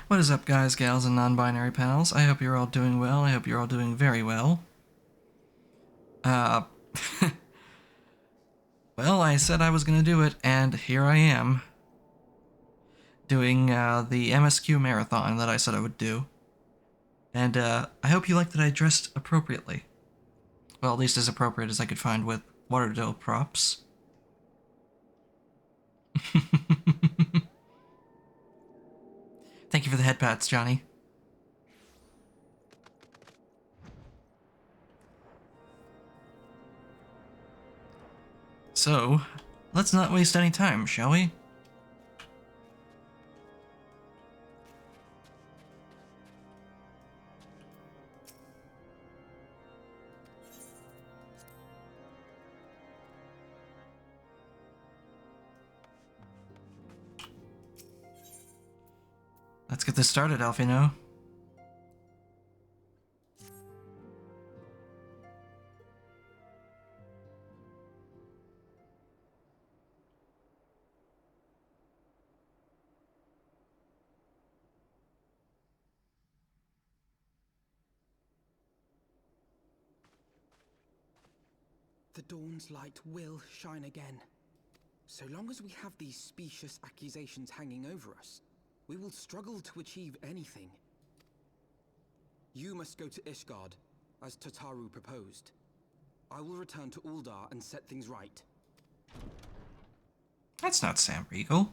What is up, guys, gals, and non-binary pals? I hope you're all doing well. I hope you're all doing very well. Well, I said I was gonna do it, and here I am. Doing, the MSQ marathon that I said I would do. And, I hope you like that I dressed appropriately. Well, at least as appropriate as I could find with Waterdale props. Thank you for the head pats, Johnny. So, let's not waste any time, shall we? Let's get this started, Alfino. The dawn's light will shine again. So long as we have these specious accusations hanging over us, we will struggle to achieve anything. You must go to Ishgard, as Tataru proposed. I will return to Uldar and set things right. That's not Sam Riegel.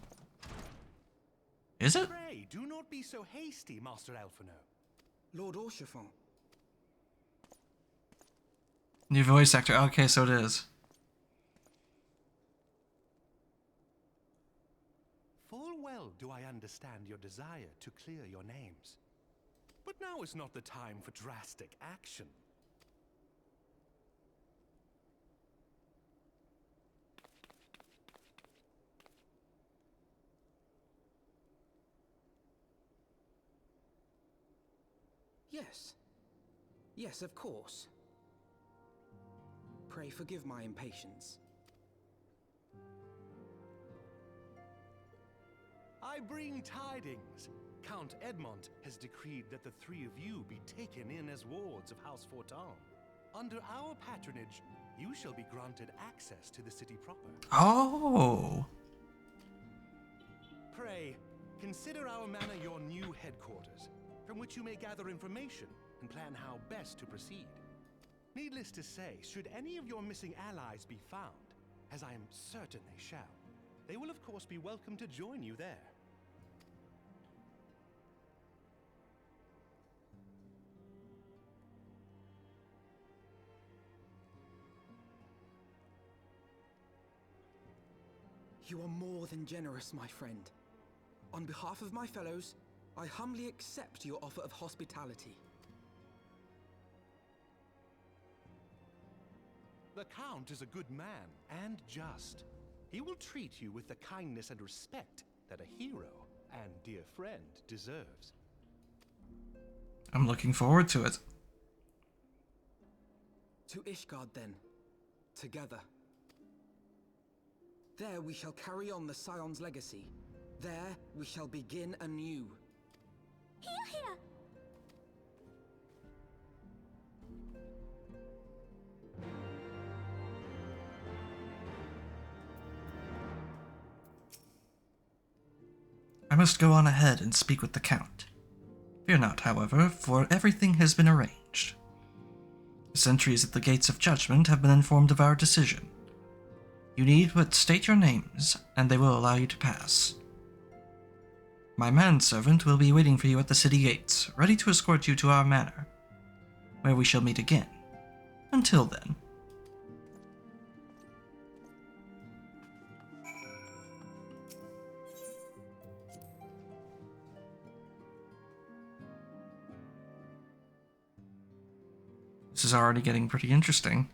Is it? Pray, do not be so hasty, Master Alphino. Lord Orchiffon. New voice actor. Okay, so it is. Full well do I understand your desire to clear your names. But now is not the time for drastic action. Yes. Yes, of course. Pray forgive my impatience. I bring tidings. Count Edmont has decreed that the three of you be taken in as wards of House Fortan. Under our patronage, you shall be granted access to the city proper. Oh. Pray, consider our manor your new headquarters, from which you may gather information and plan how best to proceed. Needless to say, should any of your missing allies be found, as I am certain they shall, they will of course be welcome to join you there. You are more than generous, my friend. On behalf of my fellows, I humbly accept your offer of hospitality. The Count is a good man and just. He will treat you with the kindness and respect that a hero and dear friend deserves. I'm looking forward to it. To Ishgard, then. Together. There we shall carry on the Scion's legacy. There we shall begin anew. Here, here! I must go on ahead and speak with the Count. Fear not, however, for everything has been arranged. The sentries at the gates of judgment have been informed of our decision. You need but state your names, and they will allow you to pass. My manservant will be waiting for you at the city gates, ready to escort you to our manor, where we shall meet again. Until then. This is already getting pretty interesting.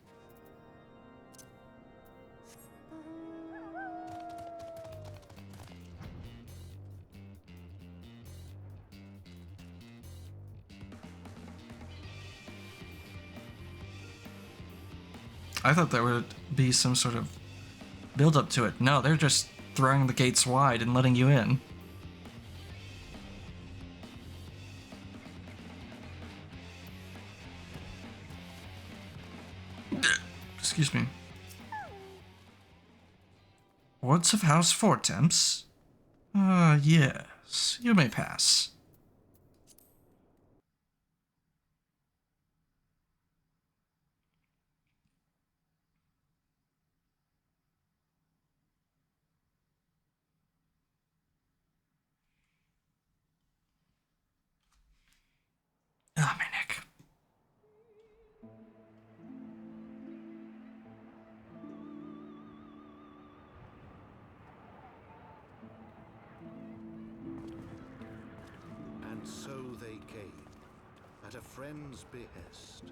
I thought there would be some sort of build up to it. No, they're just throwing the gates wide and letting you in. Excuse me. Wards of House Fortemps? Yes. You may pass. Ah, my neck. And so they came, at a friend's behest.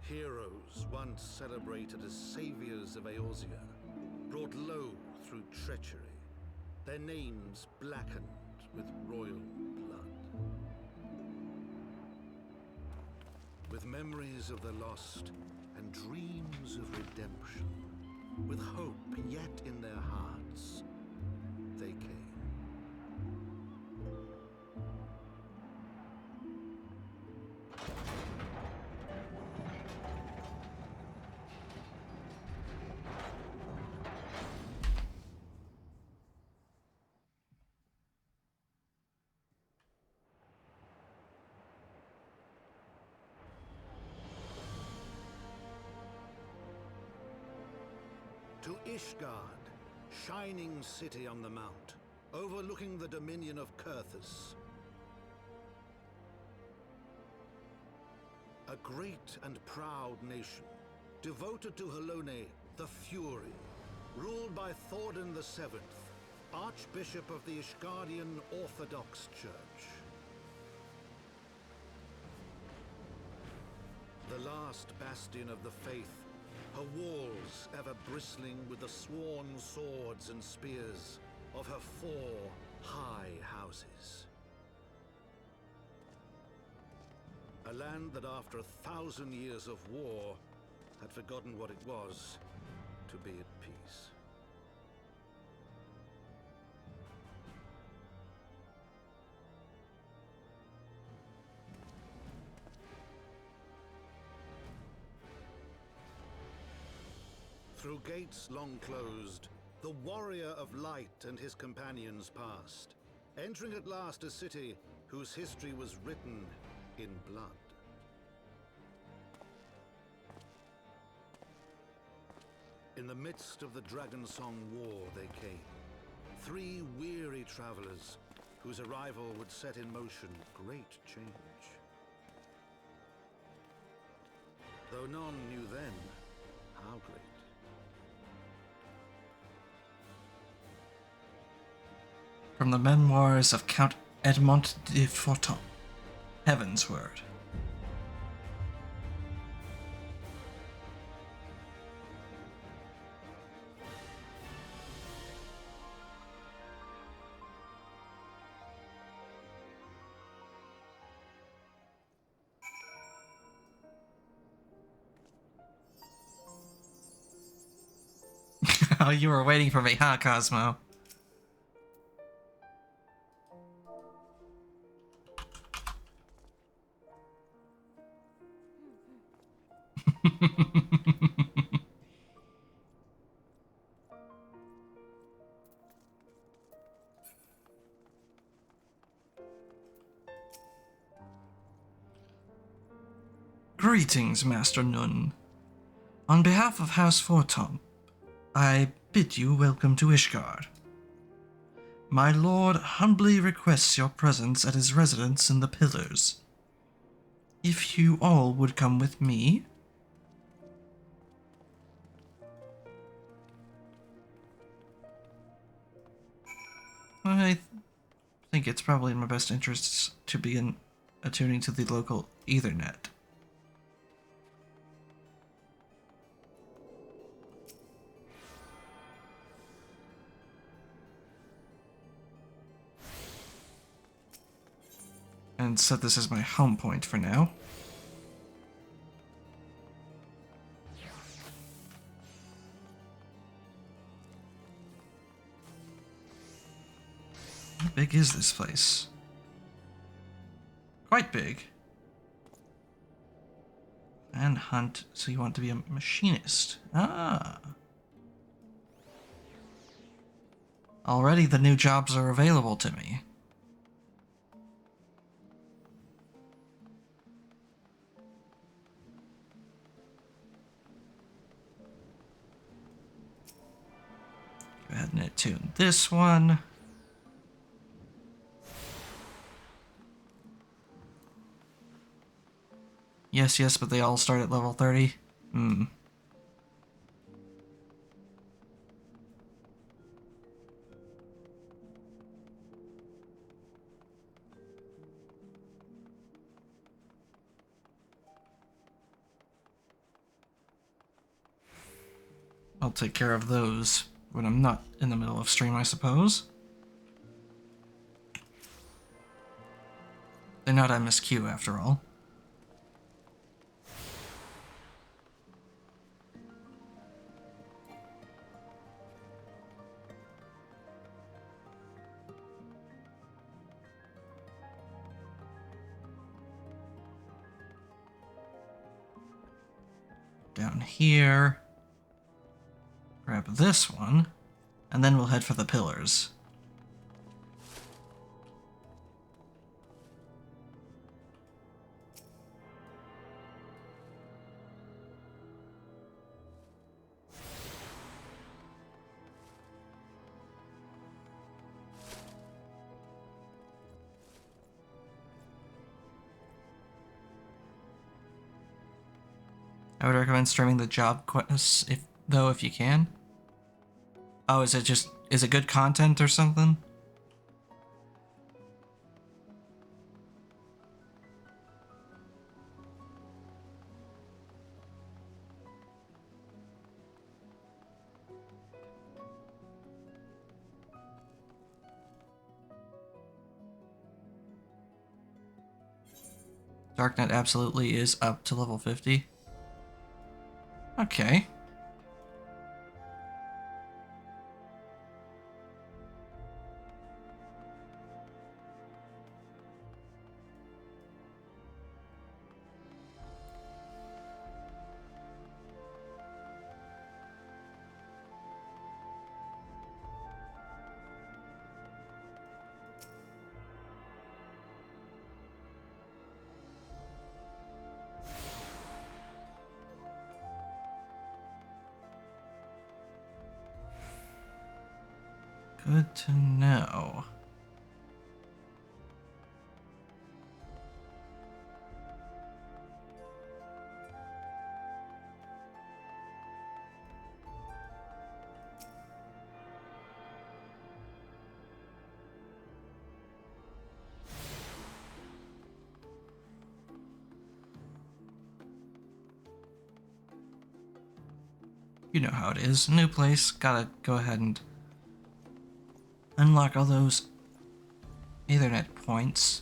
Heroes once celebrated as saviors of Eorzea, brought low through treachery, their names blackened with royal blood. With memories of the lost and dreams of redemption, with hope yet in their hearts, they came. To Ishgard, shining city on the mount, overlooking the dominion of Kurthus. A great and proud nation, devoted to Halone, the Fury, ruled by Thordan VII, Archbishop of the Ishgardian Orthodox Church. The last bastion of the faith, her walls ever bristling with the sworn swords and spears of her 4 high houses. A land that after 1,000 years of war had forgotten what it was to be at peace. Through gates long closed, the warrior of light and his companions passed, entering at last a city whose history was written in blood. In the midst of the Dragonsong War they came, 3 weary travelers whose arrival would set in motion great change. Though none knew then how great. From the memoirs of Count Edmond de Forton, Heavensward. Oh, you were waiting for me, huh, Cosmo? Greetings, Master Nun. On behalf of House Forton, I bid you welcome to Ishgard. My lord humbly requests your presence at his residence in the Pillars. If you all would come with me... I think it's probably in my best interests to begin attuning to the local Ethernet. And set this as my home point for now. big is this place? Quite big. And hunt, so you want to be a machinist. Ah. Already the new jobs are available to me. Go ahead and attune this one. Yes, yes, but they all start at level 30. Hmm. I'll take care of those when I'm not in the middle of stream, I suppose. They're not MSQ after all. Down here. Grab this one, and then we'll head for the pillars. I would recommend streaming the job quests if you can. Oh, is it good content or something? Darknet absolutely is up to level 50. Okay. Good to know. You know how it is. New place, gotta go ahead and unlock all those Ethernet points.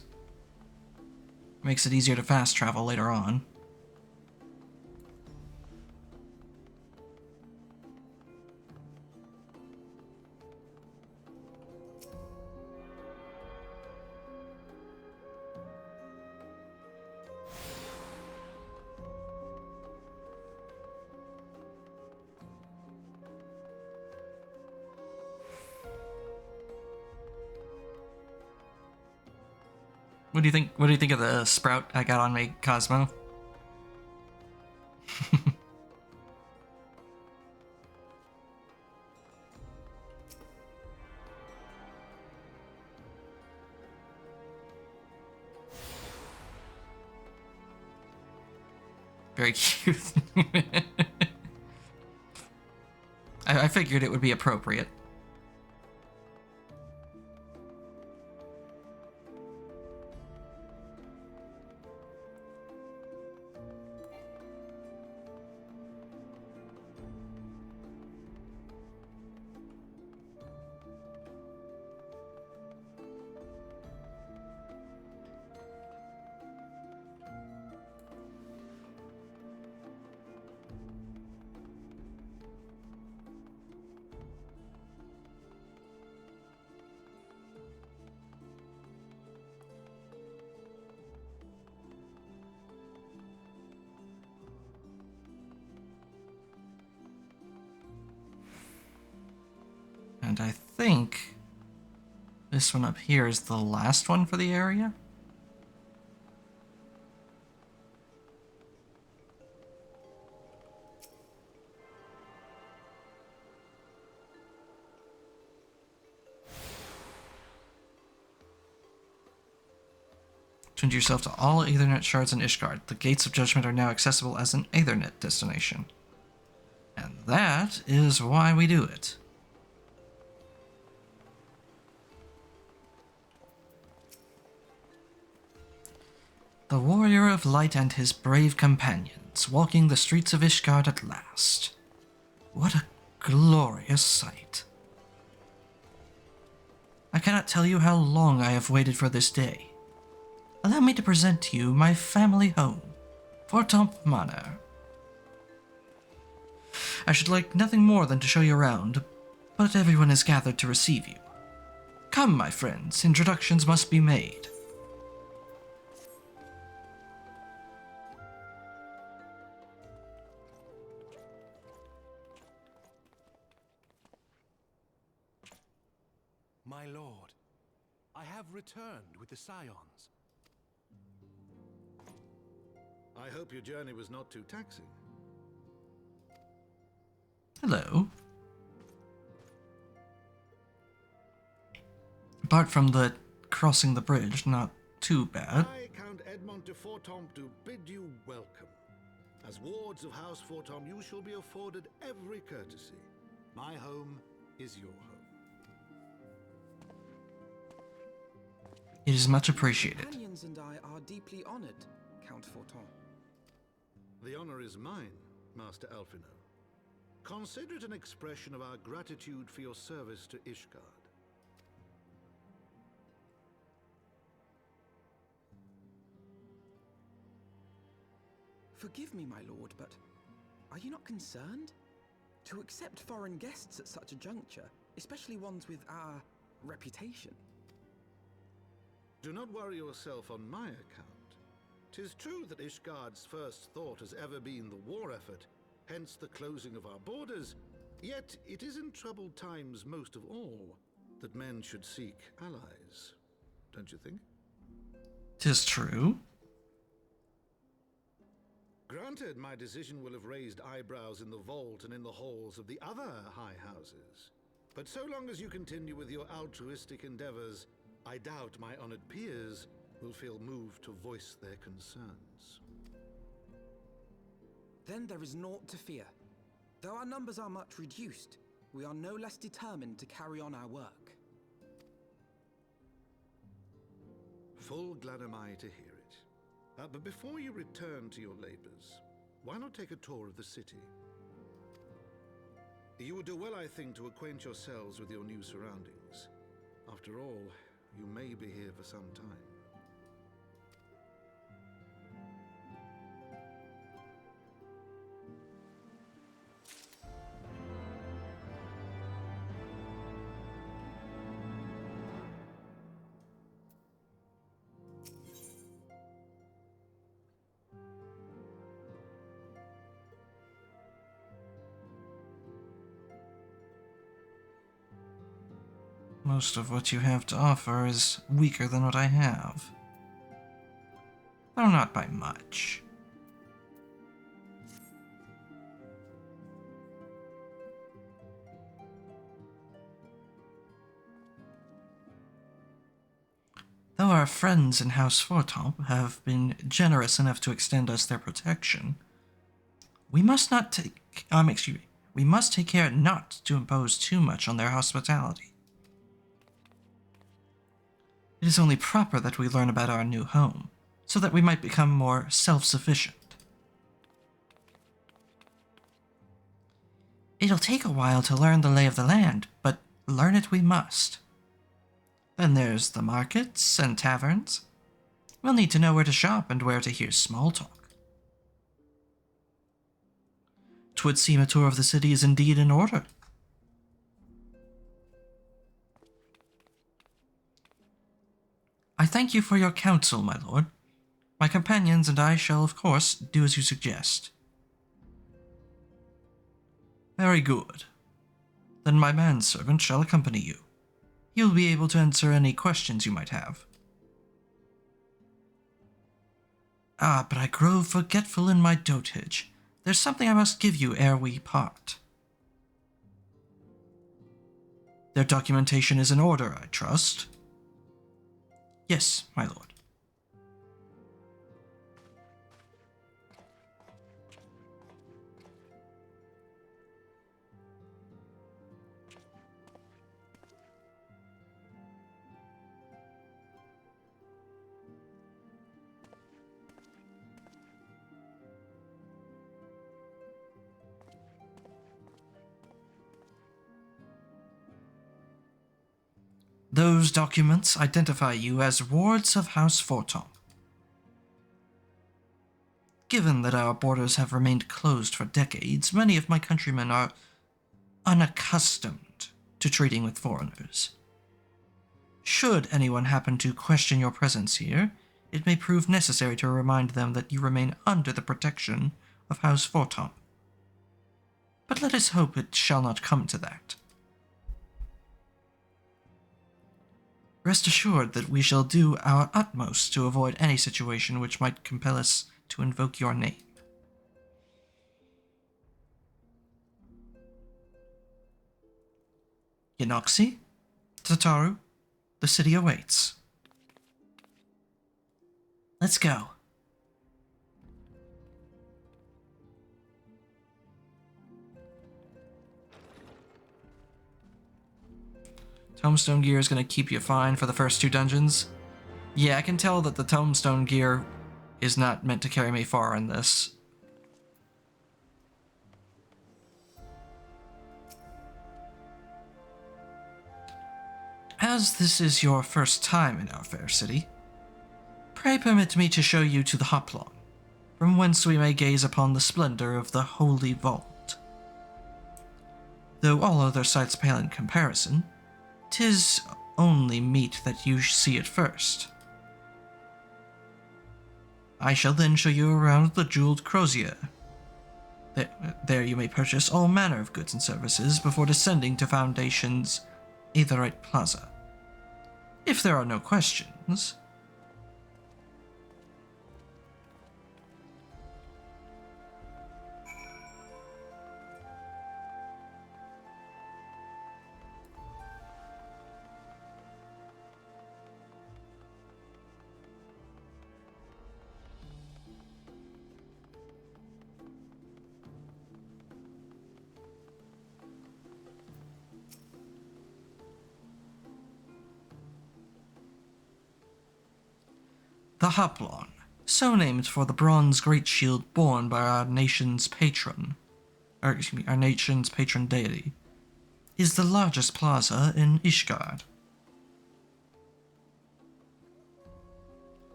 Makes it easier to fast travel later on. What do you think? What do you think of the sprout I got on my Cosmo? Very cute. I figured it would be appropriate. And I think this one up here is the last one for the area. Tune yourself to all Aethernet shards in Ishgard. The Gates of Judgment are now accessible as an Aethernet destination. And that is why we do it. The Warrior of Light and his brave companions, walking the streets of Ishgard at last. What a glorious sight. I cannot tell you how long I have waited for this day. Allow me to present to you my family home, Fortomp Manor. I should like nothing more than to show you around, but everyone is gathered to receive you. Come, my friends, introductions must be made. My lord, I have returned with the Scions. I hope your journey was not too taxing. Hello. Apart from the crossing the bridge, not too bad. I, Count Edmond de Fortomp, do bid you welcome. As wards of House Fortomp, you shall be afforded every courtesy. My home is your home. It is much appreciated. Companions and I are deeply honored, Count Fortomp. The honor is mine, Master Alphino. Consider it an expression of our gratitude for your service to Ishgard. Forgive me, my lord, but are you not concerned? To accept foreign guests at such a juncture, especially ones with our reputation. Do not worry yourself on my account. 'Tis true that Ishgard's first thought has ever been the war effort, hence the closing of our borders, yet it is in troubled times most of all that men should seek allies. Don't you think? 'Tis true. Granted, my decision will have raised eyebrows in the vault and in the halls of the other high houses. But so long as you continue with your altruistic endeavors, I doubt my honored peers will feel moved to voice their concerns. Then there is naught to fear. Though our numbers are much reduced, we are no less determined to carry on our work. Full glad am I to hear it. But before you return to your labors, why not take a tour of the city? You would do well, I think, to acquaint yourselves with your new surroundings. After all, you may be here for some time. Most of what you have to offer is weaker than what I have. Though not by much. Though our friends in House Fortomp have been generous enough to extend us their protection, we must take care not to impose too much on their hospitality. It is only proper that we learn about our new home, so that we might become more self-sufficient. It'll take a while to learn the lay of the land, but learn it we must. Then there's the markets and taverns. We'll need to know where to shop and where to hear small talk. 'Twould seem a tour of the city is indeed in order. I thank you for your counsel, my lord. My companions and I shall, of course, do as you suggest. Very good. Then my manservant shall accompany you. He will be able to answer any questions you might have. Ah, but I grow forgetful in my dotage. There's something I must give you ere we part. Their documentation is in order, I trust? Yes, my lord. Those documents identify you as wards of House Forton. Given that our borders have remained closed for decades, many of my countrymen are unaccustomed to trading with foreigners. Should anyone happen to question your presence here, it may prove necessary to remind them that you remain under the protection of House Forton. But let us hope it shall not come to that. Rest assured that we shall do our utmost to avoid any situation which might compel us to invoke your name. Yanoxi, Tataru, the city awaits. Let's go. Tomestone gear is going to keep you fine for the first 2 dungeons. Yeah, I can tell that the Tomestone gear is not meant to carry me far in this. As this is your first time in our fair city, pray permit me to show you to the Hoplon, from whence we may gaze upon the splendor of the Holy Vault. Though all other sights pale in comparison, 'tis only meet that you see it first. I shall then show you around the jeweled crozier. There you may purchase all manner of goods and services before descending to Foundation's Aetherite Plaza. If there are no questions... The Hoplon, so named for the bronze great shield borne by our nation's patron deity, is the largest plaza in Ishgard.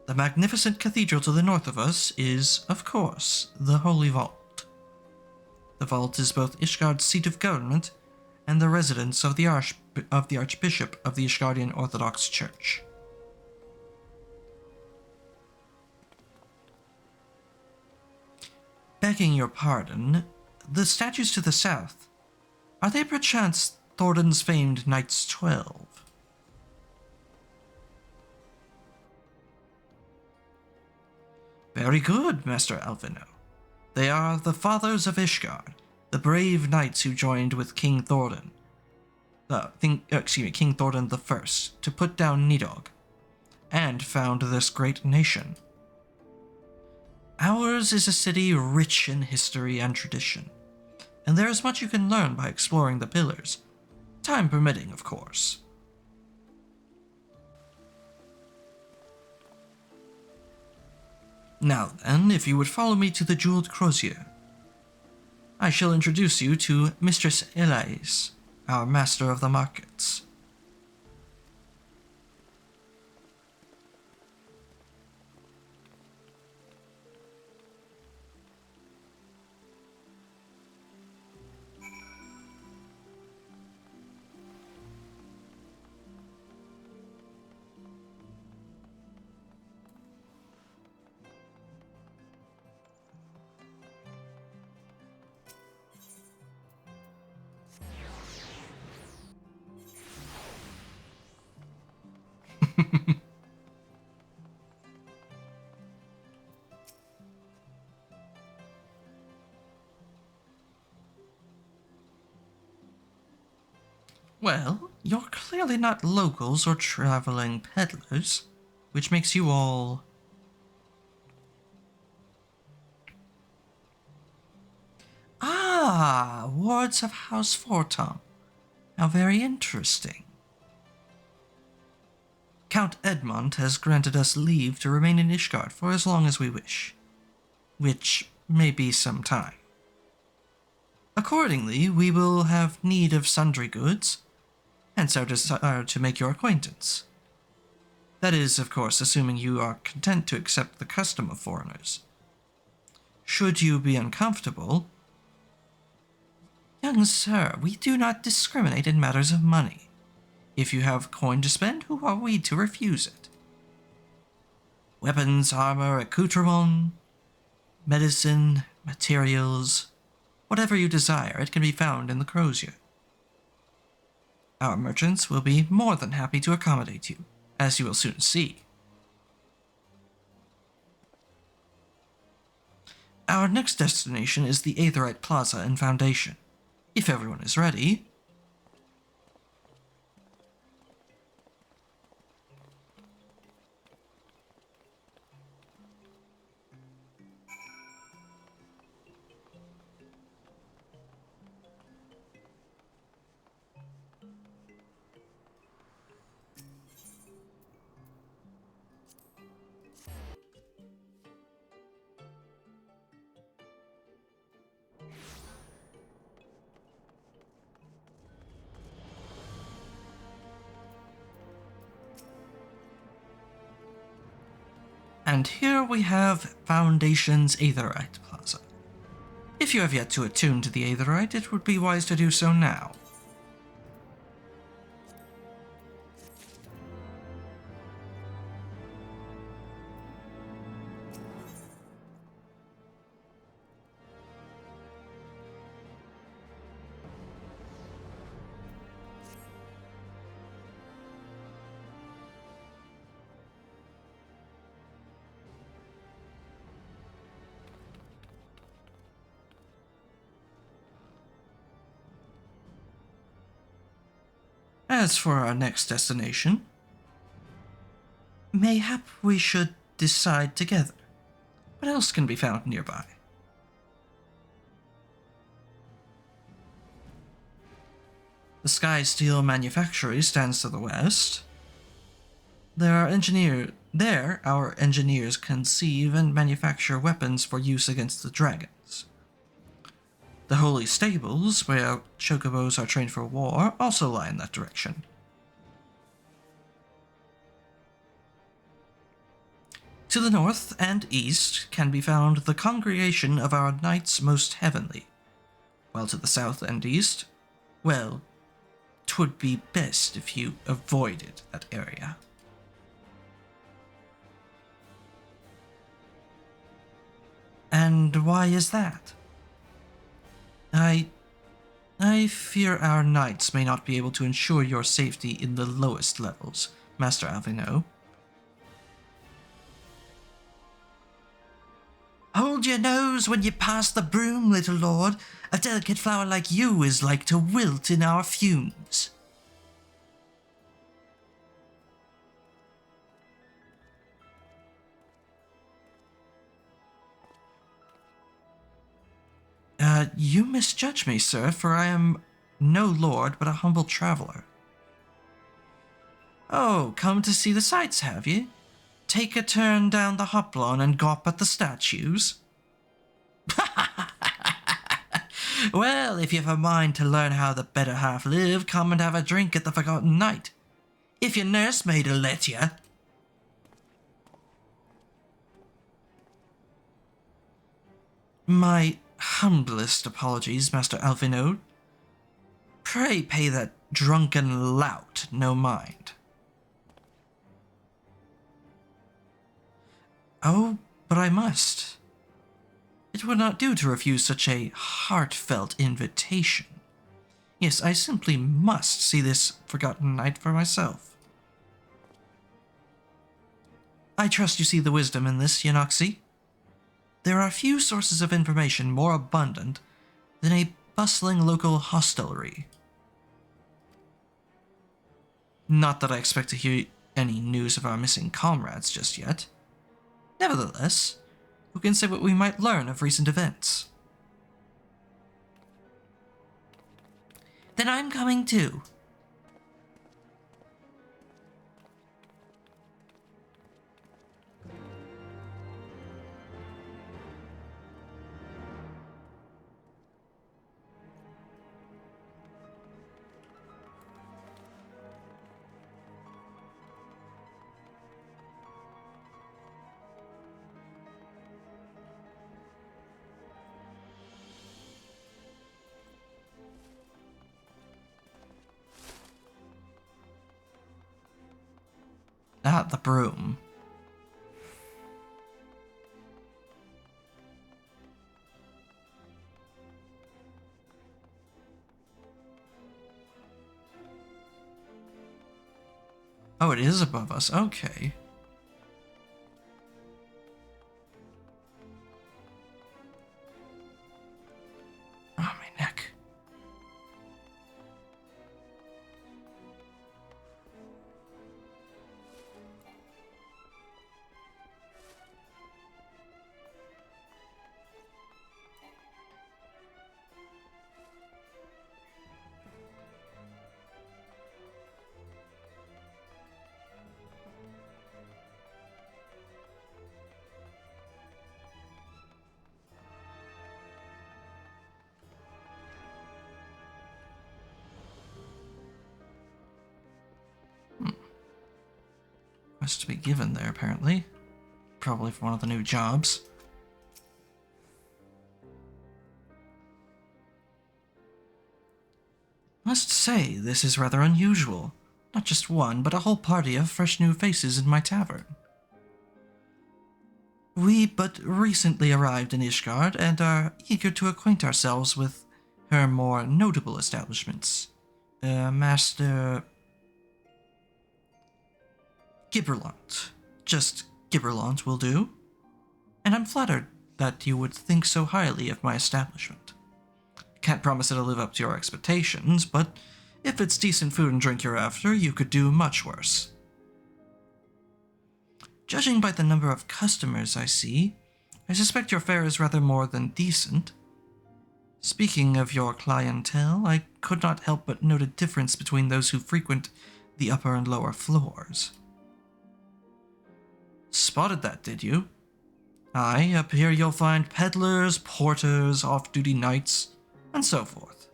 The magnificent cathedral to the north of us is, of course, the Holy Vault. The vault is both Ishgard's seat of government and the residence of the Archbishop of the Ishgardian Orthodox Church. Begging your pardon, the statues to the south, are they perchance Thornton's famed Knights 12? Very good, Master Alvino. They are the Fathers of Ishgard, the brave knights who joined with King Thornton. King Thornton I, to put down Nidhogg, and found this great nation. Ours is a city rich in history and tradition, and there is much you can learn by exploring the pillars, time permitting, of course. Now then, if you would follow me to the jeweled crozier, I shall introduce you to Mistress Elais, our master of the markets. Well, you're clearly not locals or traveling peddlers, which makes you all... Ah, wards of House Fortom. How very interesting. Count Edmond has granted us leave to remain in Ishgard for as long as we wish, which may be some time. Accordingly, we will have need of sundry goods, hence our desire to make your acquaintance. That is, of course, assuming you are content to accept the custom of foreigners. Should you be uncomfortable... Young sir, we do not discriminate in matters of money. If you have coin to spend, who are we to refuse it? Weapons, armor, accoutrement, medicine, materials, whatever you desire, it can be found in the Crozier. Our merchants will be more than happy to accommodate you, as you will soon see. Our next destination is the Aetherite Plaza and Foundation. If everyone is ready... And here we have Foundation's Aetherite Plaza. If you have yet to attune to the Aetherite, it would be wise to do so now. As for our next destination, mayhap we should decide together. What else can be found nearby? The Sky Steel Manufactory stands to the west. Our engineers conceive and manufacture weapons for use against the dragons. The Holy Stables, where chocobos are trained for war, also lie in that direction. To the north and east can be found the congregation of our Knights Most Heavenly, while to the south and east, well, 'twould be best if you avoided that area. And why is that? I fear our knights may not be able to ensure your safety in the lowest levels, Master Alvino. Hold your nose when you pass the broom, little lord. A delicate flower like you is like to wilt in our fumes. You misjudge me, sir, for I am no lord, but a humble traveler. Oh, come to see the sights, have you? Take a turn down the hoplon and gawp at the statues? Well, if you've a mind to learn how the better half live, come and have a drink at the Forgotten Knight. If your nursemaid'll let you. My humblest apologies, Master Alvino. Pray pay that drunken lout no mind. Oh, but I must. It would not do to refuse such a heartfelt invitation. Yes, I simply must see this Forgotten Knight for myself. I trust you see the wisdom in this, Yanoxi. There are few sources of information more abundant than a bustling local hostelry. Not that I expect to hear any news of our missing comrades just yet. Nevertheless, who can say what we might learn of recent events? Then I'm coming too. Ah, the broom. Oh, it is above us. Okay. Oh, my neck. Quest to be given there, apparently. Probably for one of the new jobs. Must say, this is rather unusual. Not just one, but a whole party of fresh new faces in my tavern. We but recently arrived in Ishgard and are eager to acquaint ourselves with her more notable establishments. Master Gibberlant. Just Gibberlant will do. And I'm flattered that you would think so highly of my establishment. Can't promise it'll live up to your expectations, but if it's decent food and drink you're after, you could do much worse. Judging by the number of customers I see, I suspect your fare is rather more than decent. Speaking of your clientele, I could not help but note a difference between those who frequent the upper and lower floors. Spotted that, did you? Aye, up here you'll find peddlers, porters, off-duty knights, and so forth.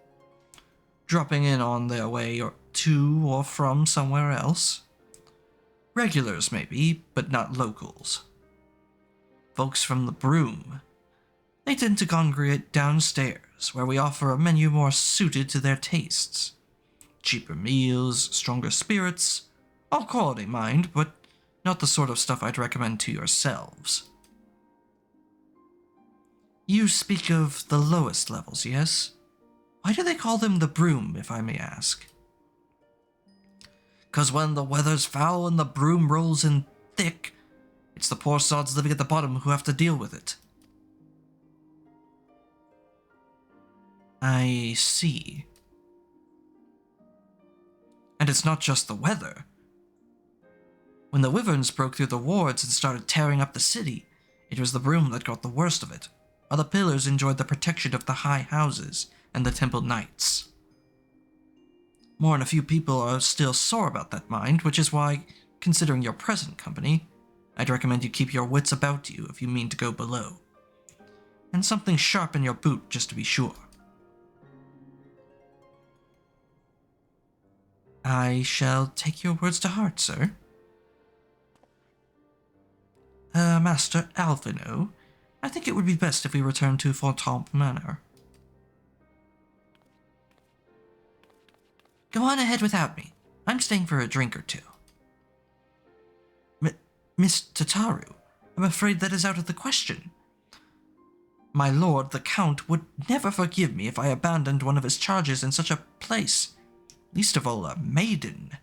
Dropping in on their way to or from somewhere else. Regulars, maybe, but not locals. Folks from the Broom. They tend to congregate downstairs, where we offer a menu more suited to their tastes. Cheaper meals, stronger spirits, all quality, mind, but not the sort of stuff I'd recommend to yourselves. You speak of the lowest levels, yes? Why do they call them the Broom, if I may ask? 'Cause when the weather's foul and the broom rolls in thick, it's the poor sods living at the bottom who have to deal with it. I see. And it's not just the weather. When the wyverns broke through the wards and started tearing up the city, it was the Broom that got the worst of it, while the pillars enjoyed the protection of the high houses and the temple knights. More than a few people are still sore about that, mind, which is why, considering your present company, I'd recommend you keep your wits about you if you mean to go below. And something sharp in your boot, just to be sure. I shall take your words to heart, sir. Master Alvino, I think it would be best if we return to Fontaine Manor. Go on ahead without me. I'm staying for a drink or two. Miss Tataru, I'm afraid that is out of the question. My lord, the Count, would never forgive me if I abandoned one of his charges in such a place. Least of all, a maiden.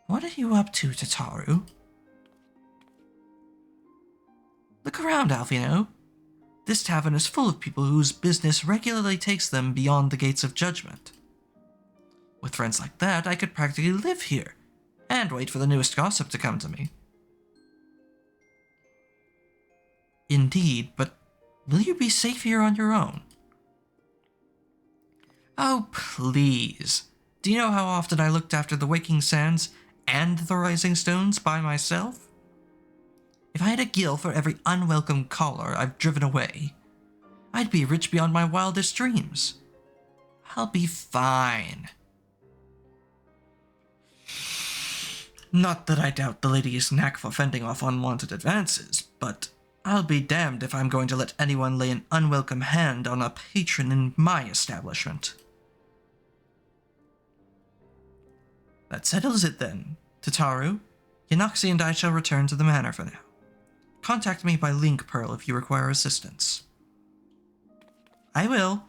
What are you up to, Tataru? Look around, Alvino. This tavern is full of people whose business regularly takes them beyond the gates of judgment. With friends like that, I could practically live here, and wait for the newest gossip to come to me. Indeed, but will you be safe here on your own? Oh, please. Do you know how often I looked after the Waking Sands and the Rising Stones by myself? If I had a gill for every unwelcome caller I've driven away, I'd be rich beyond my wildest dreams. I'll be fine. Not that I doubt the lady's knack for fending off unwanted advances, but I'll be damned if I'm going to let anyone lay an unwelcome hand on a patron in my establishment. That settles it then. Tataru, Yanoxi and I shall return to the manor for now. Contact me by link pearl if you require assistance. I will.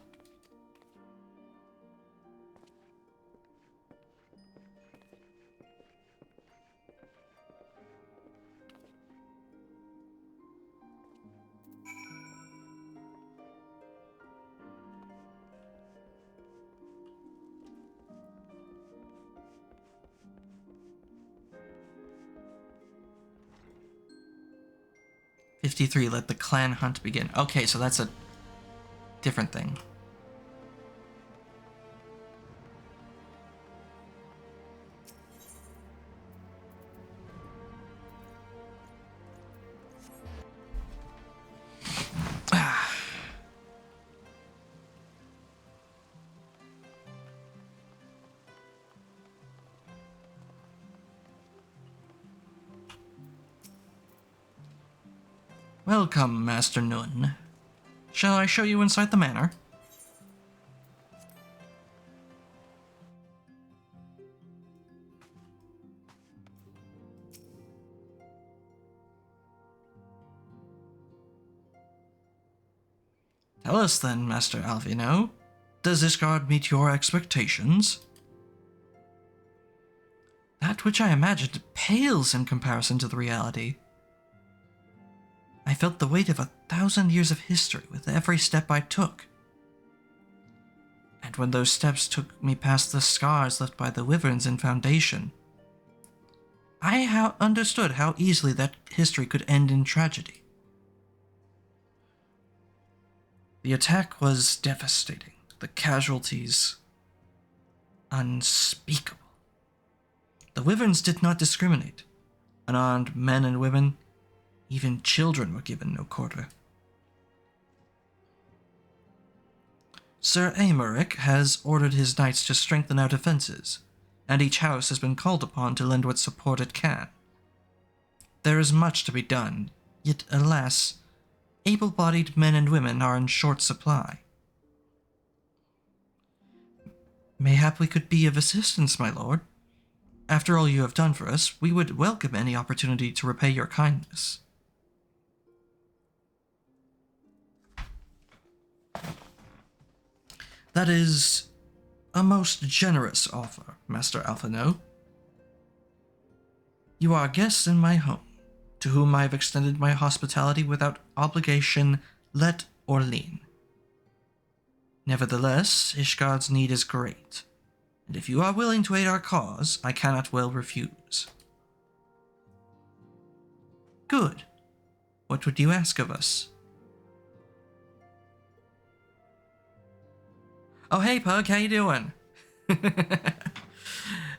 "53, let the clan hunt begin." Okay, so that's a different thing. Welcome, Master Nun. Shall I show you inside the manor? Tell us then, Master Alvino. Does this guard meet your expectations? That which I imagined pales in comparison to the reality. I felt the weight of 1,000 years of history with every step I took. And when those steps took me past the scars left by the wyverns in Foundation, I understood how easily that history could end in tragedy. The attack was devastating, the casualties unspeakable. The wyverns did not discriminate. Unarmed men and women, even children, were given no quarter. Sir Amaric has ordered his knights to strengthen our defenses, and each house has been called upon to lend what support it can. There is much to be done, yet alas, able-bodied men and women are in short supply. Mayhap we could be of assistance, my lord. After all you have done for us, we would welcome any opportunity to repay your kindness. That is a most generous offer, Master Alphino. You are guests in my home, to whom I have extended my hospitality without obligation, let or lien. Nevertheless, Ishgard's need is great, and if you are willing to aid our cause, I cannot well refuse. Good. What would you ask of us? Oh, hey, Pug, how you doing?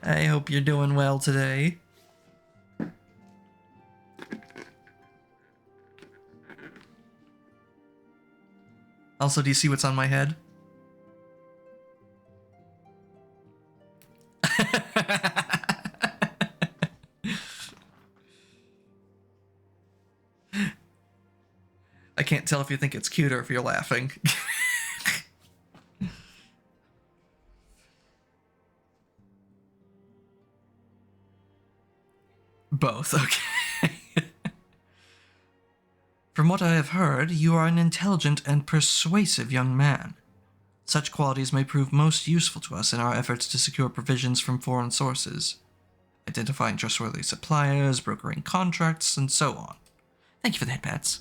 I hope you're doing well today. Also, do you see what's on my head? I can't tell if you think it's cute or if you're laughing. Both, okay. From what I have heard, you are an intelligent and persuasive young man. Such qualities may prove most useful to us in our efforts to secure provisions from foreign sources, identifying trustworthy suppliers, brokering contracts, and so on. Thank you for the headpats.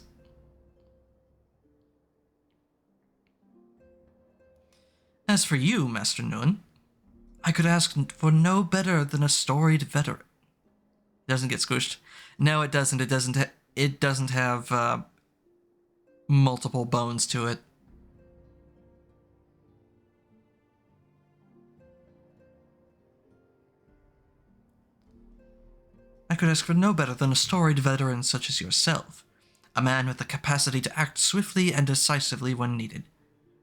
As for you, Master Nun, I could ask for no better than a storied veteran. It doesn't get squished. No, it doesn't. It doesn't have multiple bones to it. I could ask for no better than a storied veteran such as yourself, a man with the capacity to act swiftly and decisively when needed,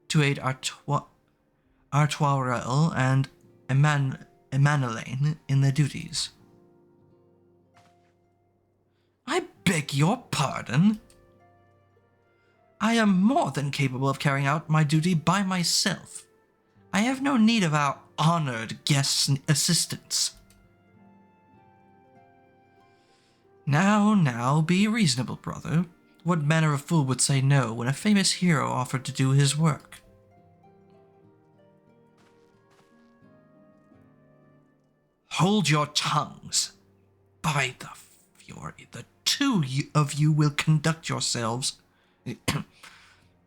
to aid Artoirel and Emmanuelaine in their duties. I beg your pardon? I am more than capable of carrying out my duty by myself. I have no need of our honored guest's assistance. Now, be reasonable, brother. What manner of fool would say no when a famous hero offered to do his work? Hold your tongues. By the fury, the two of you will conduct yourselves...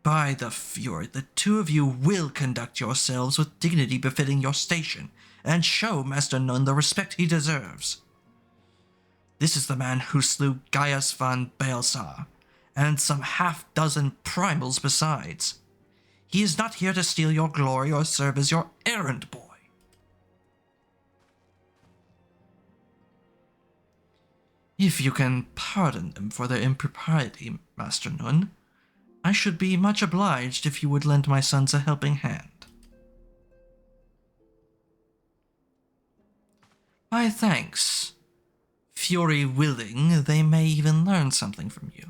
By the fury, the two of you will conduct yourselves with dignity befitting your station, and show Master Nun the respect he deserves. This is the man who slew Gaius van Baelsar, and some half-dozen primals besides. He is not here to steal your glory or serve as your errand boy. If you can pardon them for their impropriety, Master Nun, I should be much obliged if you would lend my sons a helping hand. My thanks. Fury willing, they may even learn something from you.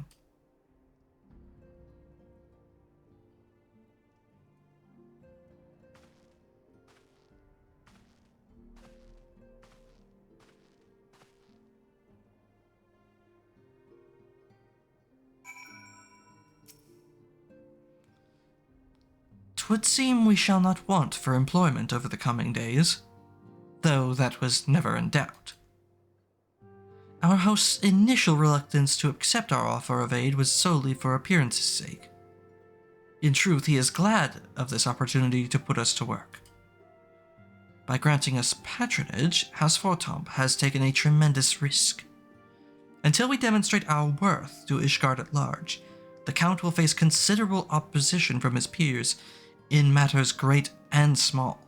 "'Twould seem we shall not want for employment over the coming days, though that was never in doubt. Our host's initial reluctance to accept our offer of aid was solely for appearance's sake. In truth, he is glad of this opportunity to put us to work. By granting us patronage, House Fortomp has taken a tremendous risk. Until we demonstrate our worth to Ishgard at large, the Count will face considerable opposition from his peers in matters great and small.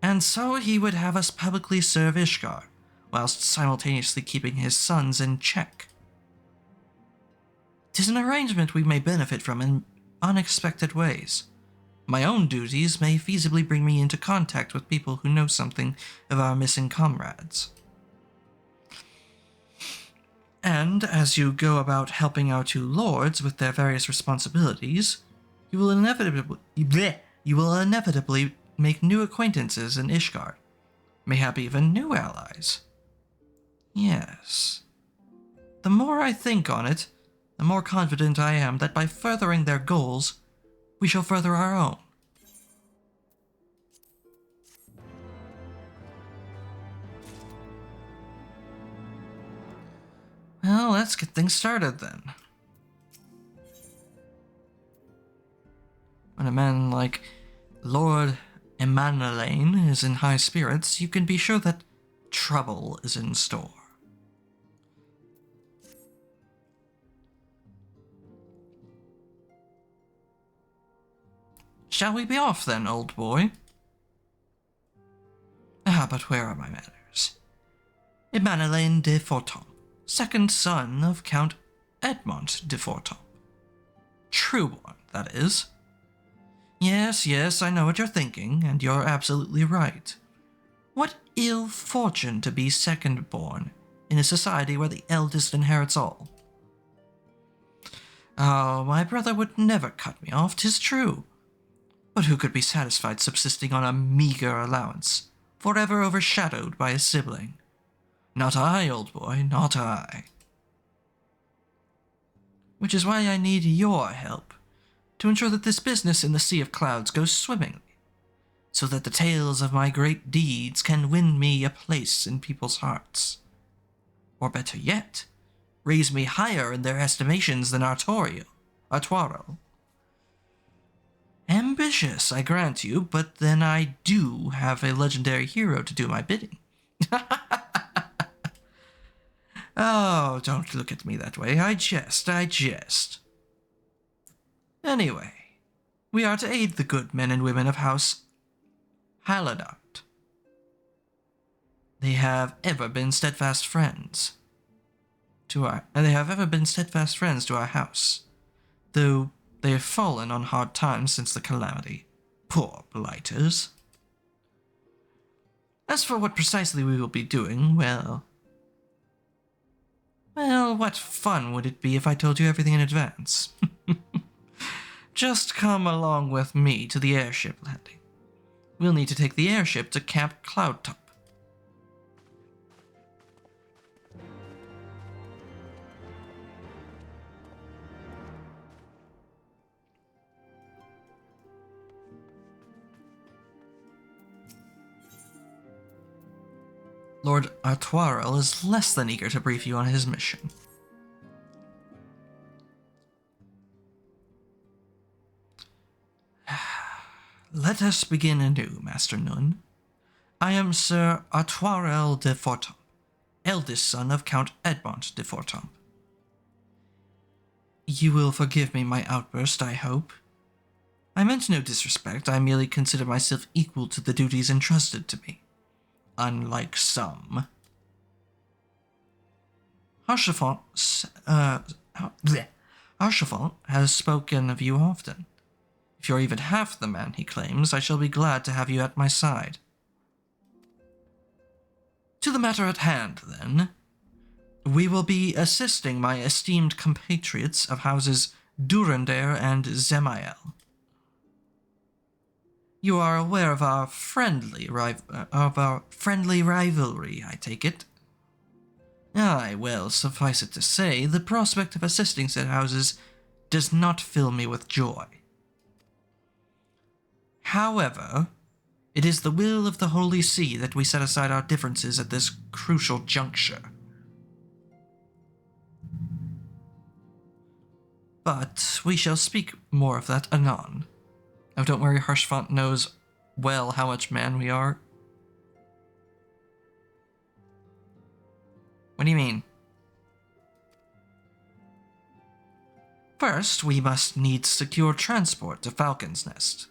And so he would have us publicly serve Ishgard, whilst simultaneously keeping his sons in check. 'Tis an arrangement we may benefit from in unexpected ways. My own duties may feasibly bring me into contact with people who know something of our missing comrades. And as you go about helping our two lords with their various responsibilities, you will inevitably make new acquaintances in Ishgard, mayhap even new allies. Yes. The more I think on it, the more confident I am that by furthering their goals, we shall further our own. Well, let's get things started then. When a man like Lord Emmanuelaine is in high spirits, you can be sure that trouble is in store. Shall we be off then, old boy? But where are my manners? Emmanuelaine de Fortomp, second son of Count Edmond de Fortomp. Trueborn, that is. Yes, I know what you're thinking, and you're absolutely right. What ill fortune to be second-born in a society where the eldest inherits all. Oh, my brother would never cut me off, 'tis true. But who could be satisfied subsisting on a meager allowance, forever overshadowed by a sibling? Not I, old boy, not I. Which is why I need your help, to ensure that this business in the Sea of Clouds goes swimmingly, so that the tales of my great deeds can win me a place in people's hearts. Or better yet, raise me higher in their estimations than Artoirel. ambitious, I grant you, but then I do have a legendary hero to do my bidding. Oh, don't look at me that way. I jest. Anyway, we are to aid the good men and women of House Haladart. They have ever been steadfast friends to our house, though they have fallen on hard times since the calamity. Poor blighters. As for what precisely we will be doing, well, what fun would it be if I told you everything in advance? Just come along with me to the airship landing. We'll need to take the airship to Camp Cloudtop. Lord Artuarel is less than eager to brief you on his mission. Let us begin anew, Master Nun. I am Sir Artuarel de Fortomp, eldest son of Count Edmond de Fortomp. You will forgive me my outburst, I hope. I meant no disrespect, I merely consider myself equal to the duties entrusted to me. Unlike some. Archifant has spoken of you often. If you're even half the man he claims, I shall be glad to have you at my side. To the matter at hand, then. We will be assisting my esteemed compatriots of houses Durandare and Zemael. You are aware of our friendly rivalry, I take it. Aye, well, suffice it to say, the prospect of assisting said houses does not fill me with joy. However, it is the will of the Holy See that we set aside our differences at this crucial juncture. But we shall speak more of that anon. Oh, don't worry, Harshfont knows well how much man we are. What do you mean? First, we must needs secure transport to Falcon's Nest.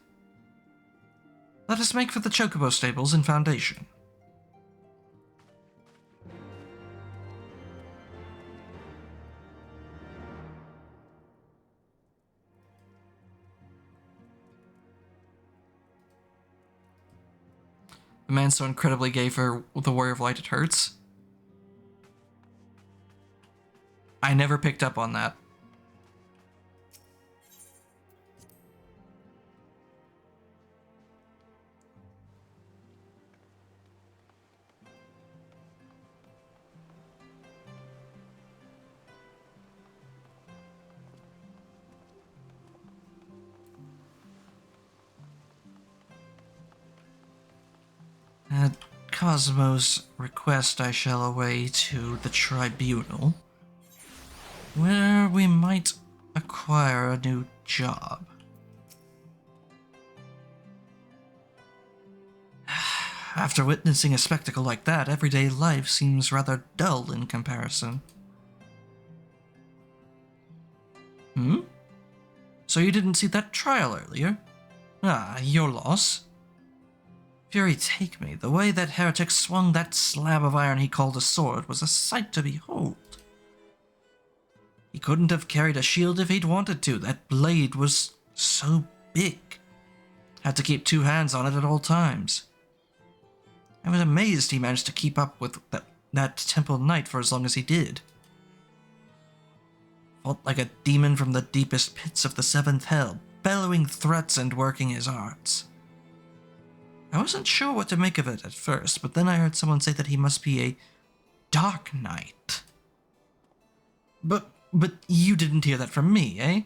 Let us make for the Chocobo stables and Foundation. The man's so incredibly gay for the Warrior of Light it hurts. I never picked up on that. At Cosmo's request, I shall away to the Tribunal, where we might acquire a new job. After witnessing a spectacle like that, everyday life seems rather dull in comparison. So you didn't see that trial earlier? Ah, your loss. Fury take me, the way that heretic swung that slab of iron he called a sword was a sight to behold. He couldn't have carried a shield if he'd wanted to. That blade was so big. Had to keep two hands on it at all times. I was amazed he managed to keep up with that Temple Knight for as long as he did. Fought like a demon from the deepest pits of the seventh hell, bellowing threats and working his arts. I wasn't sure what to make of it at first, but then I heard someone say that he must be a Dark Knight. But you didn't hear that from me, eh?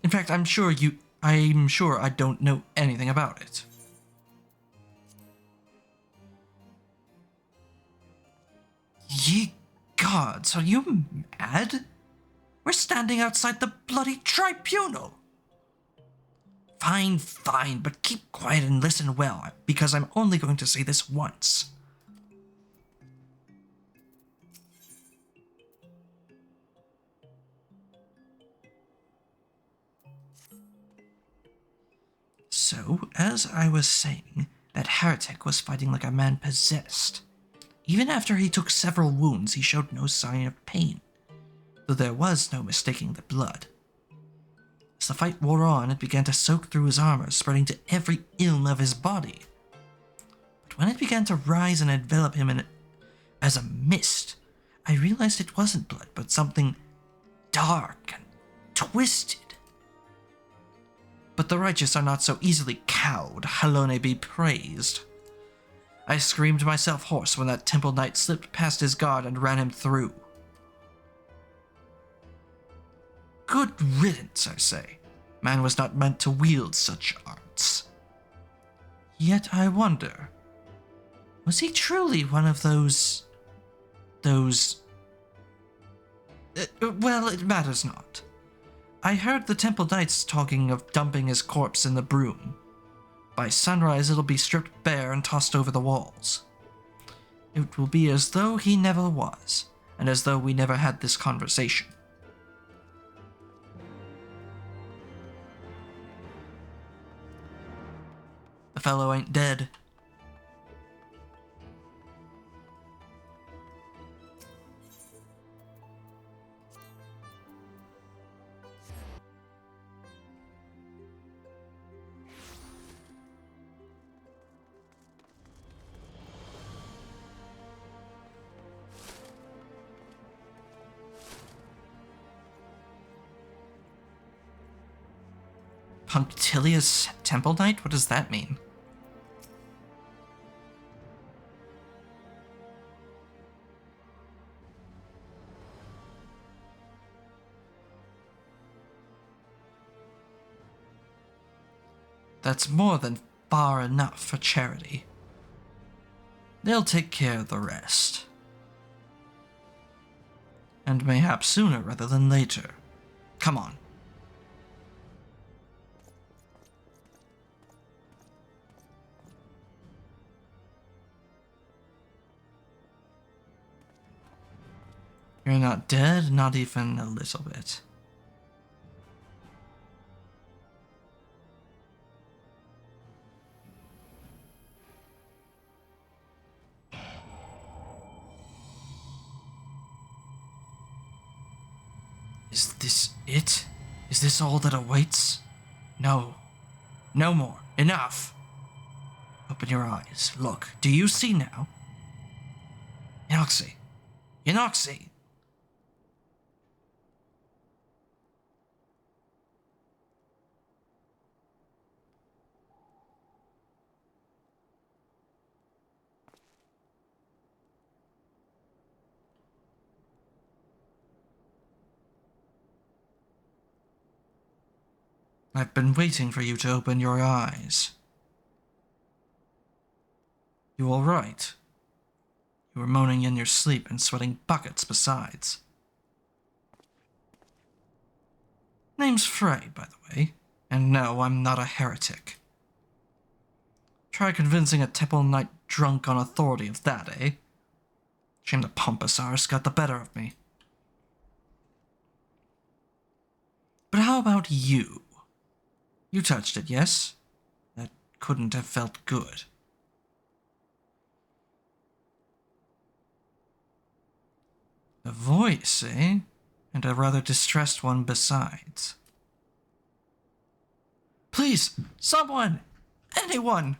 In fact, I'm sure I don't know anything about it. Ye gods, are you mad? We're standing outside the bloody tribunal. Fine, fine, but keep quiet and listen well, because I'm only going to say this once. So, as I was saying, that heretic was fighting like a man possessed. Even after he took several wounds, he showed no sign of pain, though there was no mistaking the blood. As the fight wore on, it began to soak through his armor, spreading to every ilm of his body. But when it began to rise and envelop him as a mist, I realized it wasn't blood, but something dark and twisted. But the righteous are not so easily cowed, Halone be praised. I screamed myself hoarse when that temple knight slipped past his guard and ran him through. Good riddance, I say. Man was not meant to wield such arts. Yet I wonder, was he truly one of those... well, it matters not. I heard the temple knights talking of dumping his corpse in the broom. By sunrise it'll be stripped bare and tossed over the walls. It will be as though he never was, and as though we never had this conversation. The fellow ain't dead. Punctilious temple knight? What does that mean? That's more than far enough for charity. They'll take care of the rest. And mayhaps sooner rather than later. Come on. You're not dead, not even a little bit. Is this it? Is this all that awaits? No. No more. Enough! Open your eyes. Look. Do you see now? Inoxi! Inoxi! I've been waiting for you to open your eyes. You all right? You were moaning in your sleep and sweating buckets besides. Name's Frey, by the way, and no, I'm not a heretic. Try convincing a temple knight drunk on authority of that, eh? Shame the pompous arse got the better of me. But how about you? You touched it, yes? That couldn't have felt good. A voice, eh? And a rather distressed one besides. Please, someone! Anyone!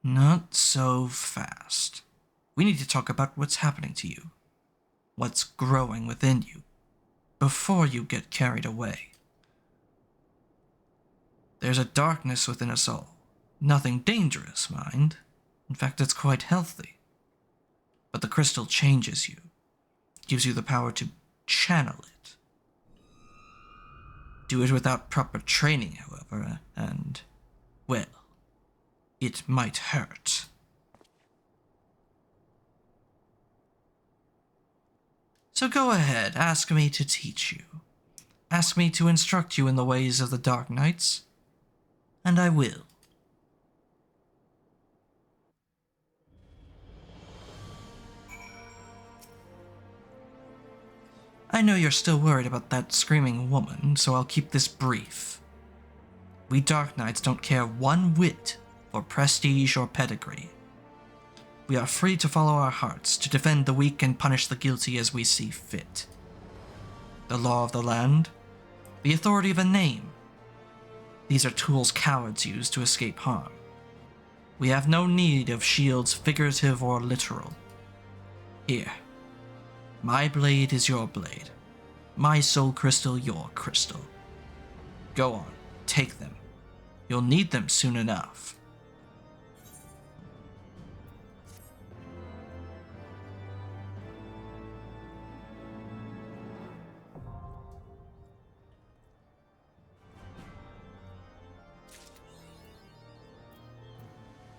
Not so fast. We need to talk about what's happening to you. What's growing within you. Before you get carried away. There's a darkness within us all. Nothing dangerous, mind. In fact, it's quite healthy. But the crystal changes you. Gives you the power to channel it. Do it without proper training, however, and, well, it might hurt. So go ahead, ask me to teach you. Ask me to instruct you in the ways of the Dark Knights, and I will. I know you're still worried about that screaming woman, so I'll keep this brief. We Dark Knights don't care one whit for prestige or pedigree. We are free to follow our hearts, to defend the weak and punish the guilty as we see fit. The law of the land, the authority of a name. These are tools cowards use to escape harm. We have no need of shields, figurative or literal. Here. My blade is your blade. My soul crystal, your crystal. Go on, take them. You'll need them soon enough.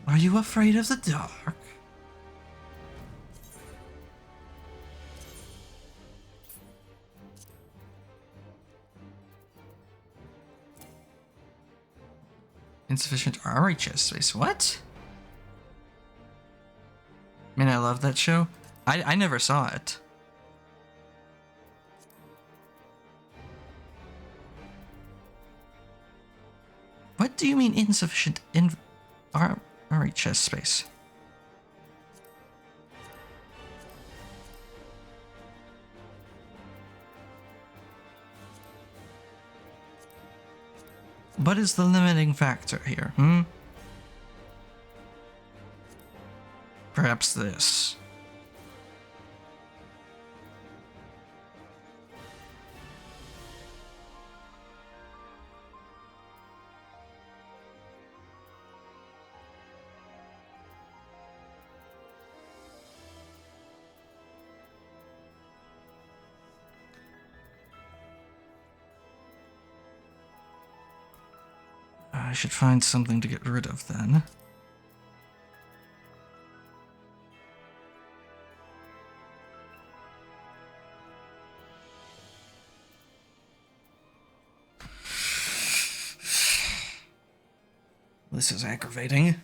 Are you afraid of the dark? Insufficient armory chest space. What? Man, I love that show. I never saw it. What do you mean insufficient armory chest space? What is the limiting factor here, Perhaps this. I should find something to get rid of then. This is aggravating.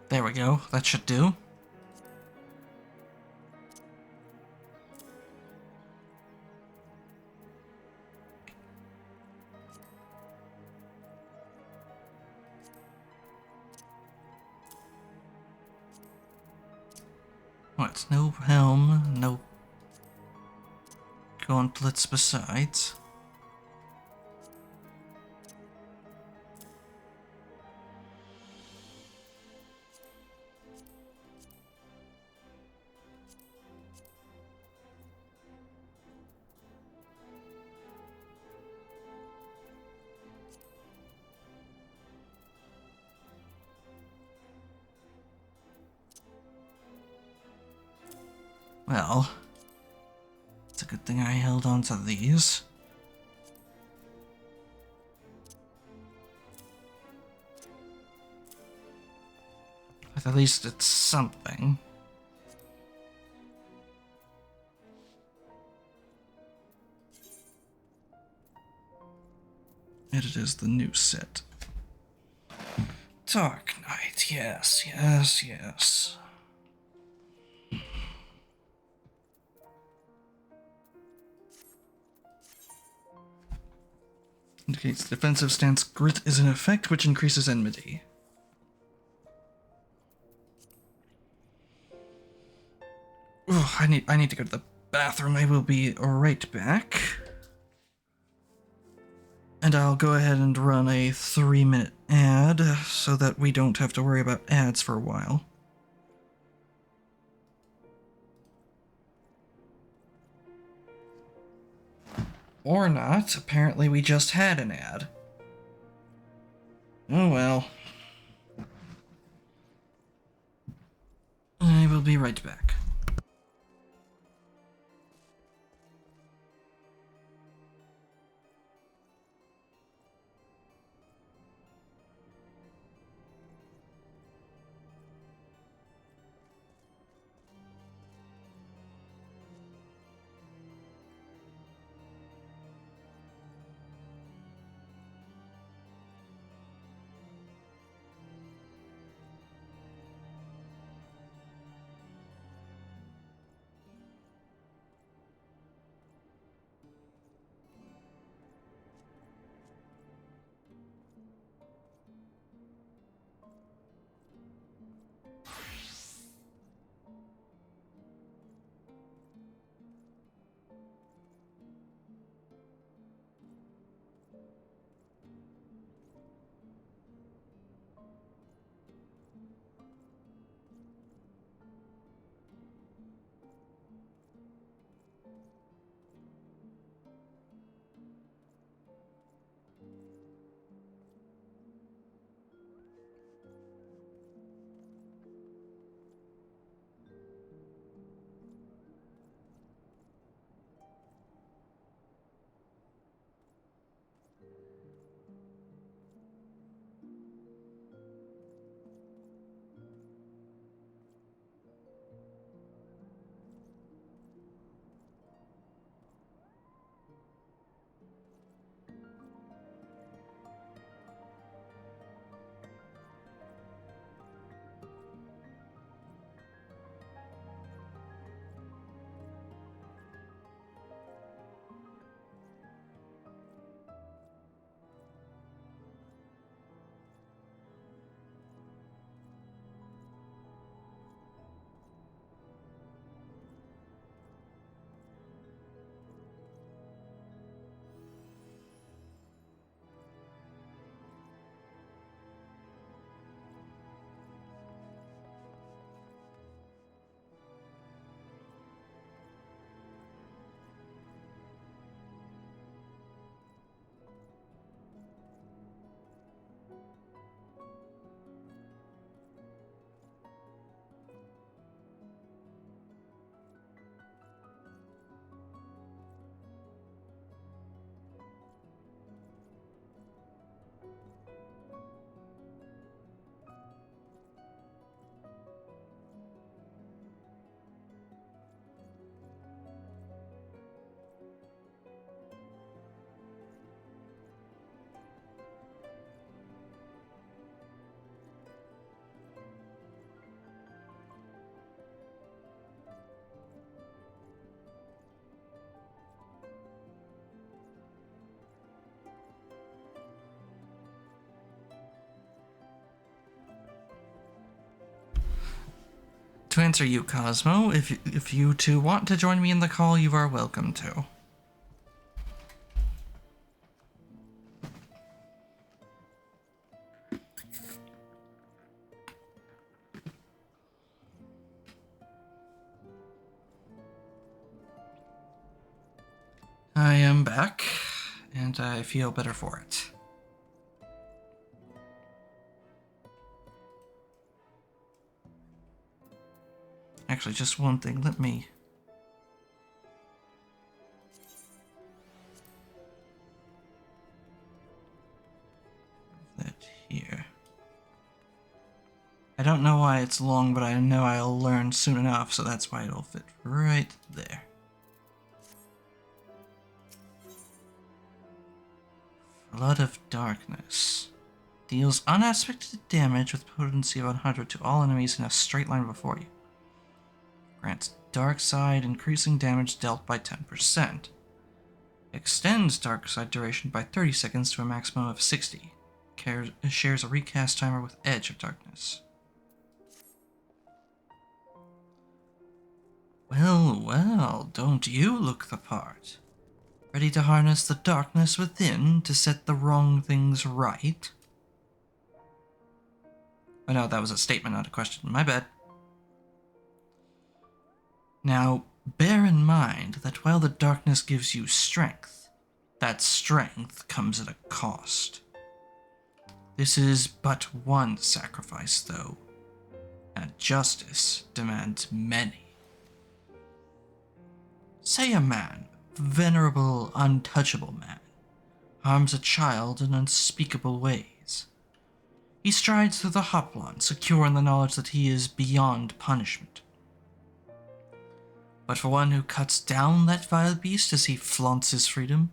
There we go. That should do. What? No helm, no gauntlets besides. Well, it's a good thing I held on to these. But at least it's something. And it is the new set. Dark Knight, yes, yes, yes. Indicates defensive stance grit is in effect, which increases enmity. Ooh, I need to go to the bathroom. I will be right back. And I'll go ahead and run a 3-minute ad so that we don't have to worry about ads for a while. Or not. Apparently we just had an ad. Oh well. I will be right back. To answer you, Cosmo, if you two want to join me in the call, you are welcome to. I am back, and I feel better for it. Actually, just one thing, let me... that here. I don't know why it's long, but I know I'll learn soon enough, so that's why it'll fit right there. Flood of Darkness. Deals unexpected damage with potency of 100 to all enemies in a straight line before you. Grants Dark Side, increasing damage dealt by 10%. Extends dark side duration by 30 seconds to a maximum of 60. Shares a recast timer with Edge of Darkness. Well, well, don't you look the part? Ready to harness the darkness within to set the wrong things right? Oh no, that was a statement, not a question. My bad. Now, bear in mind that while the darkness gives you strength, that strength comes at a cost. This is but one sacrifice, though, and justice demands many. Say a man, venerable, untouchable man, harms a child in unspeakable ways. He strides through the hoplon, secure in the knowledge that he is beyond punishment. But for one who cuts down that vile beast as he flaunts his freedom,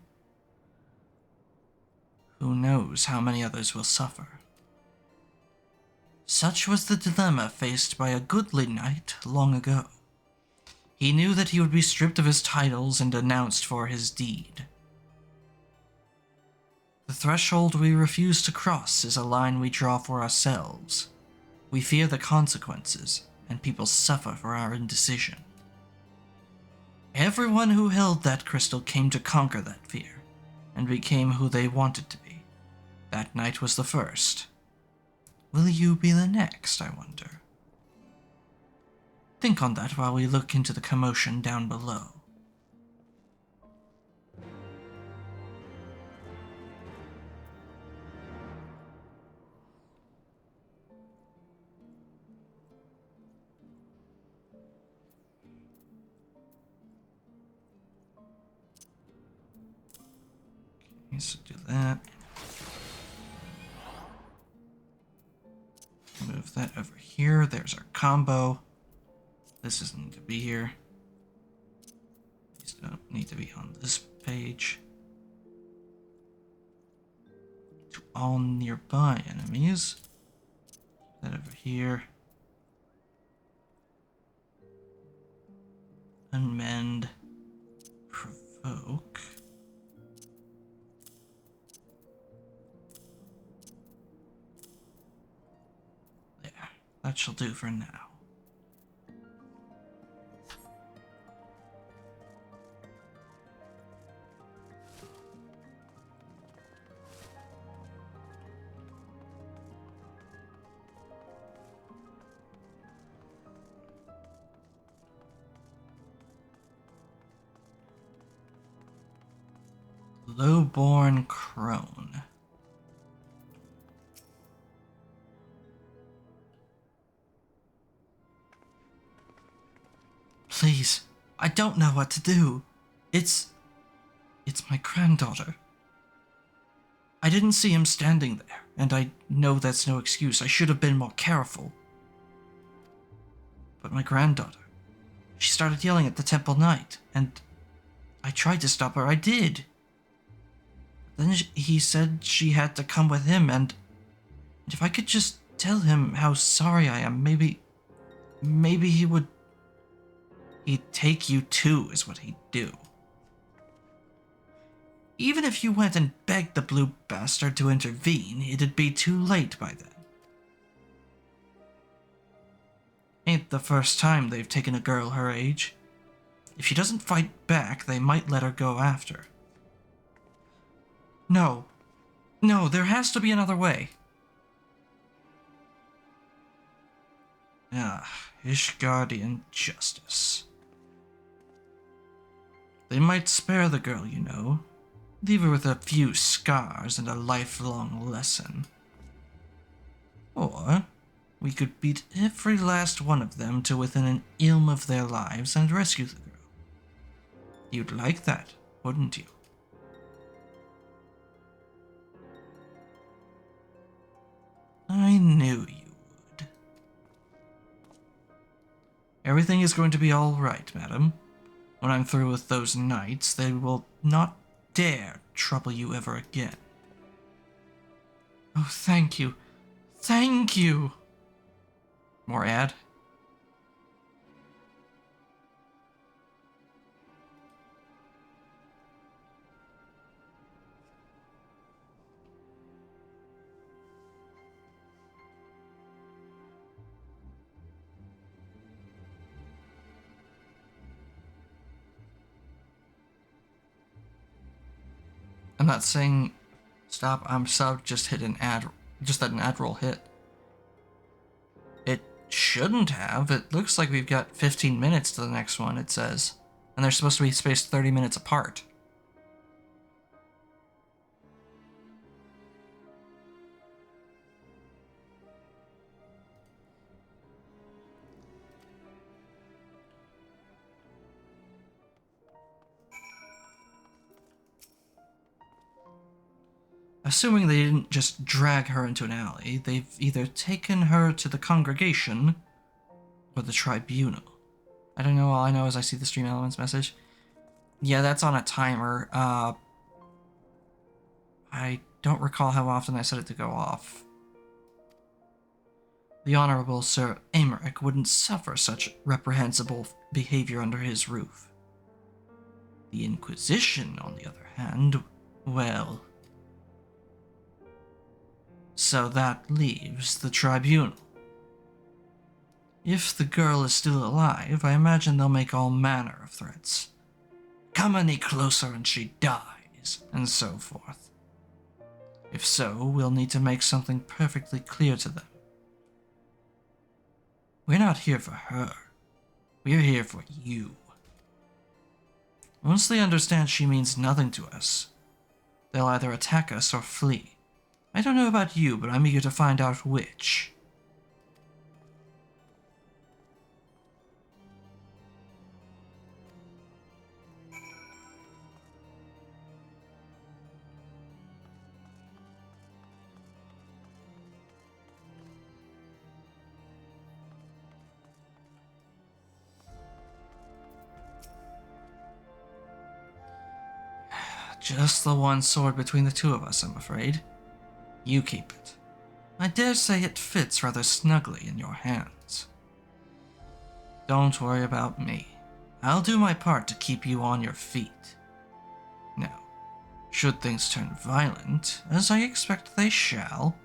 who knows how many others will suffer? Such was the dilemma faced by a goodly knight long ago. He knew that he would be stripped of his titles and denounced for his deed. The threshold we refuse to cross is a line we draw for ourselves. We fear the consequences, and people suffer for our indecision. Everyone who held that crystal came to conquer that fear, and became who they wanted to be. That night was the first. Will you be the next, I wonder? Think on that while we look into the commotion down below. Okay, so do that. Move that over here. There's our combo. This doesn't need to be here. These don't need to be on this page. To all nearby enemies. That over here. Unmend. Provoke. There. That shall do for now. Lowborn crone. Please, I don't know what to do. It's my granddaughter. I didn't see him standing there, and I know that's no excuse. I should have been more careful. But my granddaughter, she started yelling at the temple knight, and I tried to stop her. I did. Then he said she had to come with him, and if I could just tell him how sorry I am, maybe he would... He'd take you too, is what he'd do. Even if you went and begged the blue bastard to intervene, it'd be too late by then. Ain't the first time they've taken a girl her age. If she doesn't fight back, they might let her go after. No, there has to be another way. Ishgardian justice. They might spare the girl, you know. Leave her with a few scars and a lifelong lesson. Or we could beat every last one of them to within an ilm of their lives and rescue the girl. You'd like that, wouldn't you? I knew you would. Everything is going to be all right, madam. When I'm through with those knights, they will not dare trouble you ever again. Oh, thank you. Thank you! More ad? I'm not saying stop, I'm sub, just hit an ad, just that an ad roll hit. It shouldn't have. It looks like we've got 15 minutes to the next one, it says. And they're supposed to be spaced 30 minutes apart. Assuming they didn't just drag her into an alley, they've either taken her to the congregation or the tribunal. I don't know, all I know is I see the Stream Elements message. Yeah, that's on a timer. I don't recall how often I set it to go off. The Honorable Sir Amaric wouldn't suffer such reprehensible behavior under his roof. The Inquisition, on the other hand, well... So that leaves the tribunal. If the girl is still alive, I imagine they'll make all manner of threats. Come any closer and she dies, and so forth. If so, we'll need to make something perfectly clear to them. We're not here for her. We're here for you. Once they understand she means nothing to us, they'll either attack us or flee. I don't know about you, but I'm eager to find out which. Just the one sword between the two of us, I'm afraid. You keep it. I dare say it fits rather snugly in your hands. Don't worry about me. I'll do my part to keep you on your feet. Now, should things turn violent, as I expect they shall,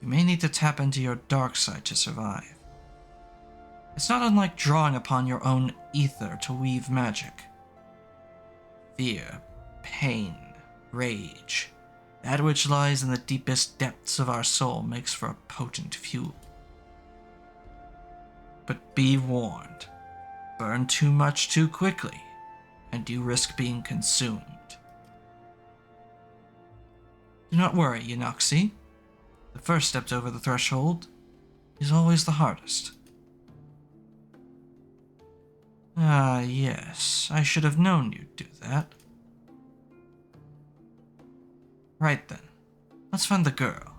you may need to tap into your dark side to survive. It's not unlike drawing upon your own ether to weave magic. Fear, pain, rage, that which lies in the deepest depths of our soul makes for a potent fuel. But be warned, burn too much too quickly, and you risk being consumed. Do not worry, Eunoxi. The first step over the threshold is always the hardest. Ah, yes, I should have known you'd do that. Right then, let's find the girl.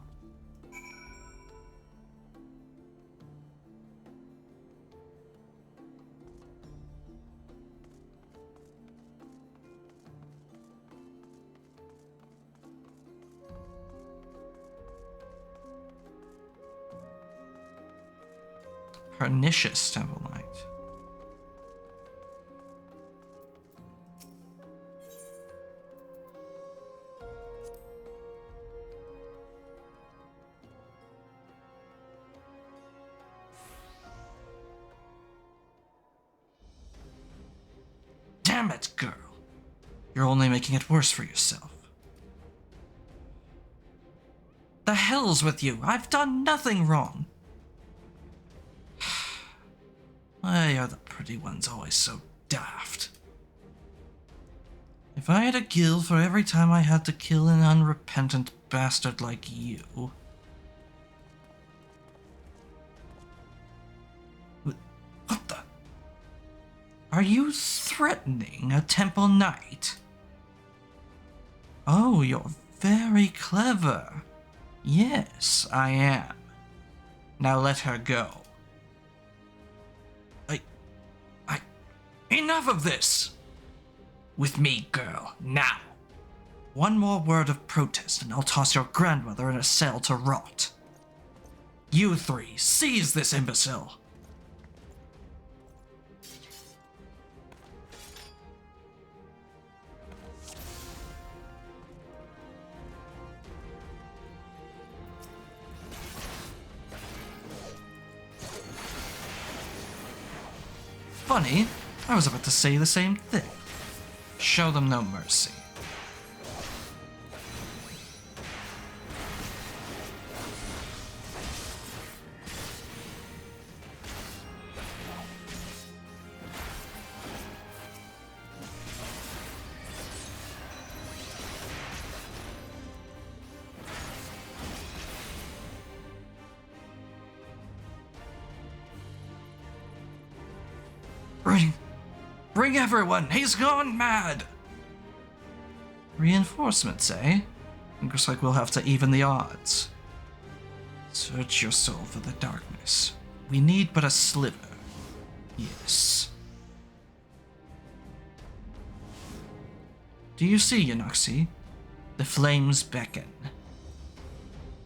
Pernicious Temple Knight. Damn it, girl. You're only making it worse for yourself. The hell's with you? I've done nothing wrong. Why are the pretty ones always so daft? If I had a guild for every time I had to kill an unrepentant bastard like you... What the... Are you threatening a temple knight? Oh, you're very clever. Yes, I am. Now let her go. Enough of this! With me, girl, now. One more word of protest and I'll toss your grandmother in a cell to rot. You three, seize this imbecile! Funny, I was about to say the same thing. Show them no mercy. Bring everyone! He's gone mad! Reinforcements, eh? Looks like we'll have to even the odds. Search your soul for the darkness. We need but a sliver. Yes. Do you see, Yunoxi? The flames beckon.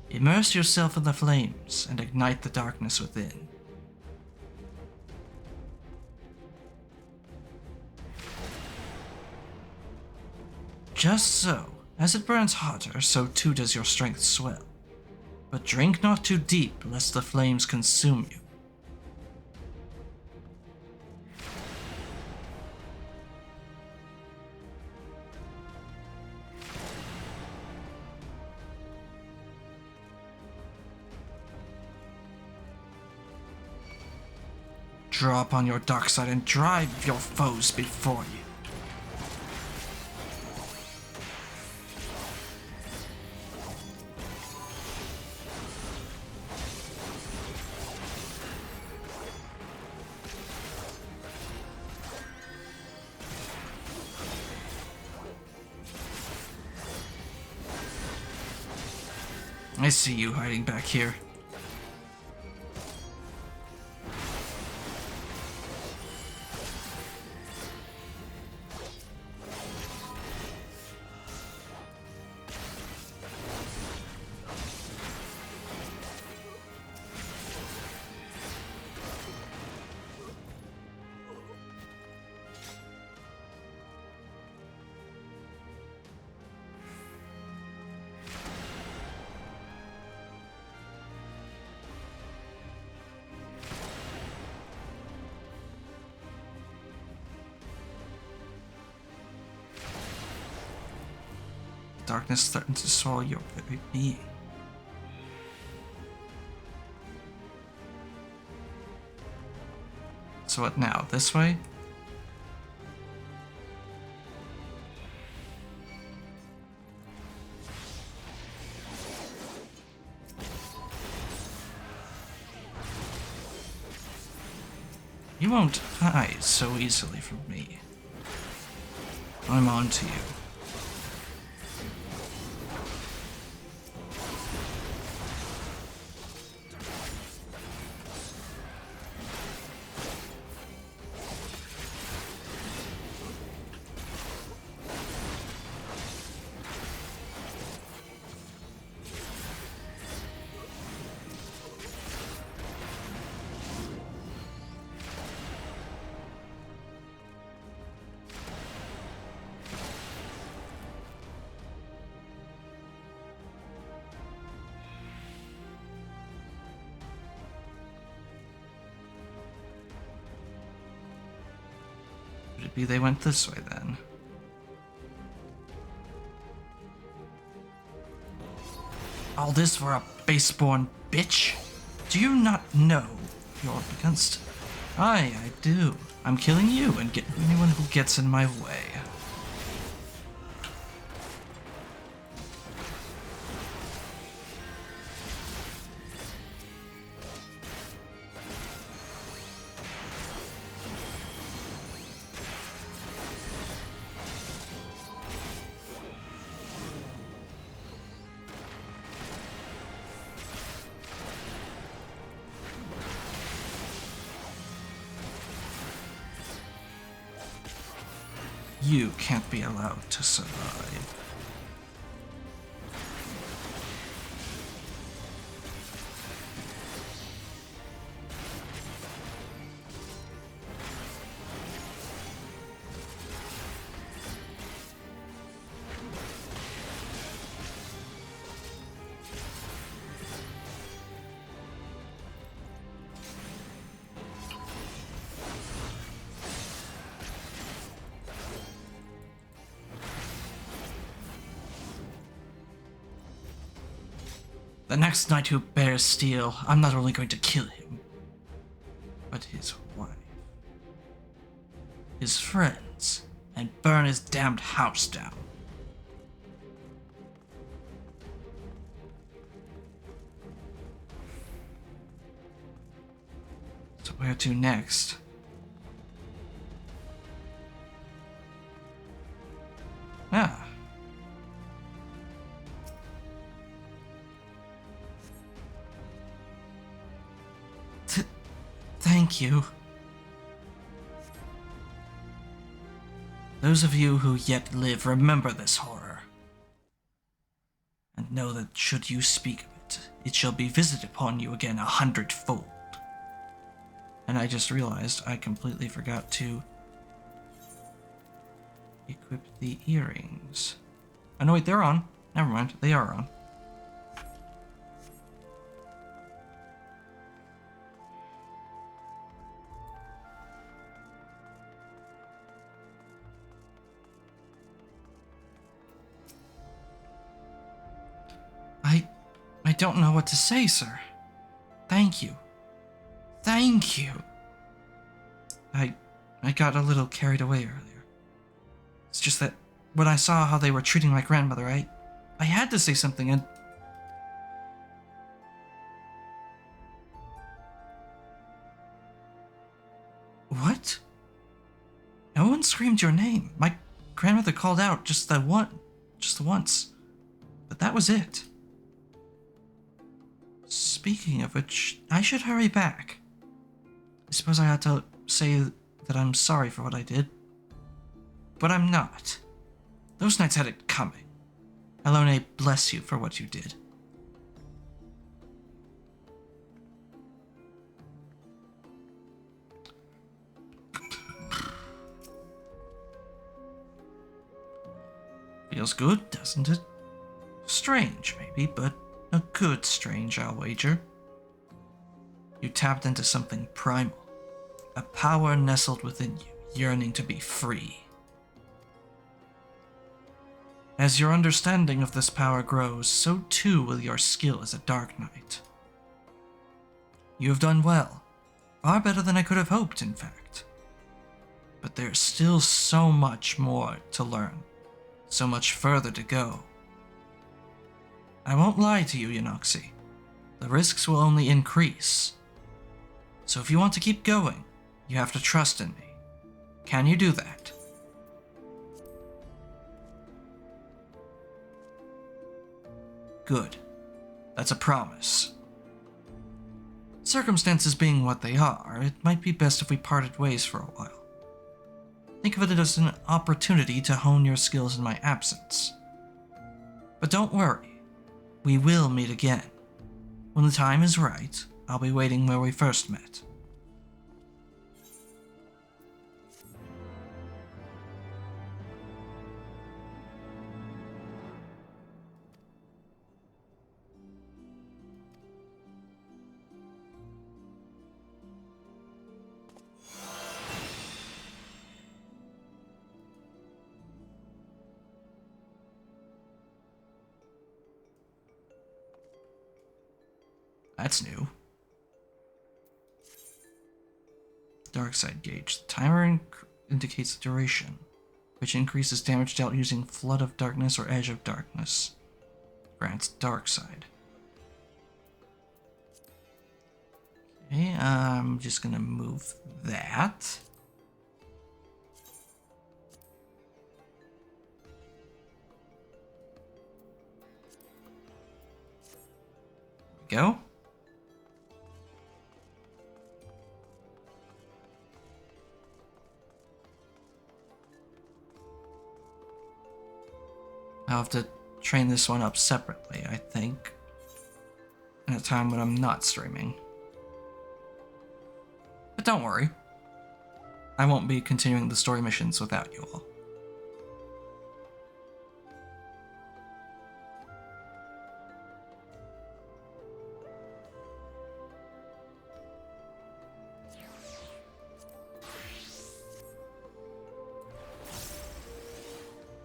Immerse yourself in the flames and ignite the darkness within. Just so. As it burns hotter, so too does your strength swell. But drink not too deep, lest the flames consume you. Draw upon your dark side and drive your foes before you. I see you hiding back here. Darkness threatens to swallow your very being. So what now? This way? You won't hide so easily from me. I'm on to you. Could it be they went this way then? All this for a baseborn bitch? Do you not know you're up against? Aye, I do. I'm killing you and getting anyone who gets in my way. You can't be allowed to survive. The next knight who bears steel, I'm not only going to kill him, but his wife, his friends, and burn his damned house down. So where to next? Thank you. Those of you who yet live, remember this horror. And know that should you speak of it, it shall be visited upon you again 100-fold. And I just realized I completely forgot to equip the earrings. Oh no, wait, they're on. Never mind, they are on. I don't know what to say, sir. Thank you. Thank you. I got a little carried away earlier. It's just that when I saw how they were treating my grandmother, I had to say something and... What? No one screamed your name. My grandmother called out just the once. But that was it. Speaking of which, I should hurry back. I suppose I ought to say that I'm sorry for what I did. But I'm not. Those knights had it coming. Alone, bless you for what you did. Feels good, doesn't it? Strange, maybe, but a good strange, I'll wager. You tapped into something primal. A power nestled within you, yearning to be free. As your understanding of this power grows, so too will your skill as a Dark Knight. You have done well. Far better than I could have hoped, in fact. But there's still so much more to learn. So much further to go. I won't lie to you, Eunoxy. The risks will only increase. So if you want to keep going, you have to trust in me. Can you do that? Good. That's a promise. Circumstances being what they are, it might be best if we parted ways for a while. Think of it as an opportunity to hone your skills in my absence. But don't worry. We will meet again. When the time is right, I'll be waiting where we first met. That's new. Dark side gauge. The timer indicates the duration, which increases damage dealt using Flood of Darkness or Edge of Darkness. Grants dark side. Okay, I'm just gonna move that. There we go. I'll have to train this one up separately, I think, in a time when I'm not streaming. But don't worry. I won't be continuing the story missions without you all.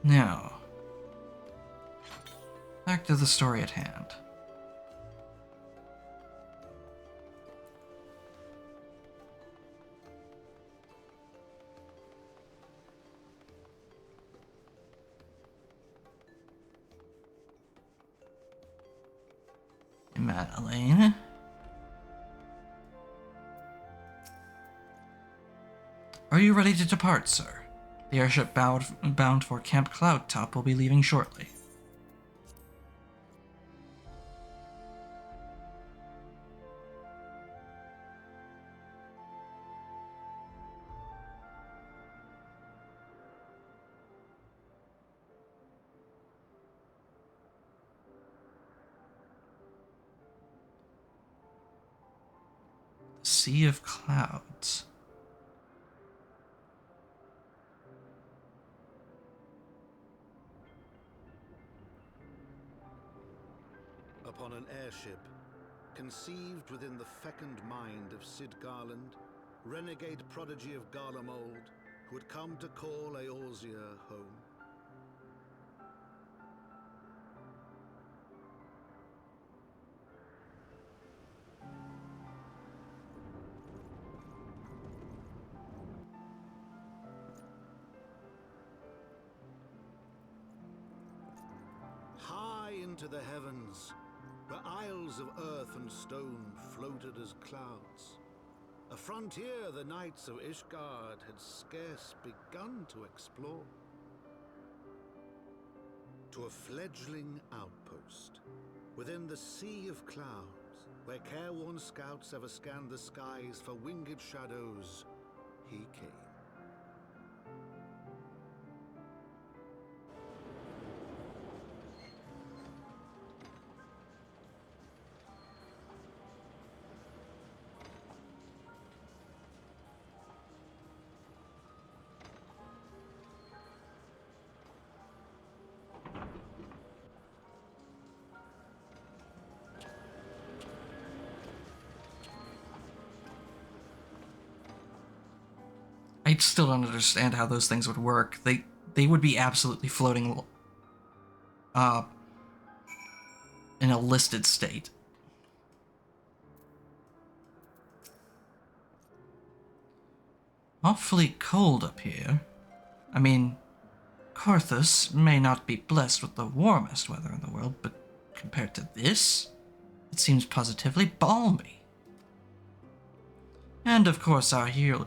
Now, back to the story at hand. Madeline. Are you ready to depart, sir? The airship bound for Camp Cloudtop will be leaving shortly. sea of clouds. Upon an airship, conceived within the fecund mind of Sid Garland, renegade prodigy of Garlemald, who had come to call Eorzea home. High into the heavens, where isles of earth and stone floated as clouds, a frontier the knights of Ishgard had scarce begun to explore. To a fledgling outpost, within the sea of clouds, where careworn scouts ever scanned the skies for winged shadows, he came. I still don't understand how those things would work. They would be absolutely floating in a listed state. Awfully cold up here. I mean, Carthus may not be blessed with the warmest weather in the world, but compared to this, it seems positively balmy. And of course our hero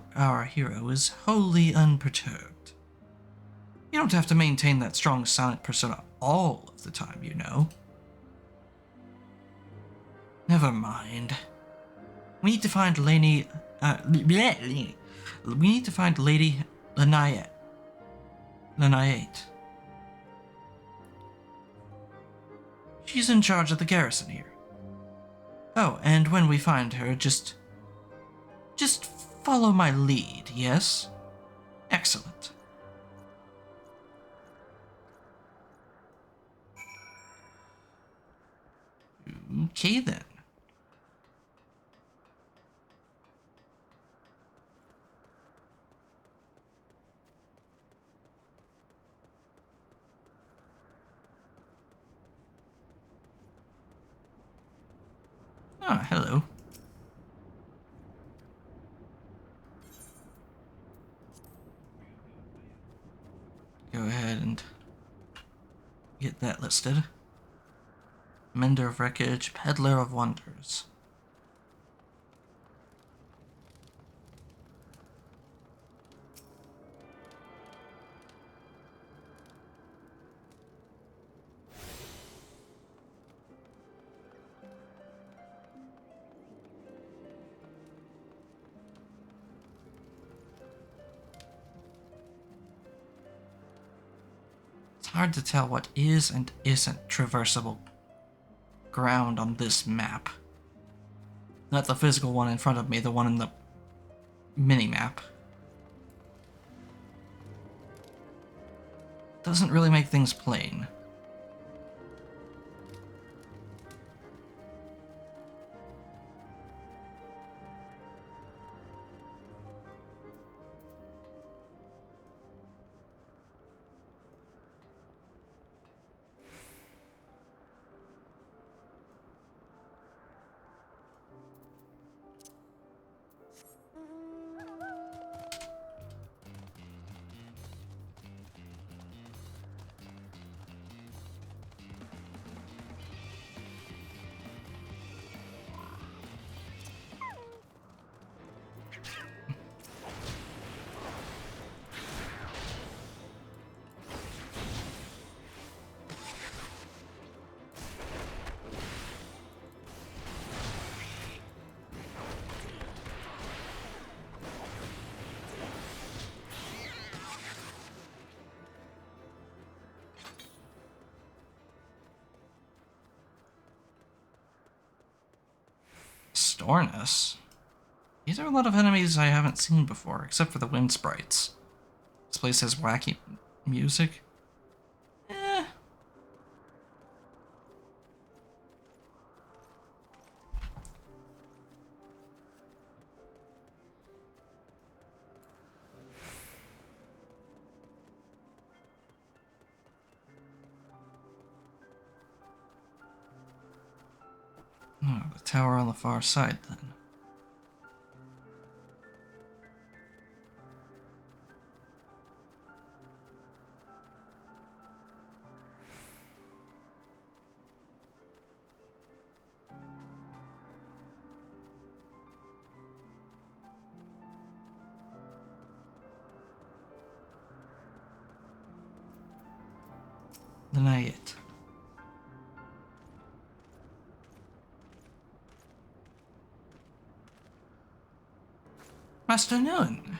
is wholly unperturbed. You don't have to maintain that strong silent persona all of the time, you know. Never mind. We need to find Lady Laniate. She's in charge of the garrison here. Oh, and when we find her, just follow my lead, yes? Excellent. Okay then. Ah, hello. Go ahead and get that listed. Mender of Wreckage, Peddler of Wonders. It's hard to tell what is and isn't traversable ground on this map. Not the physical one in front of me, the one in the mini-map. Doesn't really make things plain. Stornus? These are a lot of enemies I haven't seen before, except for the wind sprites. This place has wacky music. Eh. Oh, the tower on the far side, then. Deny it. Master Nun,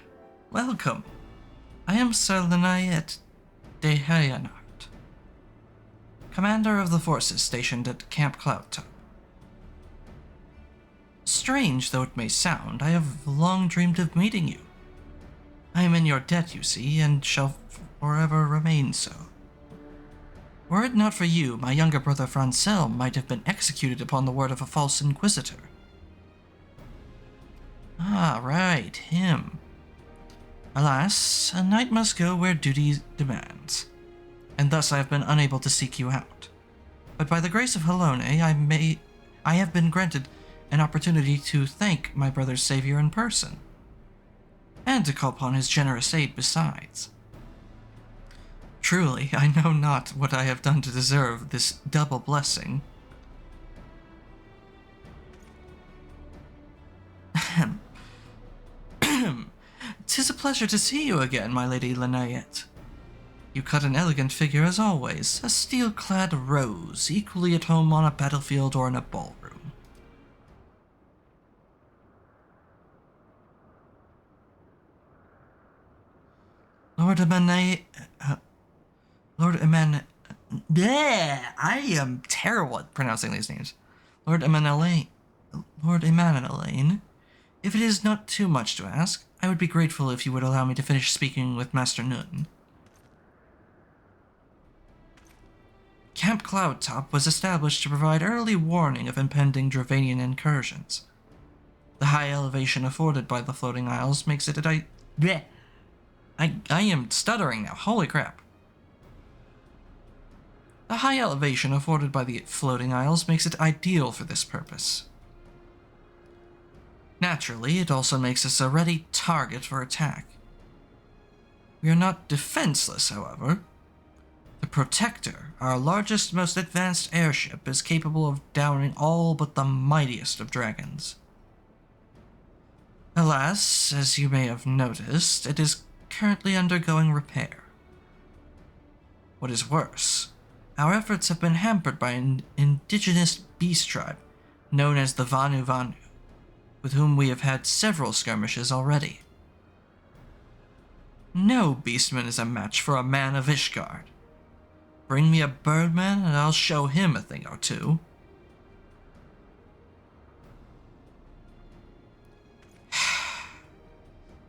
welcome. I am Sir Lenayet de Hayanart, commander of the forces stationed at Camp Cloudtop. Strange though it may sound, I have long dreamed of meeting you. I am in your debt, you see, and shall forever remain so. Were it not for you, my younger brother Francel might have been executed upon the word of a false inquisitor. Ah, right, him. Alas, a knight must go where duty demands, and thus I have been unable to seek you out. But by the grace of Helone, I have been granted an opportunity to thank my brother's savior in person, and to call upon his generous aid besides. Truly, I know not what I have done to deserve this double blessing. Ahem. 'Tis a pleasure to see you again, my Lady Lenayet. You cut an elegant figure as always, a steel-clad rose, equally at home on a battlefield or in a ballroom. Lord I am terrible at pronouncing these names. Lord Emanuelaine, if it is not too much to ask, I would be grateful if you would allow me to finish speaking with Master Nun. Camp Cloudtop was established to provide early warning of impending Dravanian incursions. The high elevation afforded by the floating isles makes it I am stuttering now, holy crap. The high elevation afforded by the floating isles makes it ideal for this purpose. Naturally, it also makes us a ready target for attack. We are not defenseless, however. The Protector, our largest, most advanced airship, is capable of downing all but the mightiest of dragons. Alas, as you may have noticed, it is currently undergoing repair. What is worse, our efforts have been hampered by an indigenous beast tribe known as the Vanu Vanu, with whom we have had several skirmishes already. No beastman is a match for a man of Ishgard. Bring me a birdman and I'll show him a thing or two.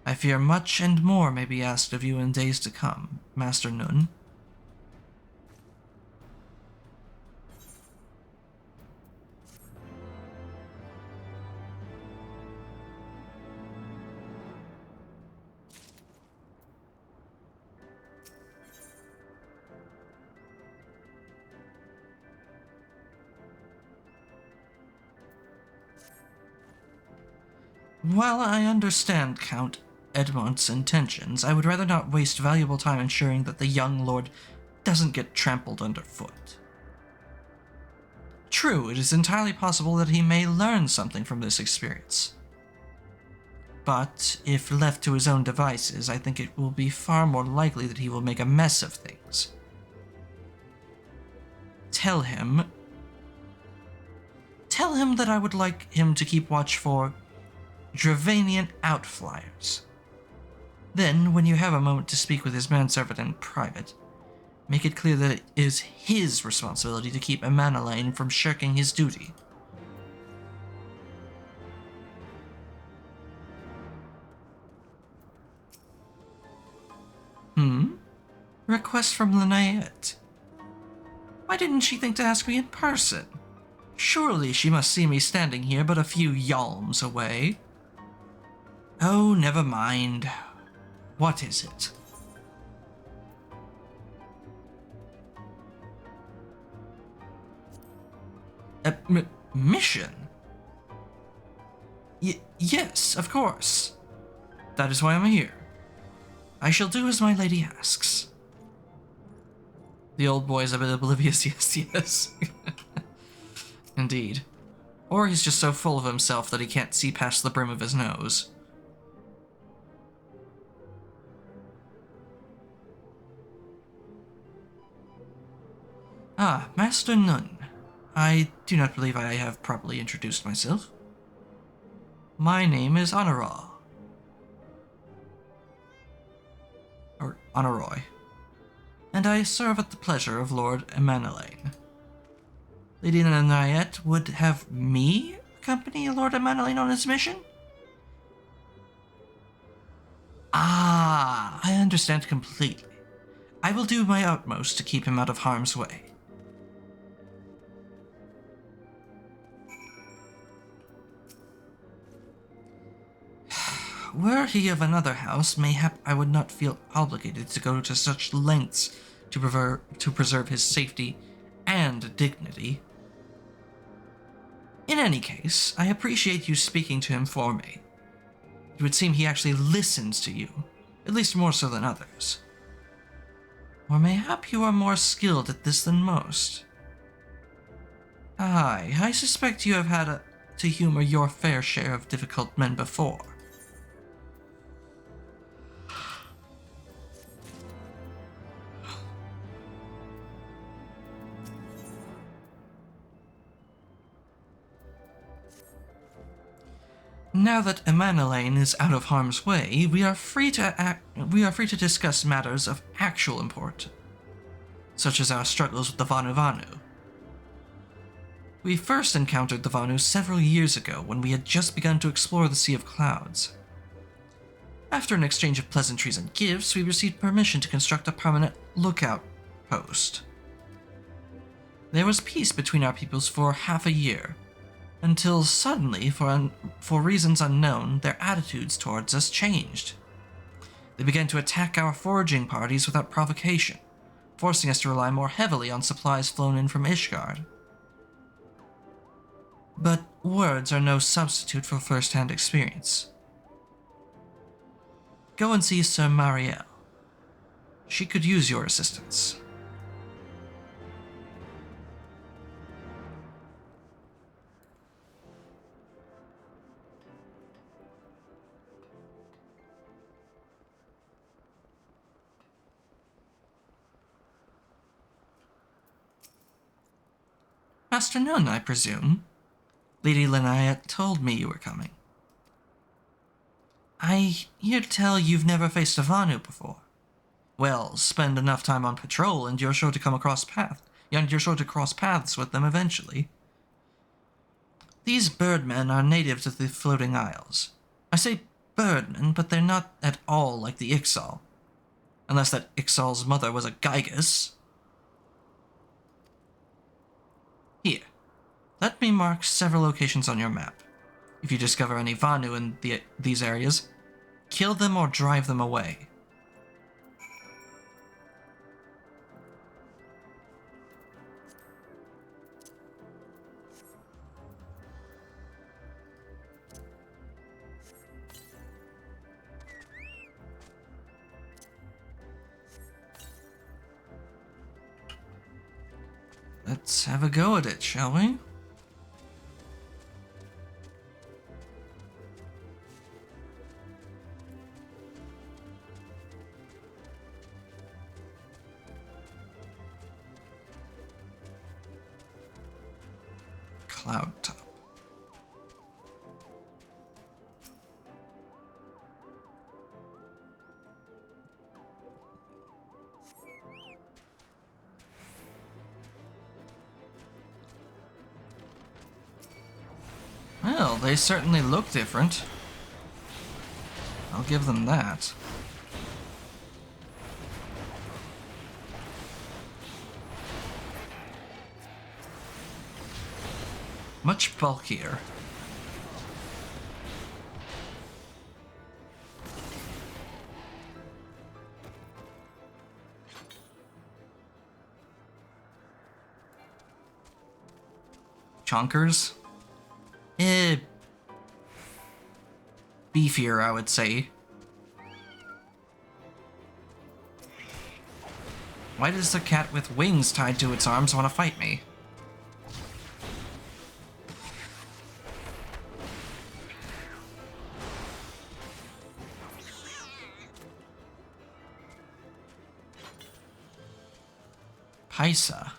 I fear much and more may be asked of you in days to come, Master Nun. While I understand Count Edmont's intentions, I would rather not waste valuable time ensuring that the young lord doesn't get trampled underfoot. True, it is entirely possible that he may learn something from this experience. But if left to his own devices, I think it will be far more likely that he will make a mess of things. Tell him that I would like him to keep watch for Dravanian outflyers. Then, when you have a moment to speak with his manservant in private, make it clear that it is his responsibility to keep Emanuelaine from shirking his duty. request from Lynette. Why didn't she think to ask me in person? Surely she must see me standing here but a few yalms away. Oh, never mind. What is it? A mission? Yes, of course. That is why I'm here. I shall do as my lady asks. The old boy is a bit oblivious, yes. Indeed. Or he's just so full of himself that he can't see past the brim of his nose. Ah, Master Nun. I do not believe I have properly introduced myself. My name is Honoraw. Or Honoroy. And I serve at the pleasure of Lord Emmanuelaine. Lady Lynette would have me accompany Lord Emmanuelaine on his mission? Ah, I understand completely. I will do my utmost to keep him out of harm's way. Were he of another house, mayhap I would not feel obligated to go to such lengths to preserve his safety and dignity. In any case, I appreciate you speaking to him for me. It would seem he actually listens to you, at least more so than others. Or mayhap you are more skilled at this than most. Aye, I suspect you have had to humor your fair share of difficult men before. Now that Emmanuelaine is out of harm's way, we are free to discuss matters of actual import, such as our struggles with the Vanu Vanu. We first encountered the Vanu several years ago when we had just begun to explore the Sea of Clouds. After an exchange of pleasantries and gifts, we received permission to construct a permanent lookout post. There was peace between our peoples for half a year, until suddenly, for reasons unknown, their attitudes towards us changed. They began to attack our foraging parties without provocation, forcing us to rely more heavily on supplies flown in from Ishgard. But words are no substitute for first-hand experience. Go and see Sir Marielle. She could use your assistance. Master Nun, I presume. Lady Lynette told me you were coming. I hear tell you've never faced a Vanu before. Well, spend enough time on patrol and you're sure to cross paths with them eventually. These birdmen are natives of the Floating Isles. I say birdmen, but they're not at all like the Ixal. Unless that Ixal's mother was a Gygus. Here, let me mark several locations on your map. If you discover any Vanu in these areas, kill them or drive them away. Let's have a go at it, shall we? Cloud top. Well, they certainly look different. I'll give them that. Much bulkier. Chonkers? Beefier, I would say. Why does the cat with wings tied to its arms want to fight me? Paisa.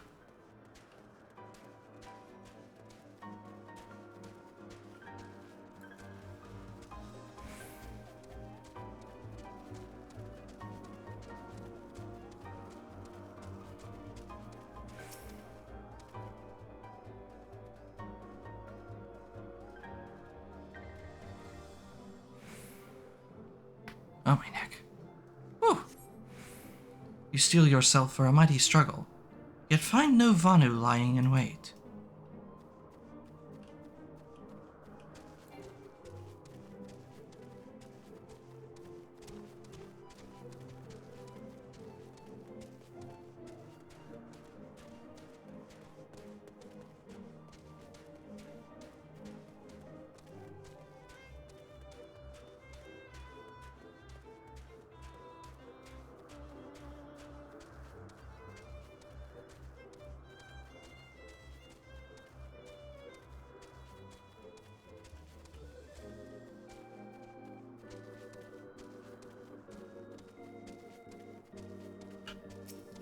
Oh, my neck. Whew. You steel yourself for a mighty struggle, yet find no Vanu lying in wait.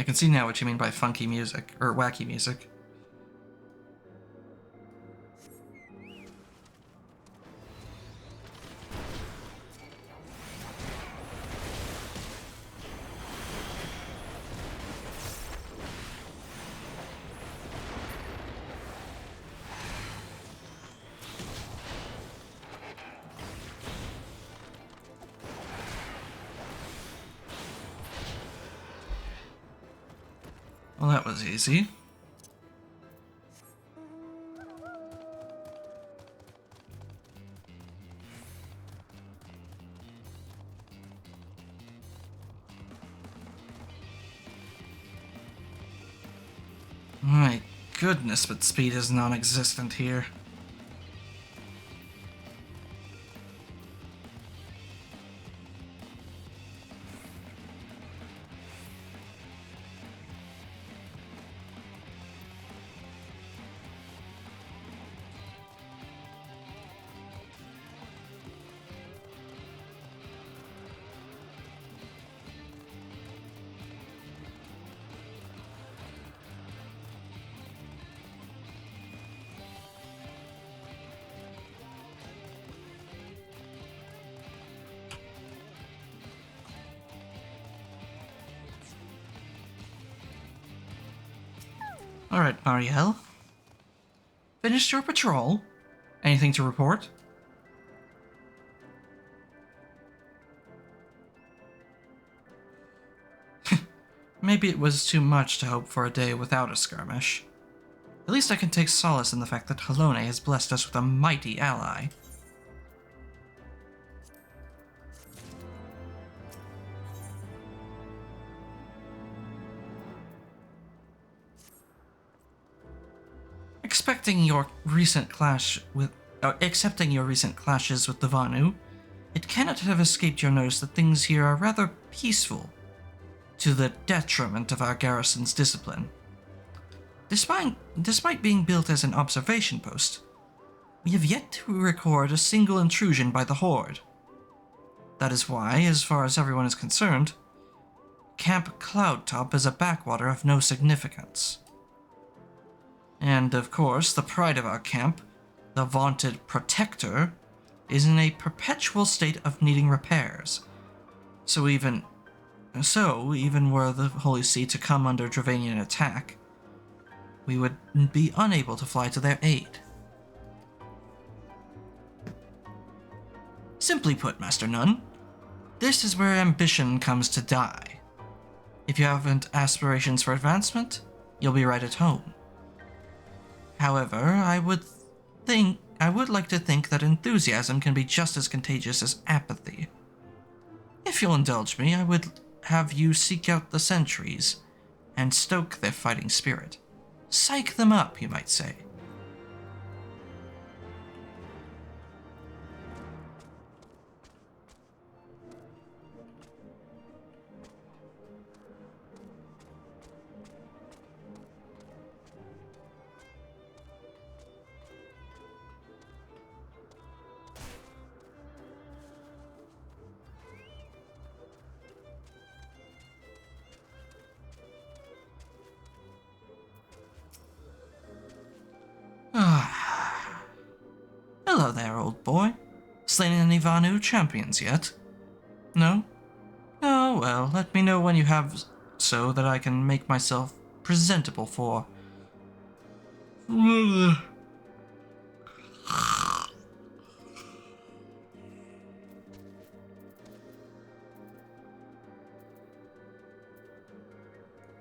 I can see now what you mean by funky music, or wacky music. Well, that was easy. My goodness, but speed is non-existent here. Alright, Marielle. Finished your patrol? Anything to report? Maybe it was too much to hope for a day without a skirmish. At least I can take solace in the fact that Halone has blessed us with a mighty ally. Accepting your recent clashes with the Vanu, it cannot have escaped your notice that things here are rather peaceful, to the detriment of our garrison's discipline. Despite being built as an observation post, we have yet to record a single intrusion by the Horde. That is why, as far as everyone is concerned, Camp Cloudtop is a backwater of no significance. And, of course, the pride of our camp, the vaunted Protector, is in a perpetual state of needing repairs. So even were the Holy See to come under Dravanian attack, we would be unable to fly to their aid. Simply put, Master Nun, this is where ambition comes to die. If you haven't aspirations for advancement, you'll be right at home. However, I would would like to think that enthusiasm can be just as contagious as apathy. If you'll indulge me, I would have you seek out the sentries and stoke their fighting spirit. Psych them up, you might say. Hello there, old boy. Slain any Vanu champions yet? No? Oh, well, let me know when you have so that I can make myself presentable for...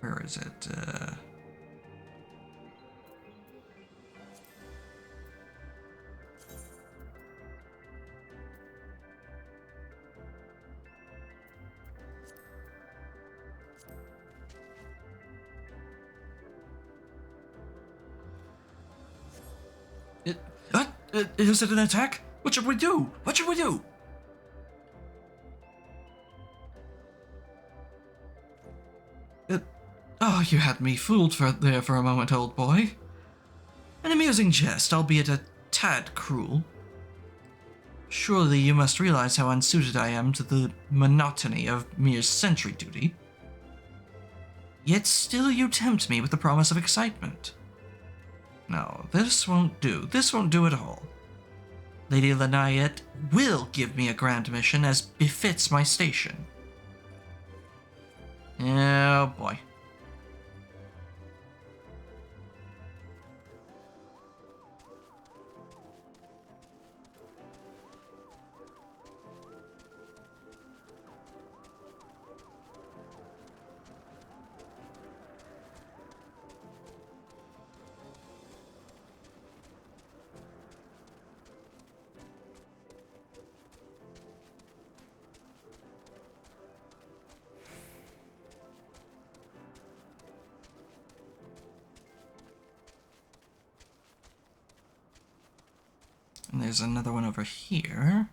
Where is it? What? Is it an attack? What should we do? What should we do? Oh, you had me fooled there for a moment, old boy. An amusing jest, albeit a tad cruel. Surely you must realize how unsuited I am to the monotony of mere sentry duty. Yet still you tempt me with the promise of excitement. No, this won't do. This won't do at all. Lady Lanayette will give me a grand mission as befits my station. Oh boy. And there's another one over here.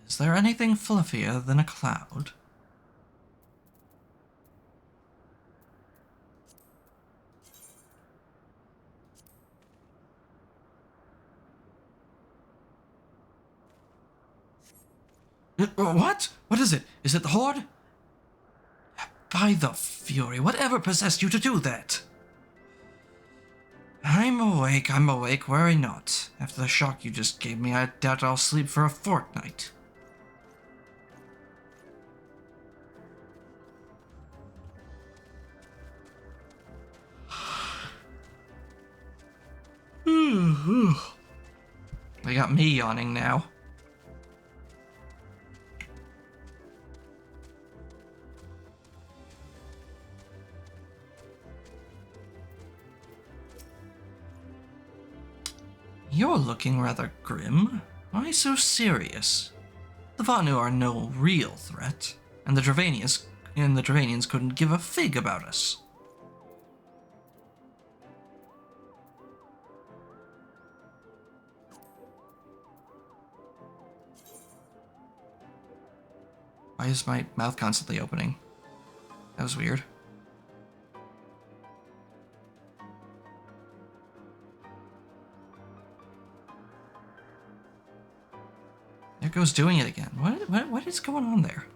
Is there anything fluffier than a cloud? What? What is it? Is it the Horde? By the Fury, whatever possessed you to do that? I'm awake, worry not. After the shock you just gave me, I doubt I'll sleep for a fortnight. They got me yawning now. You're looking rather grim. Why so serious? The Vanu are no real threat, and the Dravanians couldn't give a fig about us. Why is my mouth constantly opening? That was weird. There goes doing it again. What is going on there?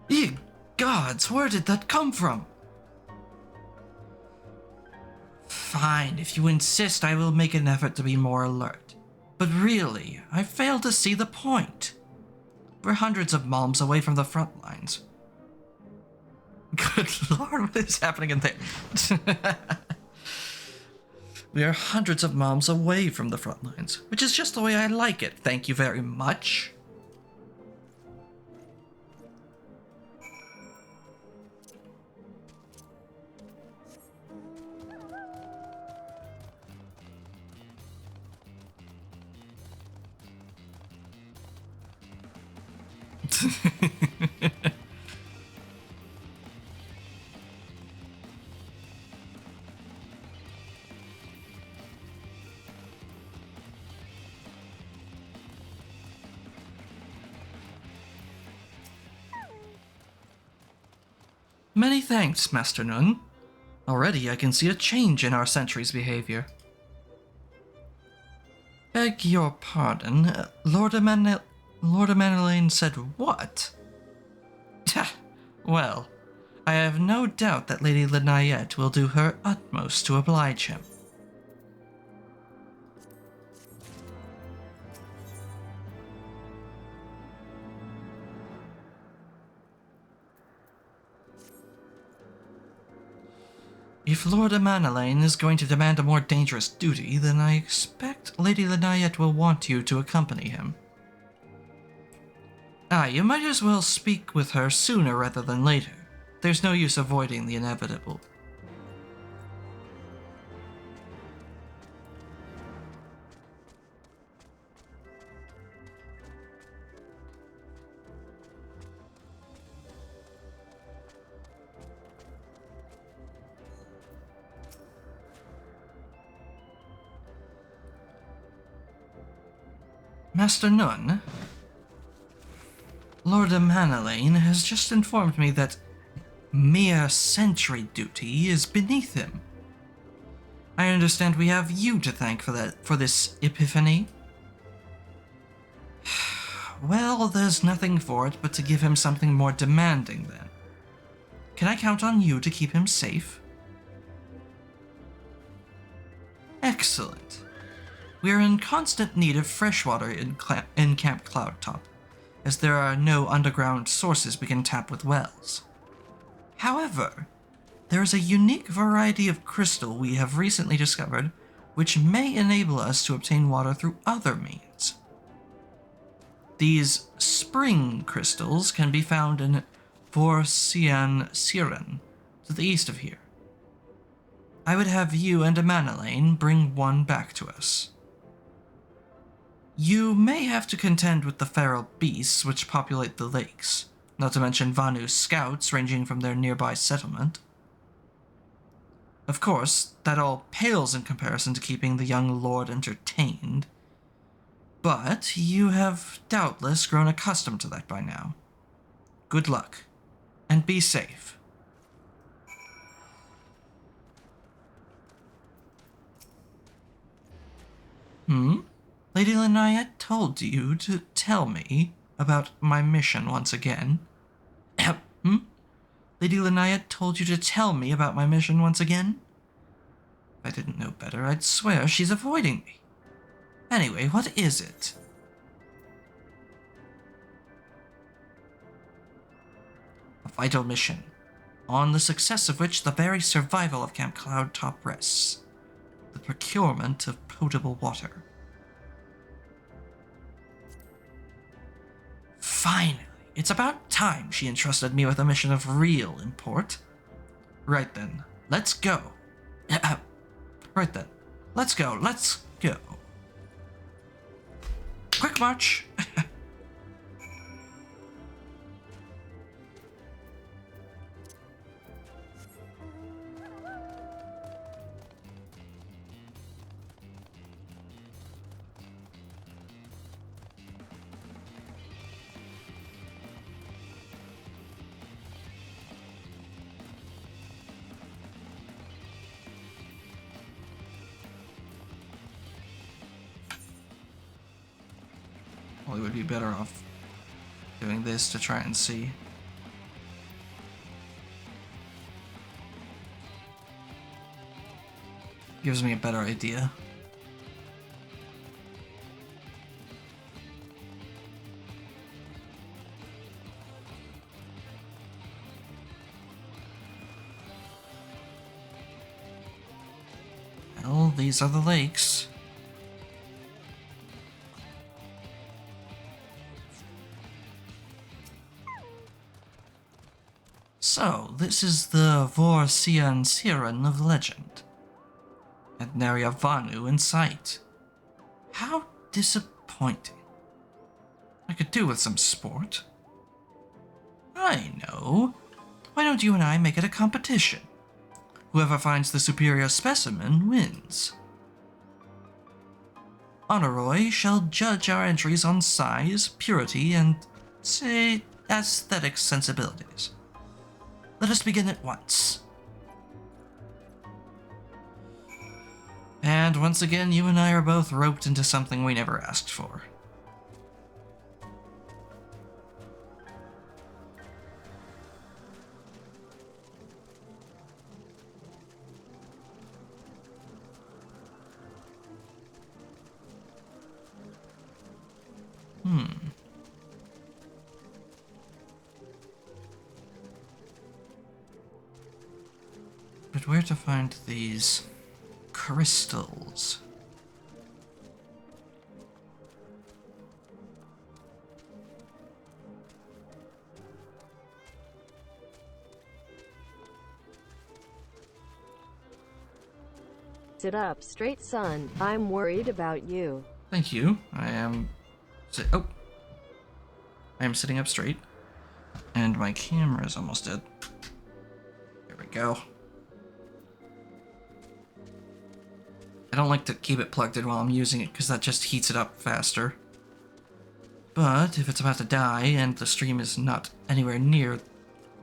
Ye gods, where did that come from? Fine, if you insist, I will make an effort to be more alert. But really, I fail to see the point. We're hundreds of malms away from the front lines. Good lord, what is happening in there? We are hundreds of miles away from the front lines, which is just the way I like it. Thank you very much. Many thanks, Master Nun. Already I can see a change in our sentry's behavior. Beg your pardon, Lord Amanelaine said what? Well, I have no doubt that Lady Lynayette will do her utmost to oblige him. If Lord Amanelaine is going to demand a more dangerous duty, then I expect Lady Lynayette will want you to accompany him. You might as well speak with her sooner rather than later. There's no use avoiding the inevitable. Master Nun, Lord Amanelaine has just informed me that mere sentry duty is beneath him. I understand we have you to thank for this epiphany. Well, there's nothing for it but to give him something more demanding then. Can I count on you to keep him safe? Excellent. We are in constant need of fresh water in Camp Cloudtop, as there are no underground sources we can tap with wells. However, there is a unique variety of crystal we have recently discovered which may enable us to obtain water through other means. These spring crystals can be found in Vorcian Siren, to the east of here. I would have you and Amanelaine bring one back to us. You may have to contend with the feral beasts which populate the lakes, not to mention Vanu's scouts ranging from their nearby settlement. Of course, that all pales in comparison to keeping the young lord entertained. But you have doubtless grown accustomed to that by now. Good luck, and be safe. Lady Lynayette told you to tell me about my mission once again. Lady Lynayette told you to tell me about my mission once again? If I didn't know better, I'd swear she's avoiding me. Anyway, what is it? A vital mission, on the success of which the very survival of Camp Cloudtop rests. The procurement of potable water. Finally, it's about time she entrusted me with a mission of real import. Right then, let's go. Right then, let's go. Quick march! Well, we would be better off doing this to try and see. Gives me a better idea. these are the lakes. So, this is the Vorsian Siren of legend. And Naria Vanu in sight. How disappointing. I could do with some sport. I know. Why don't you and I make it a competition? Whoever finds the superior specimen wins. Honoroy shall judge our entries on size, purity, and, say, aesthetic sensibilities. Let us begin at once. And once again, you and I are both roped into something we never asked for. But where to find these crystals? Sit up straight, son. I'm worried about you. Thank you. I am sitting up straight. And my camera is almost dead. There we go. I don't like to keep it plugged in while I'm using it because that just heats it up faster. But if it's about to die and the stream is not anywhere near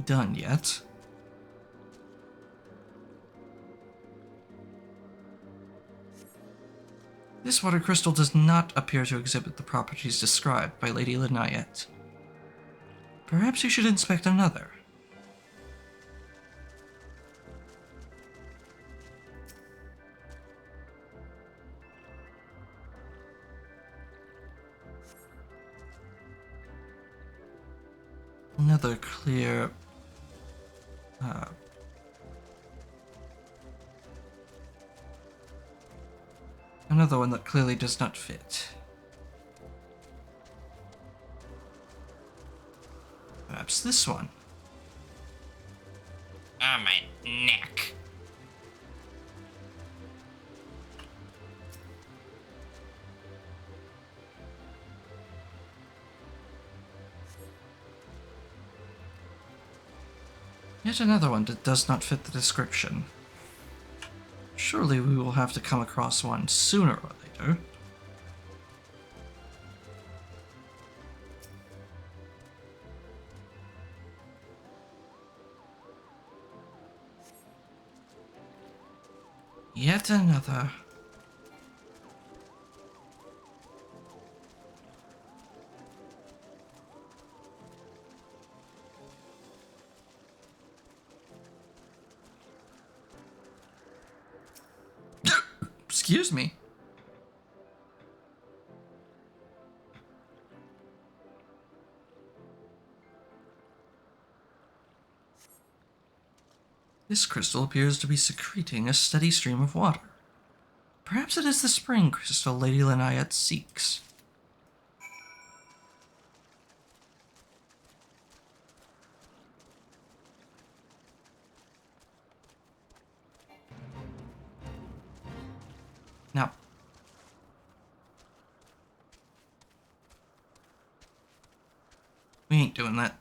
done yet... This water crystal does not appear to exhibit the properties described by Lady Linayet. Perhaps you should inspect another. Another clear... Another one that clearly does not fit. Perhaps this one. Ah, my neck. Yet another one that does not fit the description. Surely we will have to come across one sooner or later. Yet another. Excuse me. This crystal appears to be secreting a steady stream of water. Perhaps it is the spring crystal Lady Linayet seeks. Now, we ain't doing that.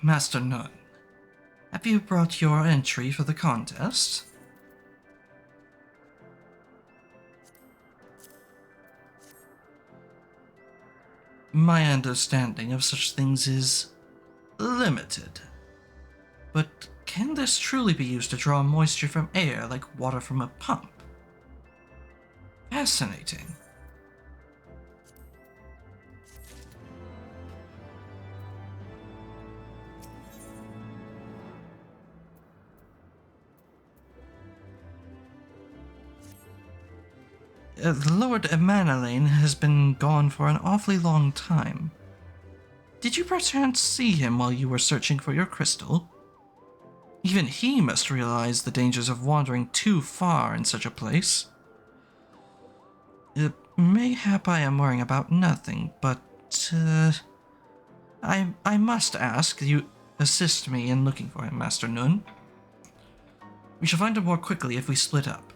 Master Nun. Have you brought your entry for the contest? My understanding of such things is limited. But can this truly be used to draw moisture from air like water from a pump? Fascinating. Lord Manalain has been gone for an awfully long time. Did you perchance see him while you were searching for your crystal? Even he must realize the dangers of wandering too far in such a place. Mayhap I am worrying about nothing, but, I must ask that you assist me in looking for him, Master Nun. We shall find him more quickly if we split up.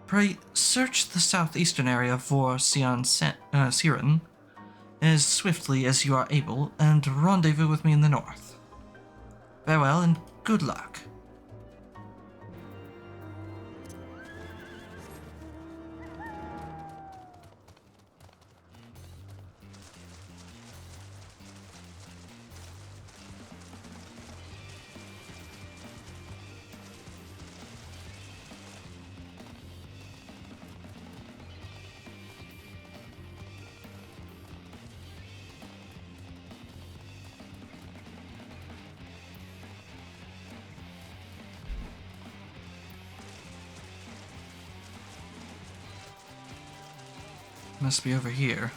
Pray, search the southeastern area for Siren as swiftly as you are able, and rendezvous with me in the north. Farewell, and good luck. Must be over here.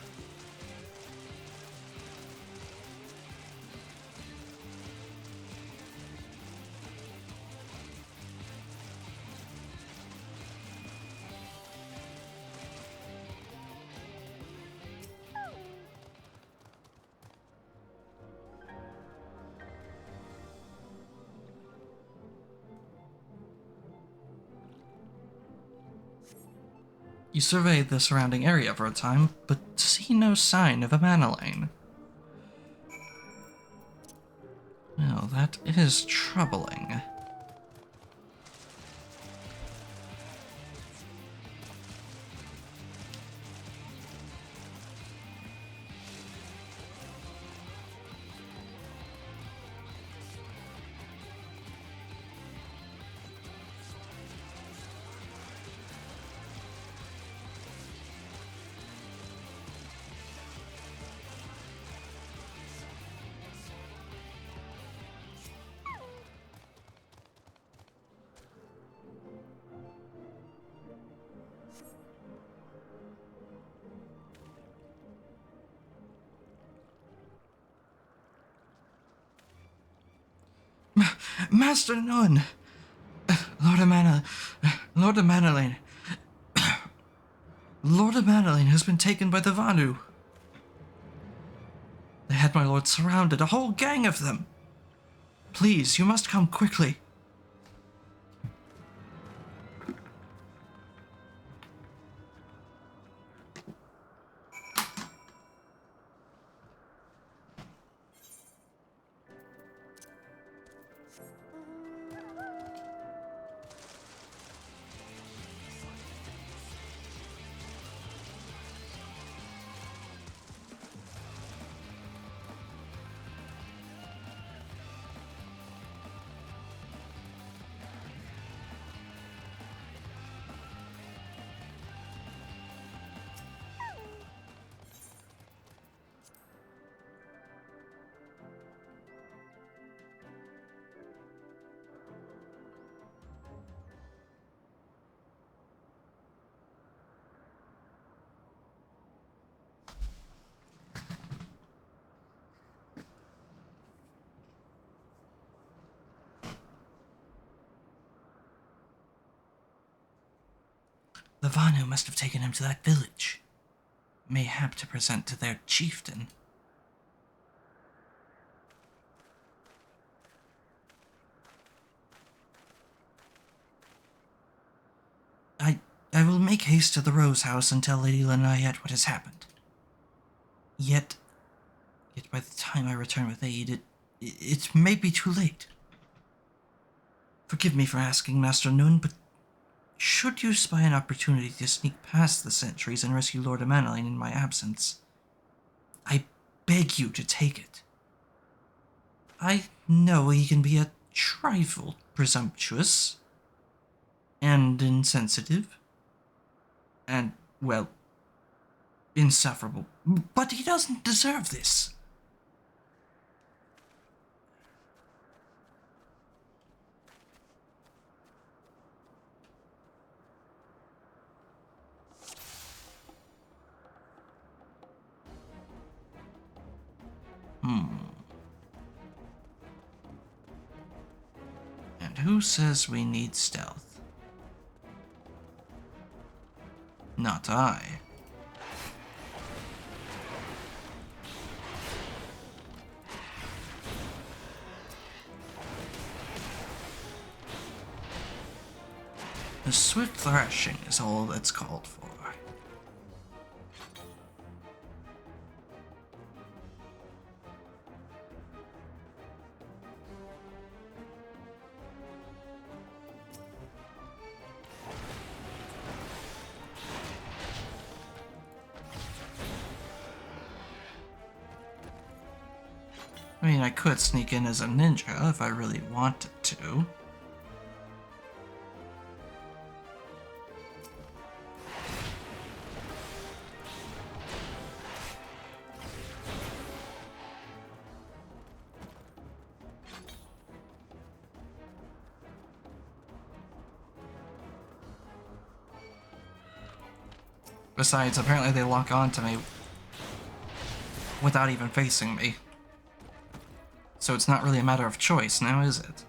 You surveyed the surrounding area for a time, but see no sign of a Manalain. Well, that is troubling. Master Nun! Lord of Manalain. Lord of Manalain has been taken by the Vanu. They had my lord surrounded, a whole gang of them. Please, you must come quickly. The Vanu must have taken him to that village, mayhap to present to their chieftain. I will make haste to the Rose House and tell Lady Lynette what has happened. Yet by the time I return with aid, It may be too late. Forgive me for asking, Master Nun, but should you spy an opportunity to sneak past the sentries and rescue Lord Emmanuel in my absence, I beg you to take it. I know he can be a trifle presumptuous and insensitive and, well, insufferable, but he doesn't deserve this. And who says we need stealth? Not I. A swift thrashing is all that's called for. I mean, I could sneak in as a ninja if I really wanted to. Besides, apparently they lock onto me without even facing me. So it's not really a matter of choice now, is it?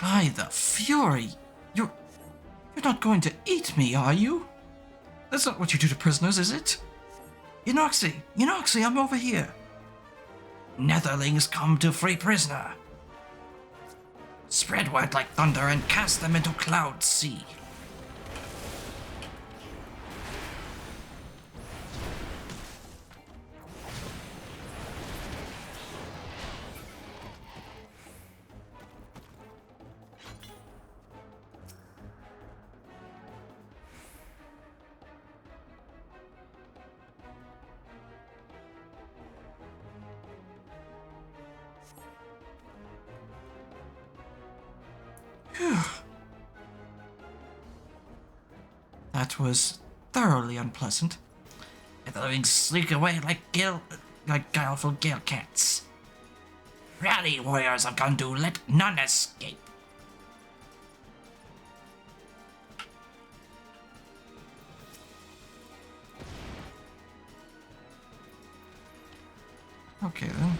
By the Fury! You're not going to eat me, are you? That's not what you do to prisoners, is it? Eunoxy, I'm over here. Netherlings come to free prisoner. Spread word like thunder and cast them into Cloud Sea. That was thoroughly unpleasant. And the living slink away like guileful gale cats. Rally, warriors of Gandu, let none escape. Okay then.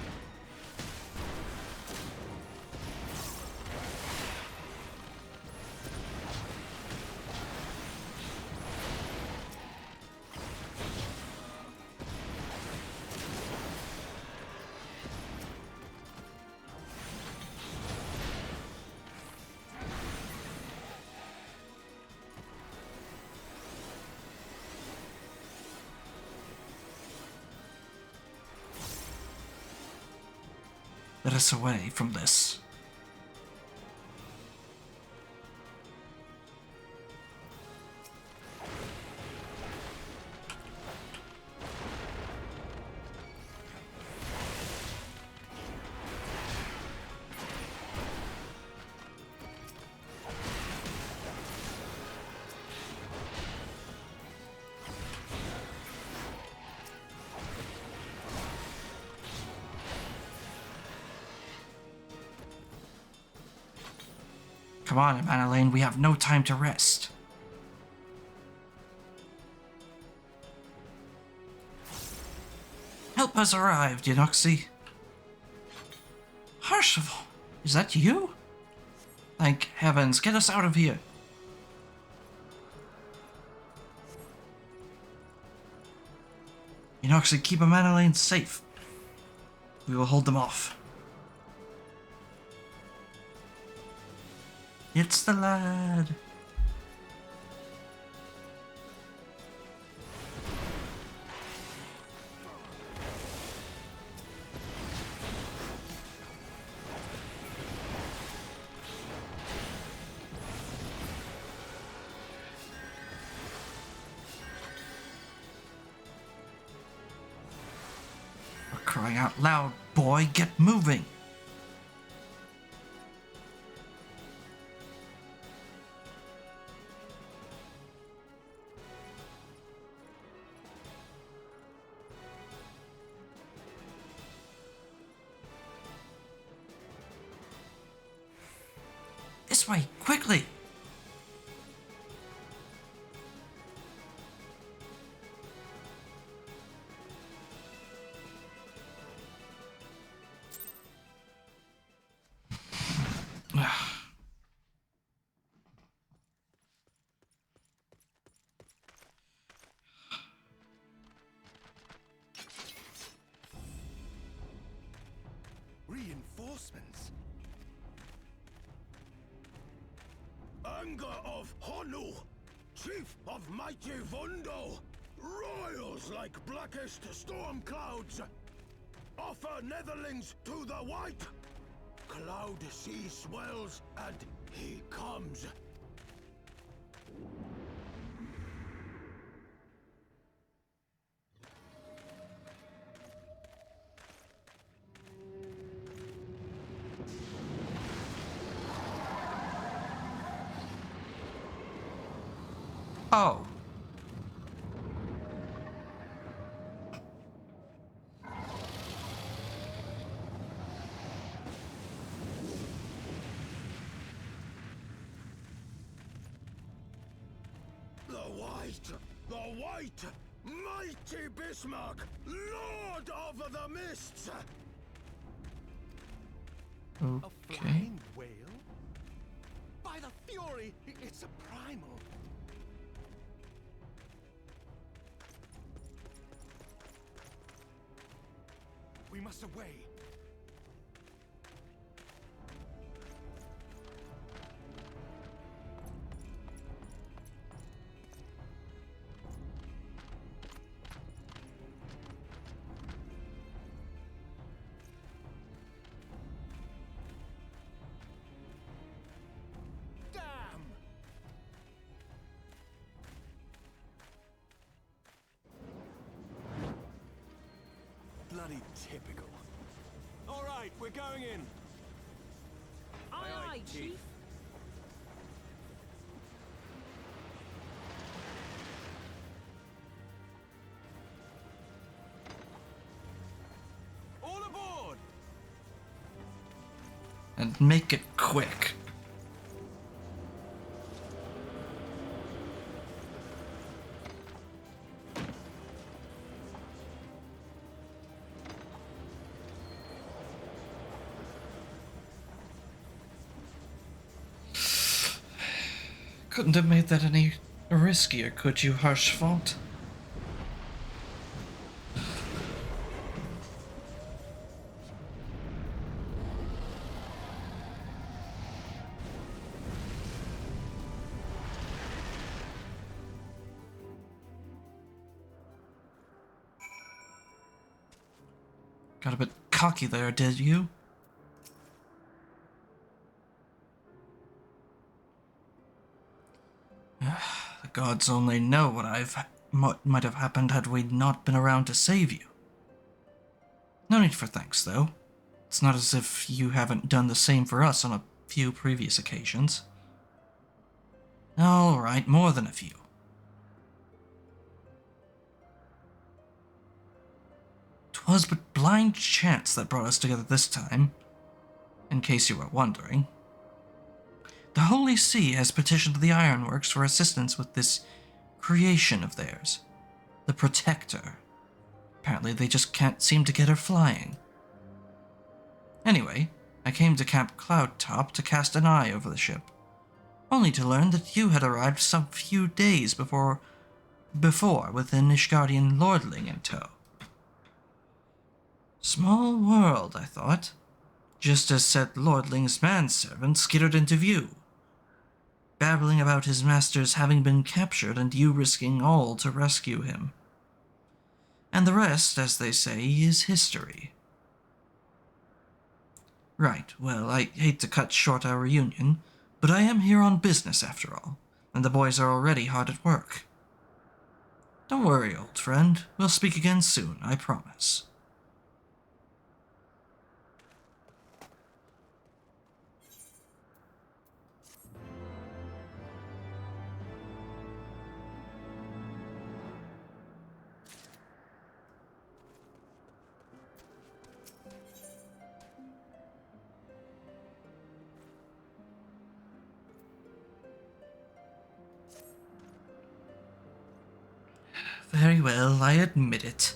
Let us away from this. Come on, Manalane, we have no time to rest. Help has arrived, Eunoxy. Harshaval, is that you? Thank heavens, get us out of here. Eunoxy, keep Manalane safe. We will hold them off. It's the lad. For crying out loud, boy, get moving. This way, quickly! Reinforcements? Anger of Honu, chief of mighty Vundo, royals like blackest storm clouds, offer netherlings to the white. Cloud sea swells, and he comes. Oh. The White, mighty Bismarck, Lord of the Mists! Okay. A flying whale? By the Fury, it's a primal. We must away. Bloody typical. All right, we're going in. Aye, aye, Chief. All aboard! And make it quick. Couldn't have made that any riskier, could you, Harshvalt? Got a bit cocky there, did you? The gods only know what might have happened had we not been around to save you. No need for thanks, though. It's not as if you haven't done the same for us on a few previous occasions. All right, more than a few. 'Twas but blind chance that brought us together this time, in case you were wondering. The Holy See has petitioned the Ironworks for assistance with this creation of theirs, the Protector. Apparently they just can't seem to get her flying. Anyway, I came to Camp Cloudtop to cast an eye over the ship, only to learn that you had arrived some few days before with an Ishgardian lordling in tow. Small world, I thought, just as said lordling's manservant skittered into view, babbling about his master's having been captured and you risking all to rescue him. And the rest, as they say, is history. Right, well, I hate to cut short our reunion, but I am here on business after all, and the boys are already hard at work. Don't worry, old friend. We'll speak again soon, I promise. Very well, I admit it.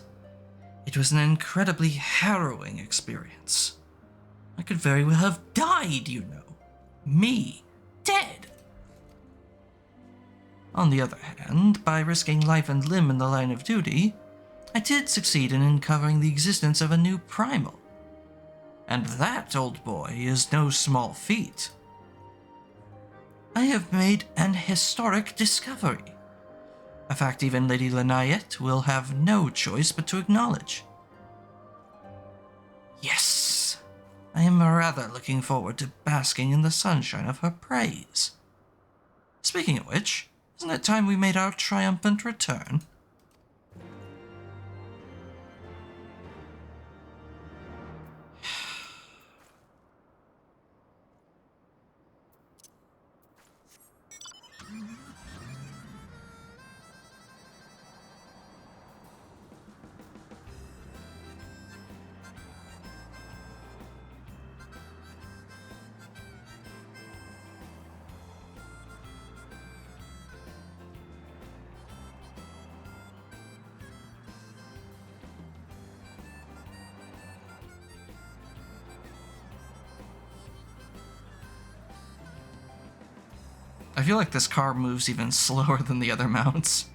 It was an incredibly harrowing experience. I could very well have died, you know. Me, dead. On the other hand, by risking life and limb in the line of duty, I did succeed in uncovering the existence of a new primal. And that, old boy, is no small feat. I have made an historic discovery. A fact even Lady Laniet will have no choice but to acknowledge. Yes, I am rather looking forward to basking in the sunshine of her praise. Speaking of which, isn't it time we made our triumphant return? I feel like this car moves even slower than the other mounts.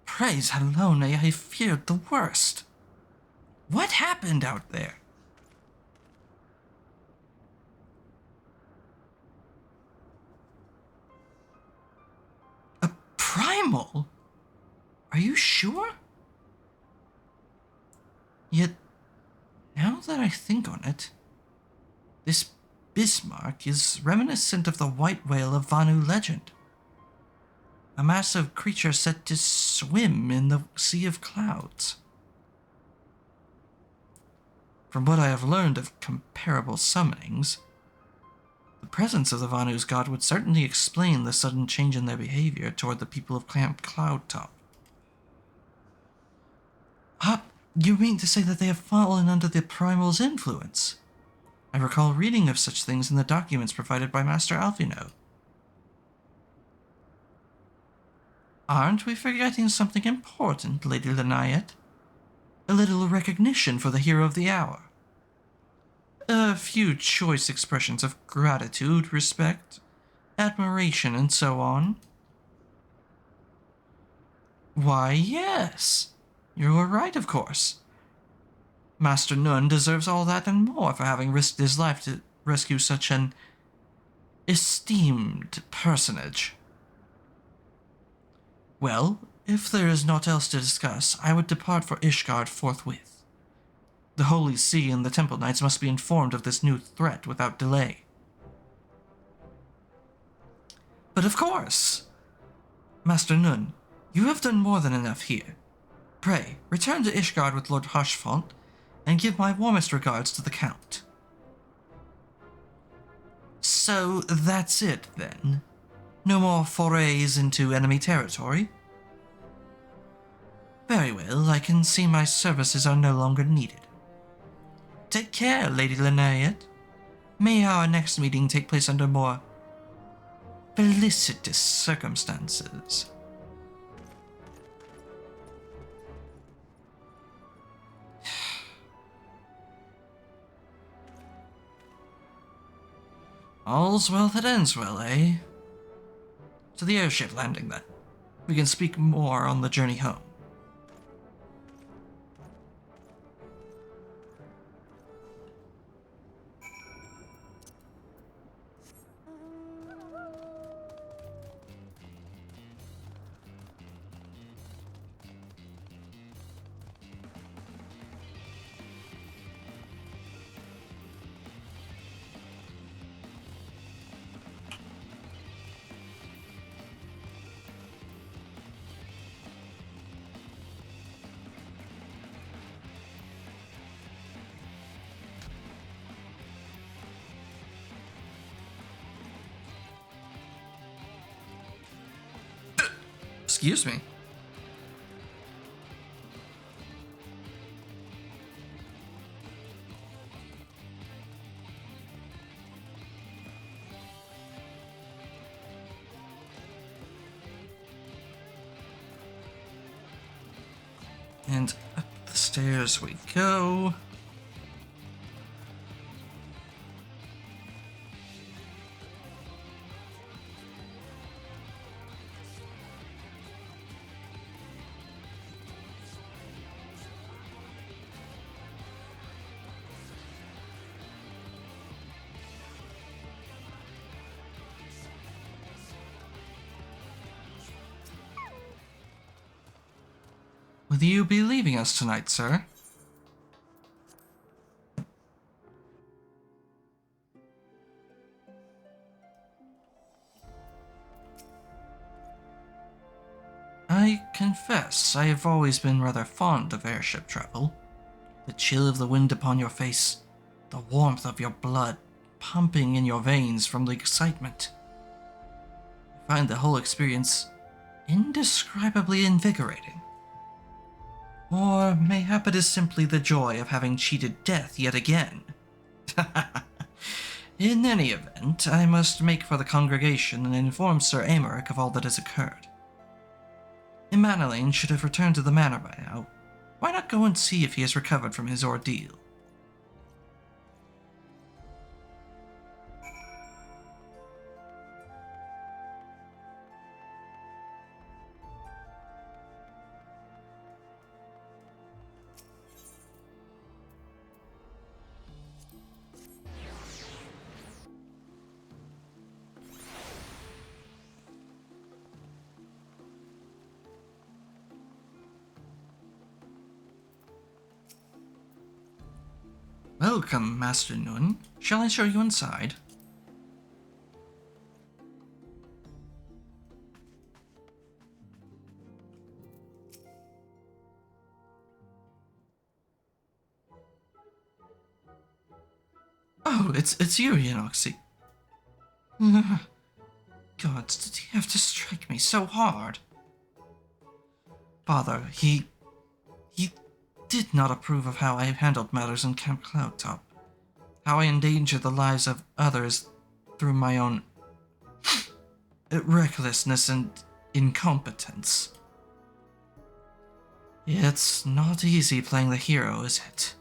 Praise Halone, I feared the worst. What happened out there? A primal? Are you sure? Yet, now that I think on it, this Bismarck is reminiscent of the white whale of Vanu legend. A massive creature said to swim in the sea of clouds. From what I have learned of comparable summonings, the presence of the Vanu's god would certainly explain the sudden change in their behavior toward the people of Camp Cloudtop. You mean to say that they have fallen under the primal's influence? I recall reading of such things in the documents provided by Master Alfino. Aren't we forgetting something important, Lady Laniet? A little recognition for the hero of the hour. A few choice expressions of gratitude, respect, admiration, and so on. Why, yes. You're right, of course. Master Nun deserves all that and more for having risked his life to rescue such an esteemed personage. Well, if there is naught else to discuss, I would depart for Ishgard forthwith. The Holy See and the Temple Knights must be informed of this new threat without delay. But of course! Master Nun, you have done more than enough here. Pray, return to Ishgard with Lord Harchfont, and give my warmest regards to the Count. So that's it, then? No more forays into enemy territory? Very well, I can see my services are no longer needed. Take care, Lady Lynariet. May our next meeting take place under more felicitous circumstances. All's well that ends well, eh? To the airship landing, then. We can speak more on the journey home. Excuse me. And up the stairs we go. Will you be leaving us tonight, sir? I confess, I have always been rather fond of airship travel. The chill of the wind upon your face, the warmth of your blood pumping in your veins from the excitement. I find the whole experience indescribably invigorating. Or mayhap it is simply the joy of having cheated death yet again. In any event, I must make for the congregation and inform Sir Aymeric of all that has occurred. Emmanuel should have returned to the manor by now. Why not go and see if he has recovered from his ordeal? Welcome, Master Nun. Shall I show you inside? Oh, it's you, Yanoxi. God, did he have to strike me so hard? Father, he did not approve of how I handled matters in Camp Cloudtop. How I endangered the lives of others through my own recklessness and incompetence. It's not easy playing the hero, is it?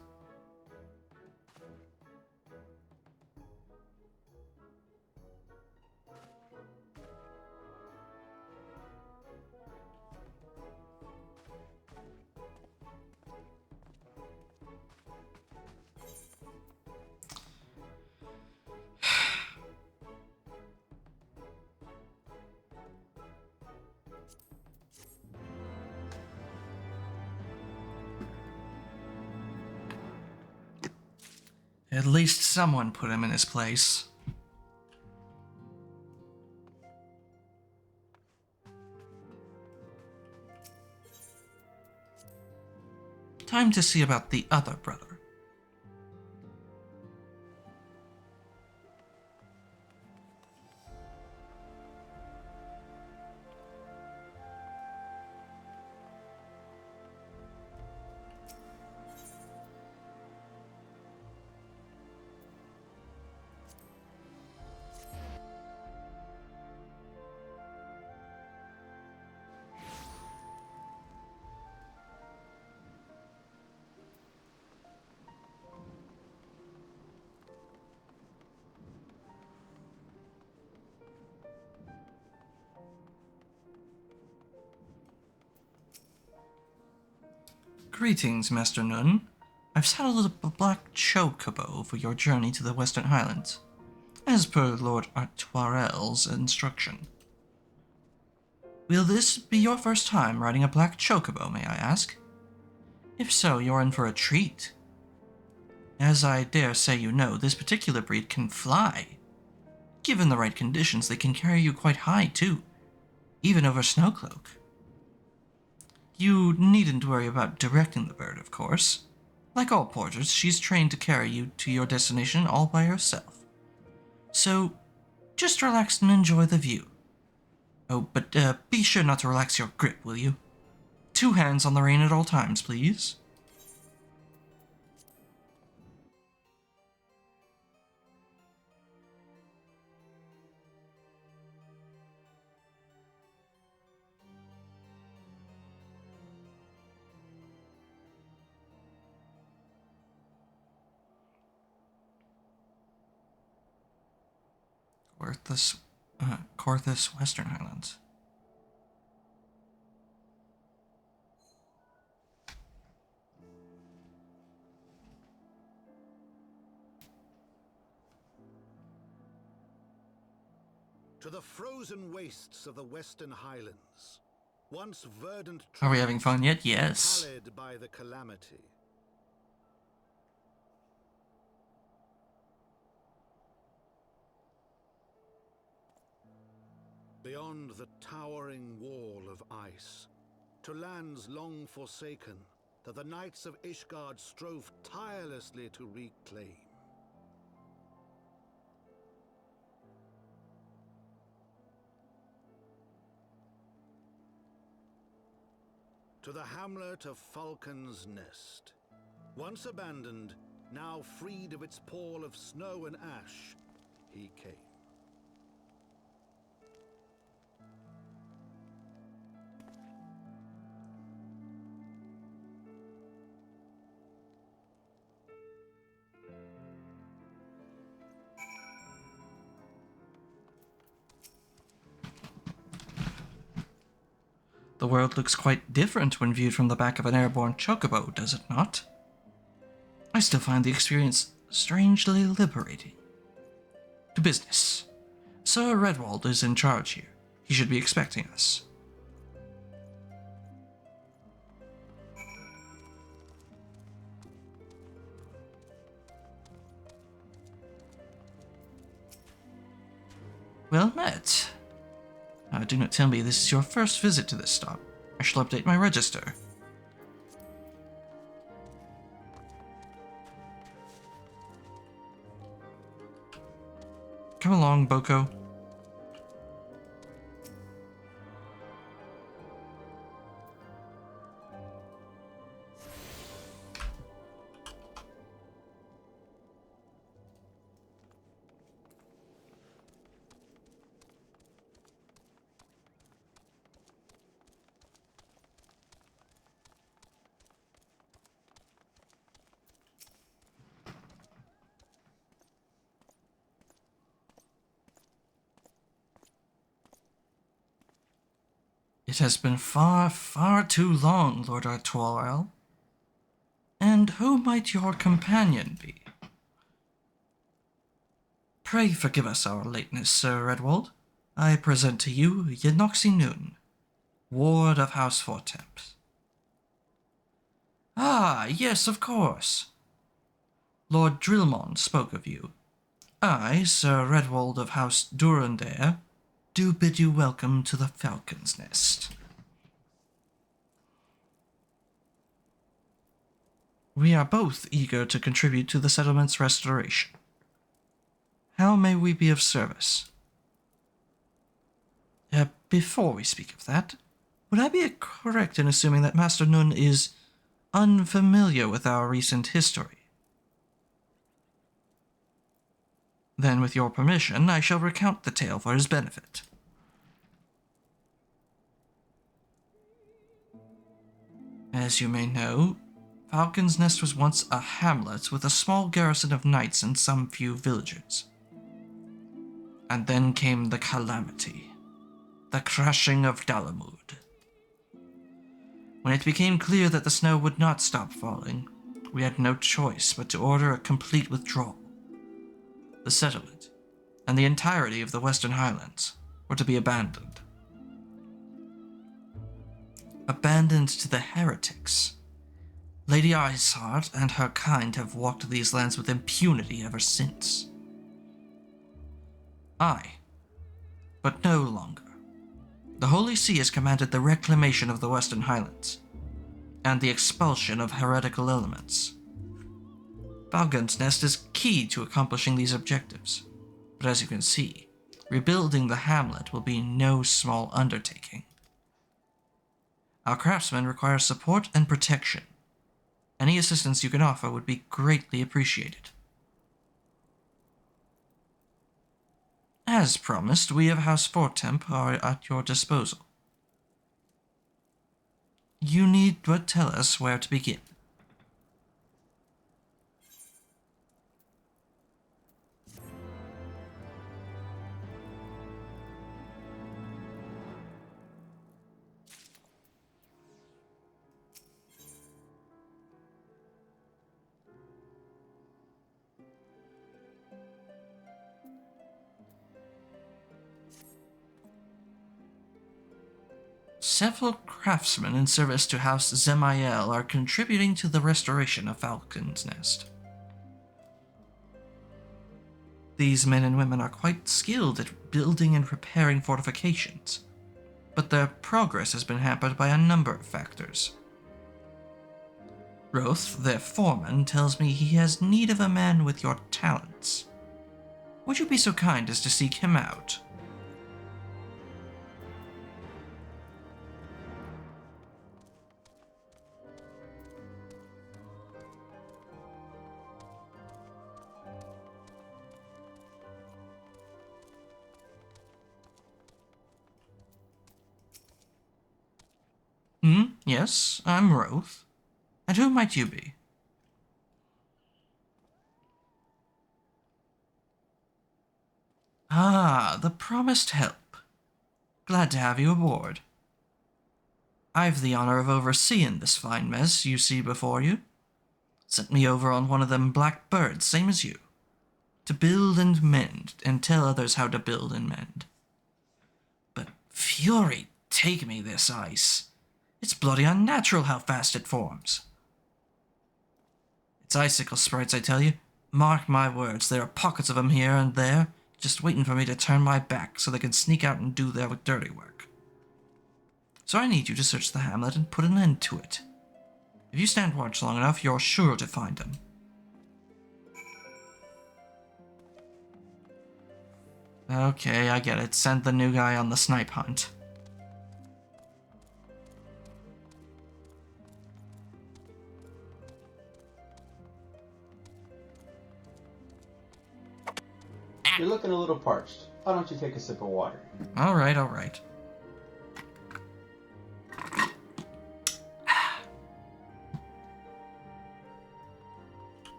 At least someone put him in his place. Time to see about the other brother. Greetings, Master Nun. I've saddled a black chocobo for your journey to the Western Highlands, as per Lord Artoirel's instruction. Will this be your first time riding a black chocobo, may I ask? If so, you're in for a treat. As I dare say you know, this particular breed can fly. Given the right conditions, they can carry you quite high, too, even over Snowcloak. You needn't worry about directing the bird, of course. Like all porters, she's trained to carry you to your destination all by herself. So, just relax and enjoy the view. Oh, but be sure not to relax your grip, will you? 2 hands on the rein at all times, please. Corthus, Western Highlands. To the frozen wastes of the Western Highlands, once verdant Are we having tribes fun yet? Yes. pallid by the calamity. Beyond the towering wall of ice, to lands long forsaken that the knights of Ishgard strove tirelessly to reclaim. To the hamlet of Falcon's Nest, once abandoned, now freed of its pall of snow and ash, he came. The world looks quite different when viewed from the back of an airborne chocobo, does it not? I still find the experience strangely liberating. To business. Sir Redwald is in charge here. He should be expecting us. Well met. Do not tell me this is your first visit to this stop. I shall update my register. Come along, Boko. It has been far, far too long, Lord Artois. And who might your companion be? Pray forgive us our lateness, Sir Redwald. I present to you Yenoxi Noon, Ward of House Fortemps. Ah, yes, of course. Lord Drillmond spoke of you. I, Sir Redwald of House Durandare, do bid you welcome to the Falcon's Nest. We are both eager to contribute to the settlement's restoration. How may we be of service? Before we speak of that, would I be correct in assuming that Master Nun is unfamiliar with our recent history? Then, with your permission, I shall recount the tale for his benefit. As you may know, Falcon's Nest was once a hamlet with a small garrison of knights and some few villagers. And then came the calamity. The crashing of Dalamud. When it became clear that the snow would not stop falling, we had no choice but to order a complete withdrawal. The settlement, and the entirety of the Western Highlands, were to be abandoned. Abandoned to the heretics. Lady Isard and her kind have walked these lands with impunity ever since. But no longer. The Holy See has commanded the reclamation of the Western Highlands, and the expulsion of heretical elements. Falcon's Nest is key to accomplishing these objectives, but as you can see, rebuilding the hamlet will be no small undertaking. Our craftsmen require support and protection. Any assistance you can offer would be greatly appreciated. As promised, we of House Fortemp are at your disposal. You need but tell us where to begin. Several craftsmen in service to House Zemael are contributing to the restoration of Falcon's Nest. These men and women are quite skilled at building and repairing fortifications, but their progress has been hampered by a number of factors. Roth, their foreman, tells me he has need of a man with your talents. Would you be so kind as to seek him out? Yes, I'm Roth. And who might you be? Ah, the promised help. Glad to have you aboard. I've the honor of overseeing this fine mess you see before you. Sent me over on one of them black birds, same as you, to build and mend, and tell others how to build and mend. But fury take me this ice. It's bloody unnatural how fast it forms. It's icicle sprites, I tell you. Mark my words, there are pockets of them here and there, just waiting for me to turn my back so they can sneak out and do their dirty work. So I need you to search the hamlet and put an end to it. If you stand watch long enough, you're sure to find them. Okay, I get it. Send the new guy on the snipe hunt. You're looking a little parched. Why don't you take a sip of water? All right.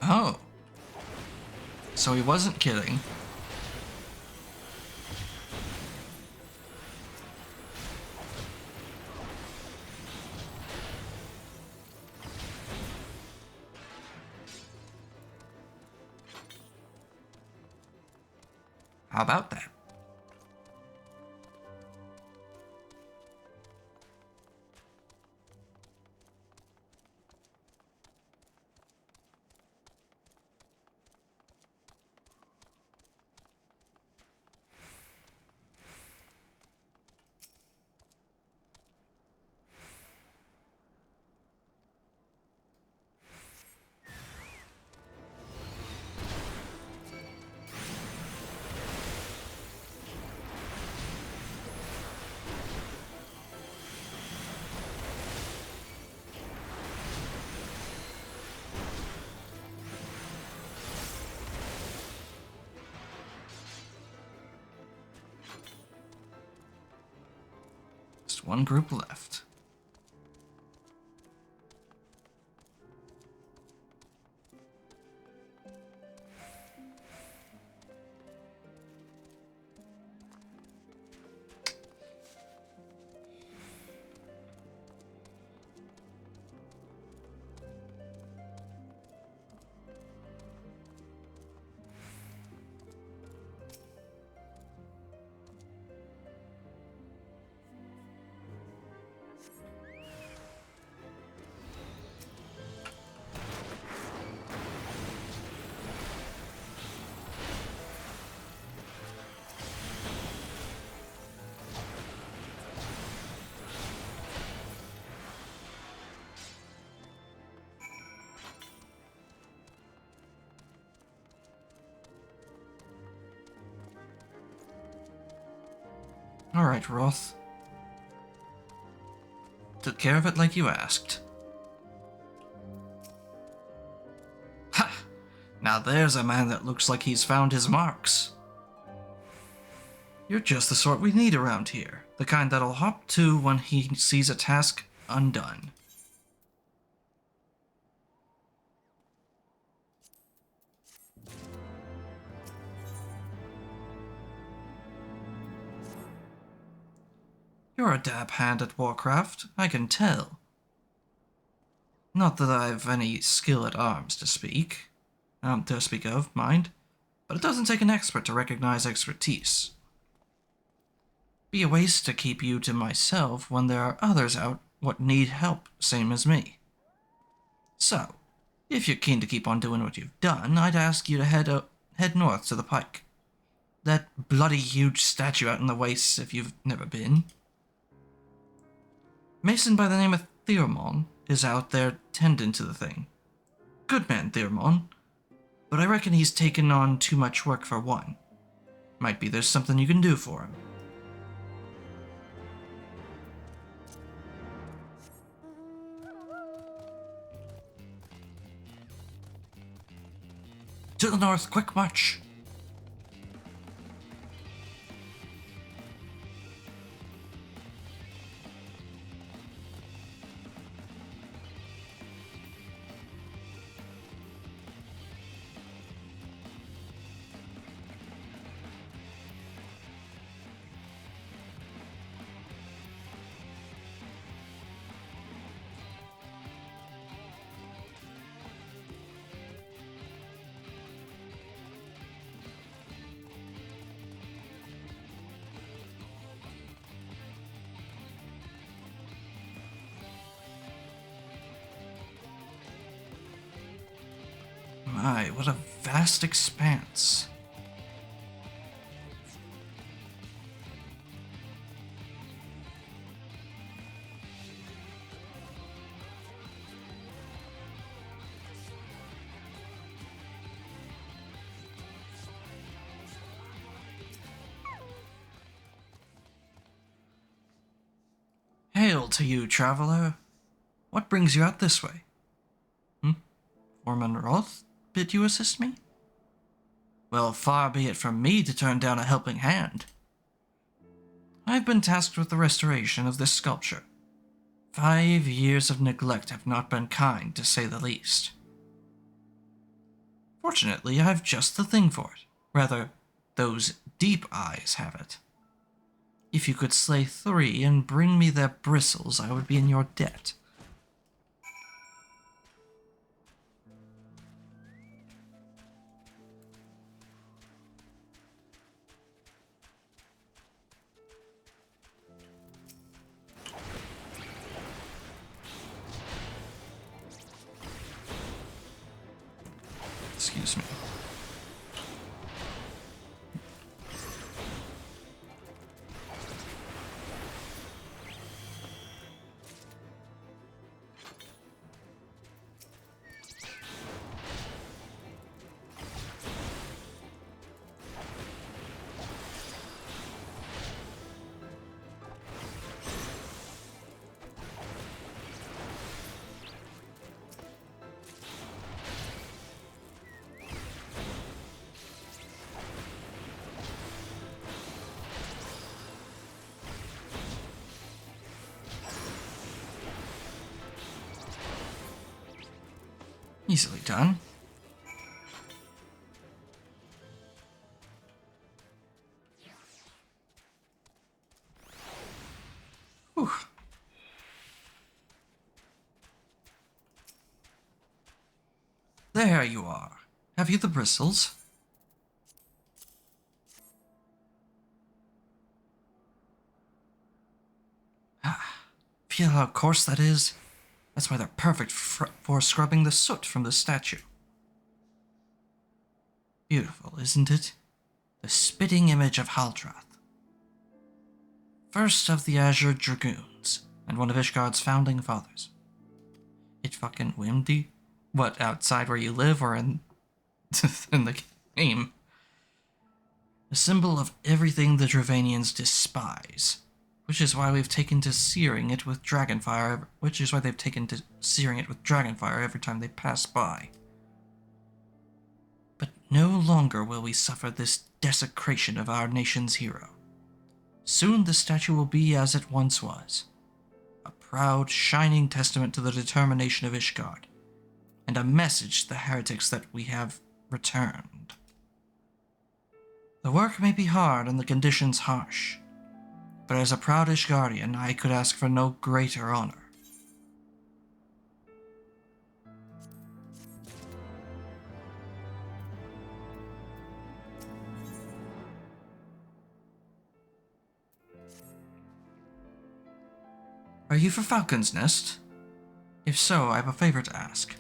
Oh. So he wasn't kidding. How about that? one group left. Alright, Roth. Took care of it like you asked. Ha! Now there's a man that looks like he's found his marks. You're just the sort we need around here. The kind that'll hop to when he sees a task undone. You're a dab hand at Warcraft, I can tell. Not that I've any skill at arms to speak of, mind, but it doesn't take an expert to recognize expertise. Be a waste to keep you to myself when there are others out what need help, same as me. So, if you're keen to keep on doing what you've done, I'd ask you to head north to the pike. That bloody huge statue out in the wastes if you've never been. Mason by the name of Theormon is out there tending to the thing. Good man, Theormon. But I reckon he's taken on too much work for one. Might be there's something you can do for him. To the north, quick march! My, what a vast expanse. Hail to you, traveler. What brings you out this way? Foreman Roth? Bid you assist me? Well, far be it from me to turn down a helping hand. I've been tasked with the restoration of this sculpture. 5 years of neglect have not been kind, to say the least. Fortunately, I've just the thing for it. Rather, those deep eyes have it. If you could slay 3 and bring me their bristles, I would be in your debt. Excuse me. Easily done. Whew. There you are. Have you the bristles? Feel how coarse that is? That's why they're perfect for scrubbing the soot from the statue. Beautiful, isn't it? The spitting image of Haldrath. First of the Azure Dragoons, and one of Ishgard's founding fathers. It fucking windy? What, outside where you live or in, in the game? A symbol of everything the Dravanians despise. Which is why we've taken to searing it with dragonfire. Which is why they've taken to searing it with dragonfire every time they pass by. But no longer will we suffer this desecration of our nation's hero. Soon the statue will be as it once was, a proud, shining testament to the determination of Ishgard, and a message to the heretics that we have returned. The work may be hard and the conditions harsh. But as a proud Ishgardian, I could ask for no greater honor. Are you for Falcon's Nest? If so, I have a favor to ask.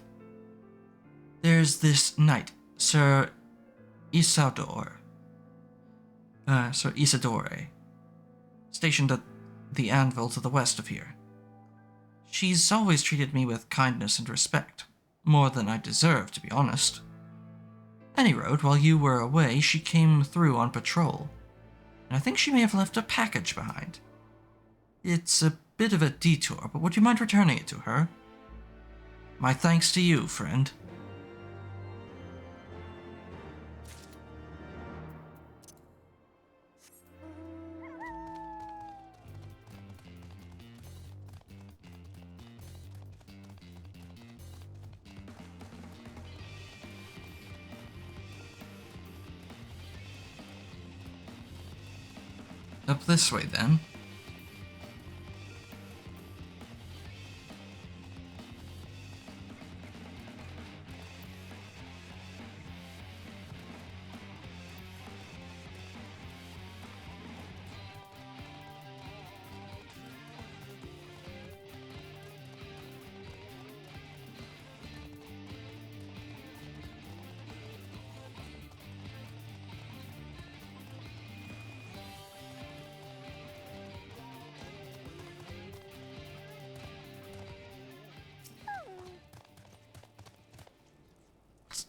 There's this knight, Sir Isadore, stationed at the anvil to the west of here. She's always treated me with kindness and respect, more than I deserve, to be honest. Any road, while you were away, she came through on patrol, and I think she may have left a package behind. It's a bit of a detour, but would you mind returning it to her? My thanks to you, friend. Up this way, then.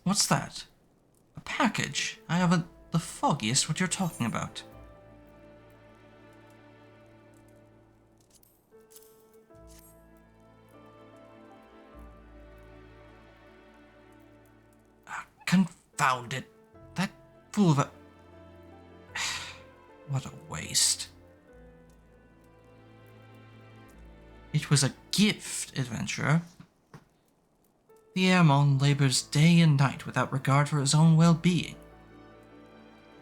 What's that? A package? I haven't the foggiest what you're talking about. Confound it. That fool of a... What a waste. It was a gift, adventurer. The Airmon labors day and night without regard for his own well-being.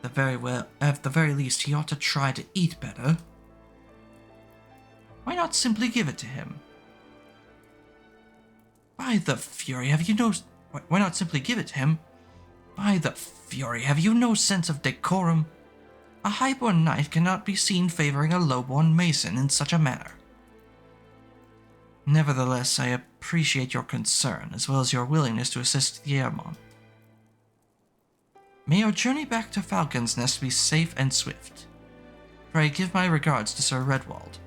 At the very least, he ought to try to eat better. Why not simply give it to him? By the Fury, have you no... Why not simply give it to him? By the Fury, have you no sense of decorum? A highborn knight cannot be seen favoring a lowborn mason in such a manner. Nevertheless, I appreciate your concern, as well as your willingness to assist the Airmon. May your journey back to Falcon's Nest be safe and swift. Pray give my regards to Sir Redwald.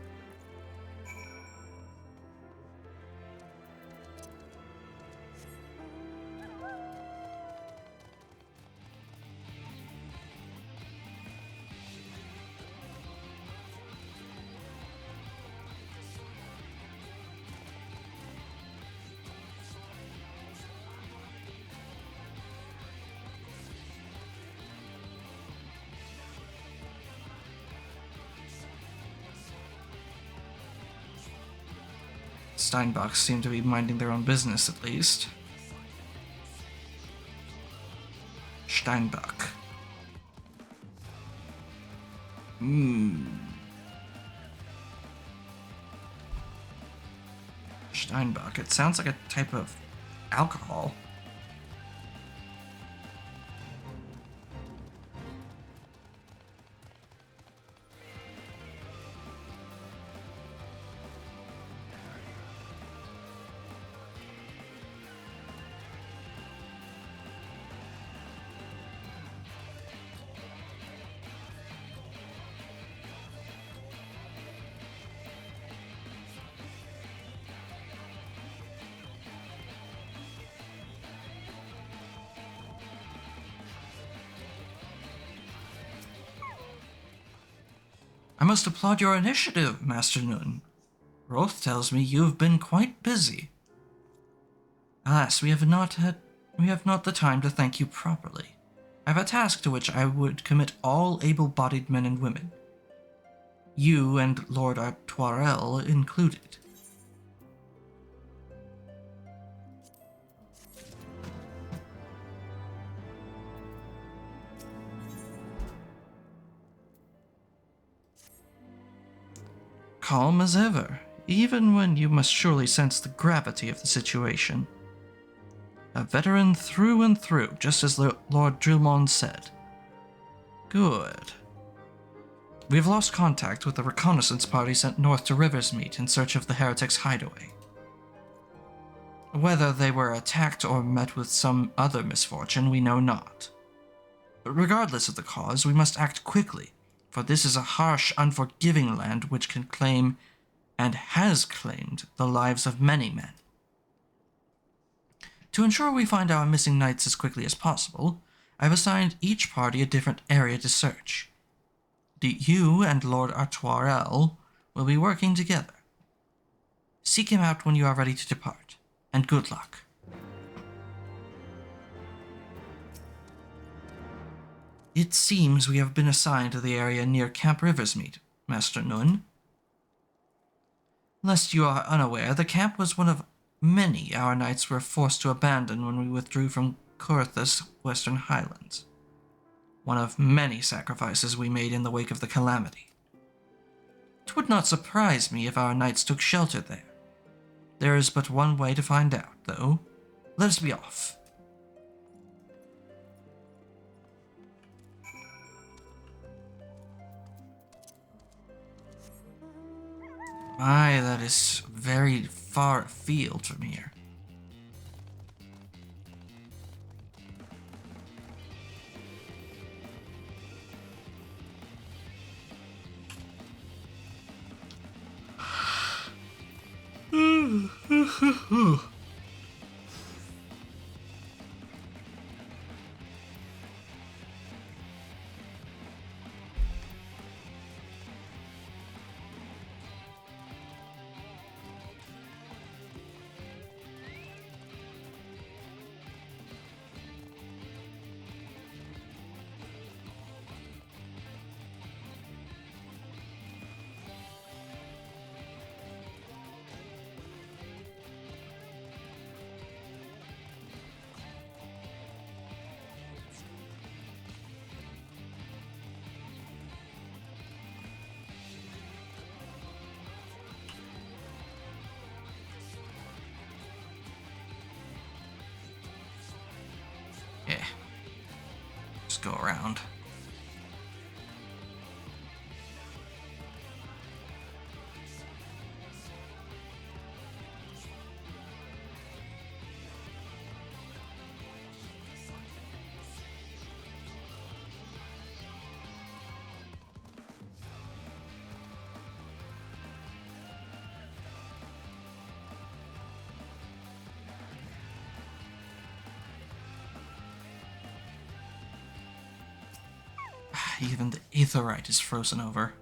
Steinbachs seem to be minding their own business, at least. Steinbach. Steinbach. It sounds like a type of alcohol. I must applaud your initiative, Master Nun. Roth tells me you have been quite busy. Alas, we have not the time to thank you properly. I have a task to which I would commit all able-bodied men and women. You and Lord Artoirel included. Calm as ever, even when you must surely sense the gravity of the situation. A veteran through and through, just as Lord Drillmond said. Good. We've lost contact with the reconnaissance party sent north to Riversmeet in search of the heretics' hideaway. Whether they were attacked or met with some other misfortune, we know not. But regardless of the cause, we must act quickly, for this is a harsh, unforgiving land which can claim, and has claimed, the lives of many men. To ensure we find our missing knights as quickly as possible, I have assigned each party a different area to search. You and Lord Artoirel will be working together. Seek him out when you are ready to depart, and good luck. It seems we have been assigned to the area near Camp Riversmeet, Master Nun. Lest you are unaware, the camp was one of many our knights were forced to abandon when we withdrew from Corthus' western highlands. One of many sacrifices we made in the wake of the calamity. It would not surprise me if our knights took shelter there. There is but one way to find out, though. Let us be off. My, that is very far afield from here. Yeah. Just go around. Even the aetherite is frozen over.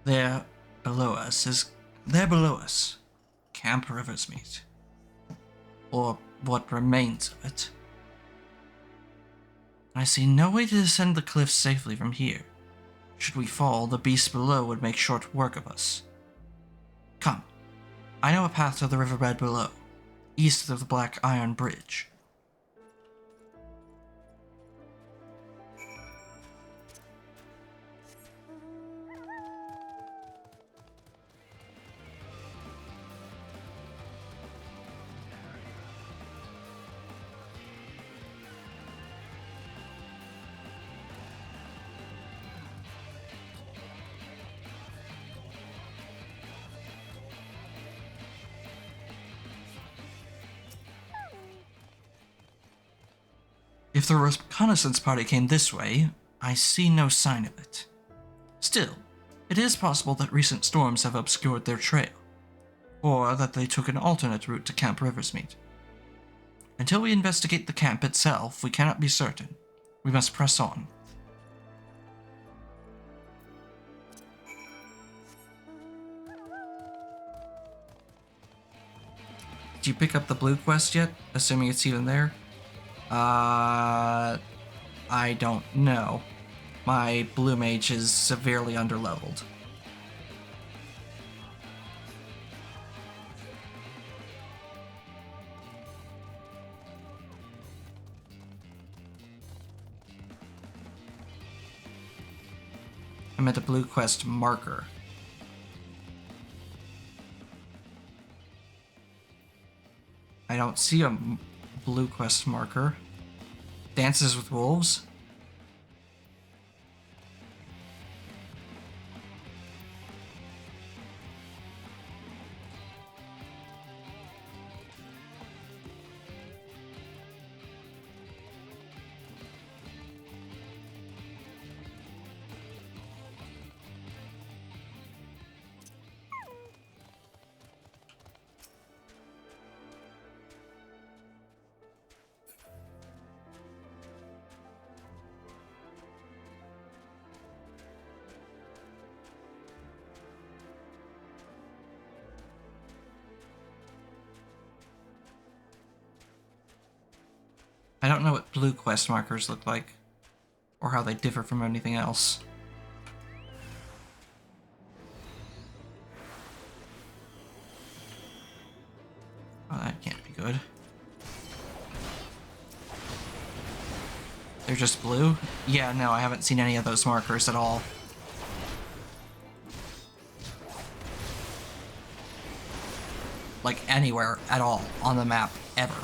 There below us. Camp Riversmeet. Or what remains of it. I see no way to descend the cliffs safely from here. Should we fall, the beasts below would make short work of us. Come. I know a path to the riverbed below, east of the Black Iron Bridge. If the reconnaissance party came this way, I see no sign of it. Still, it is possible that recent storms have obscured their trail, or that they took an alternate route to Camp Riversmeet. Until we investigate the camp itself, we cannot be certain. We must press on. Did you pick up the blue quest yet? Assuming it's even there? I don't know. My blue mage is severely underleveled. I meant a blue quest marker. I don't see a blue quest marker. Dances with Wolves? I don't know what blue quest markers look like, or how they differ from anything else. Oh, that can't be good. They're just blue? Yeah, no, I haven't seen any of those markers at all. Like, anywhere at all on the map, ever.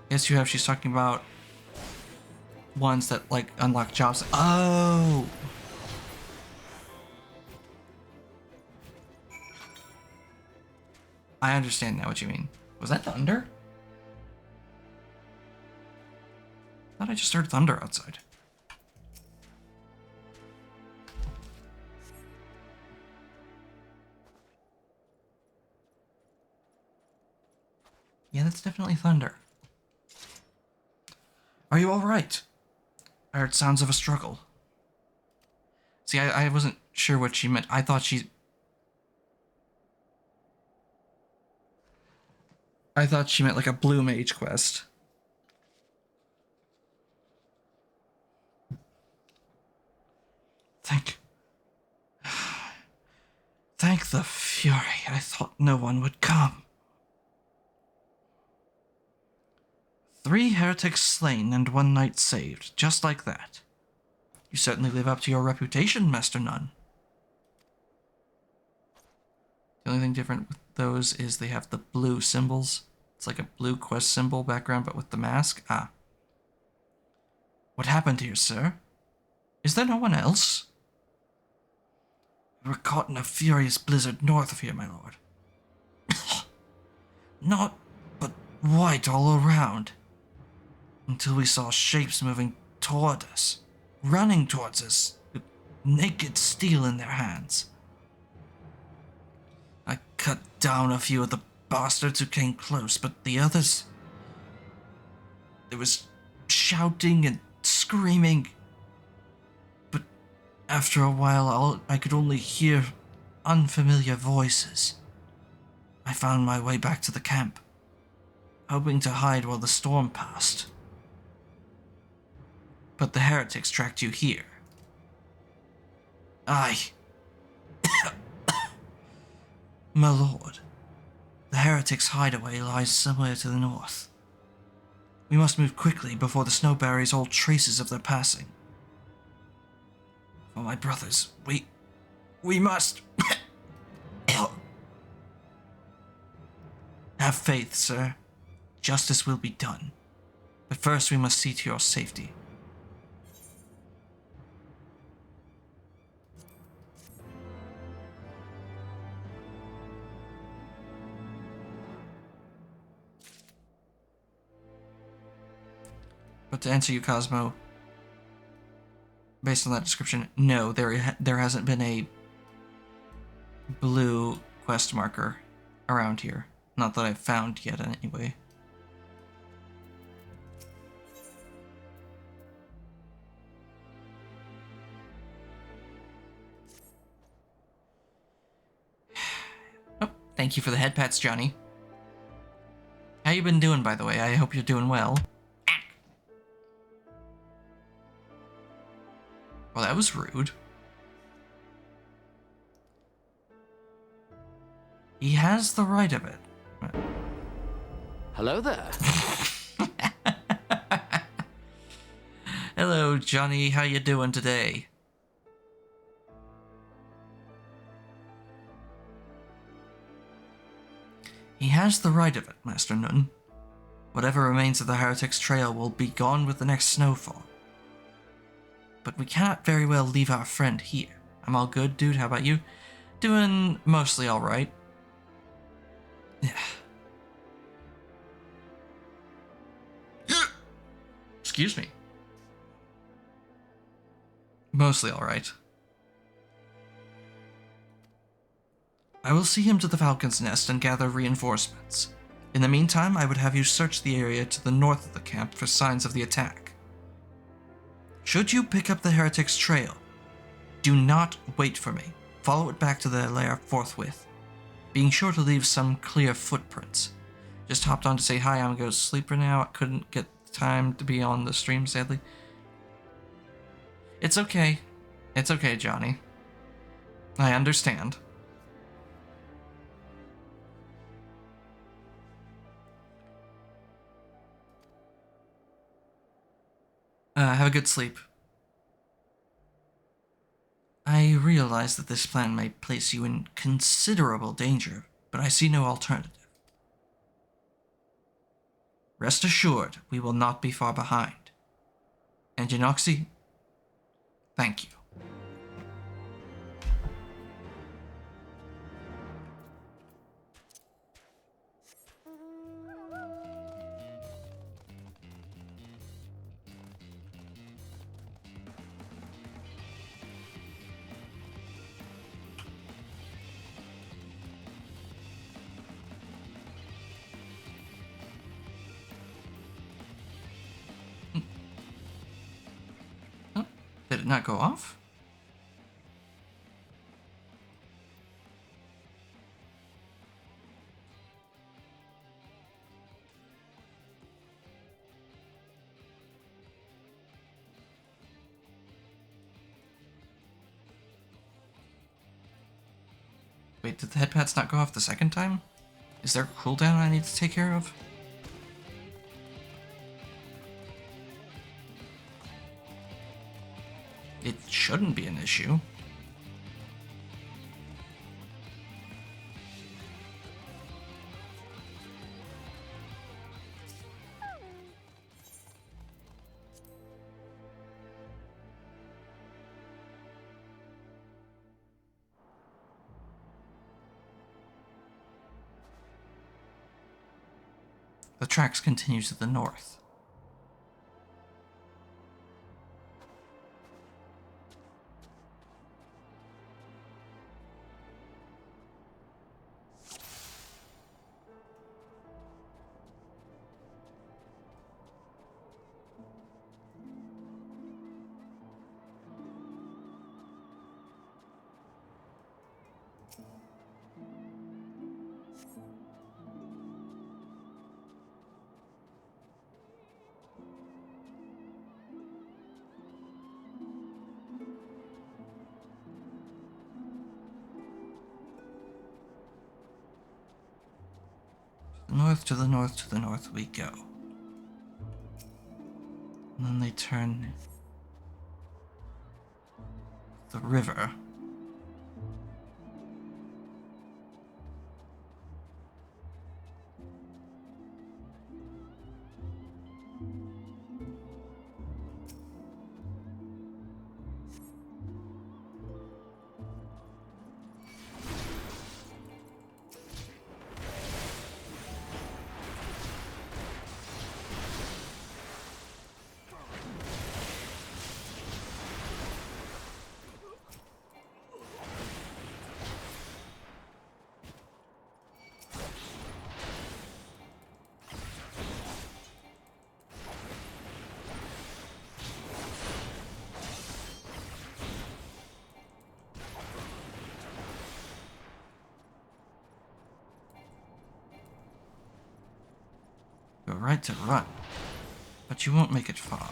Yes, you have. She's talking about ones that, like, unlock jobs. Oh! I understand now what you mean. Was that thunder? I thought I just heard thunder outside. Yeah, that's definitely thunder. Are you alright? I heard sounds of a struggle. See, I wasn't sure what she meant. I thought she meant like a blue mage quest. Thank the Fury. I thought no one would come. 3 heretics slain and 1 knight saved, just like that. You certainly live up to your reputation, Master Nun. The only thing different with those is they have the blue symbols. It's like a blue quest symbol background, but with the mask. Ah. What happened here, sir? Is there no one else? We were caught in a furious blizzard north of here, my lord. Not, but white all around. Until we saw shapes moving toward us, running towards us, with naked steel in their hands. I cut down a few of the bastards who came close, but the others... There was shouting and screaming. But after a while, I could only hear unfamiliar voices. I found my way back to the camp, hoping to hide while the storm passed. But the heretics tracked you here. Aye. My lord, the heretics' hideaway lies somewhere to the north. We must move quickly before the snow buries all traces of their passing. For my brothers, we must... Have faith, sir. Justice will be done. But first we must see to your safety. But to answer you, Cosmo, based on that description, no, there hasn't been a blue quest marker around here. Not that I've found yet, anyway. Oh, thank you for the head pats, Johnny. How you been doing, by the way? I hope you're doing well. Well, that was rude. He has the right of it. Hello there. Hello, Johnny. How you doing today? He has the right of it, Master Nun. Whatever remains of the Heretic's trail will be gone with the next snowfall. But we cannot very well leave our friend here. I'm all good, dude. How about you? Doing mostly alright. Yeah. Excuse me. Mostly alright. I will see him to the Falcon's Nest and gather reinforcements. In the meantime, I would have you search the area to the north of the camp for signs of the attack. Should you pick up the Heretic's trail, do not wait for me. Follow it back to their lair forthwith, being sure to leave some clear footprints. Just hopped on to say hi, I'm gonna go to sleep right now. I couldn't get time to be on the stream, sadly. It's okay. It's okay, Johnny. I understand. Have a good sleep. I realize that this plan may place you in considerable danger, but I see no alternative. Rest assured, we will not be far behind. And Genoxy, thank you. Did it not go off? Wait, did the head pats not go off the second time? Is there a cooldown I need to take care of? It shouldn't be an issue. The tracks continue to the north. North to the north to the north we go. And then they turn the river. a right to run, but you won't make it far.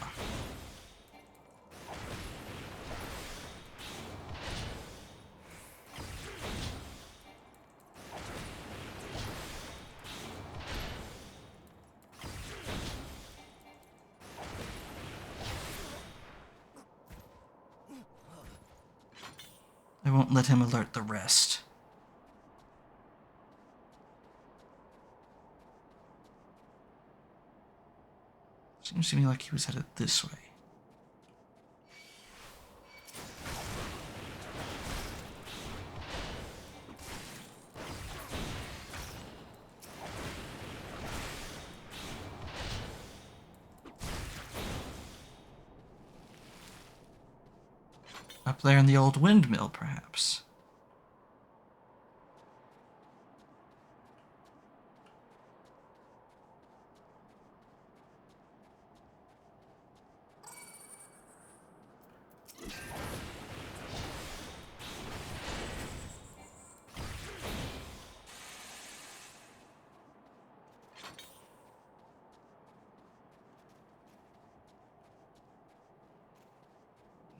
I won't let him alert the rest. Seems to me like he was headed this way. Up there in the old windmill, perhaps.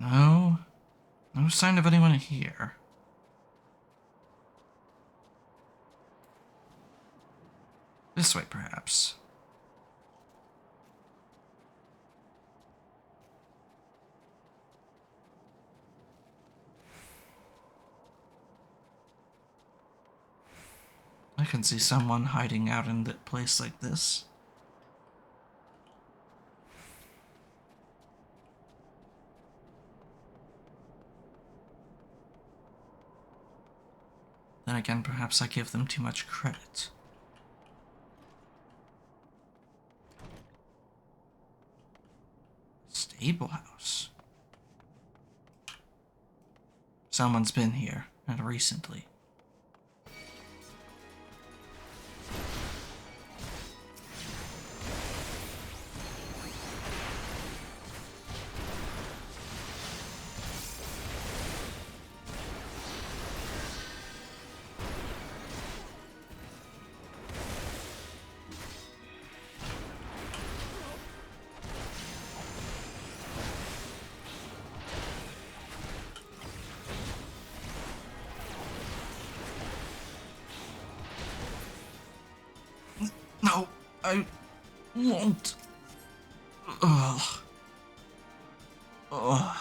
No. No sign of anyone here. This way, perhaps. I can see someone hiding out in a place like this. Then again, perhaps I give them too much credit. Stable house. Someone's been here, and recently. No, I won't. Ugh. Ugh.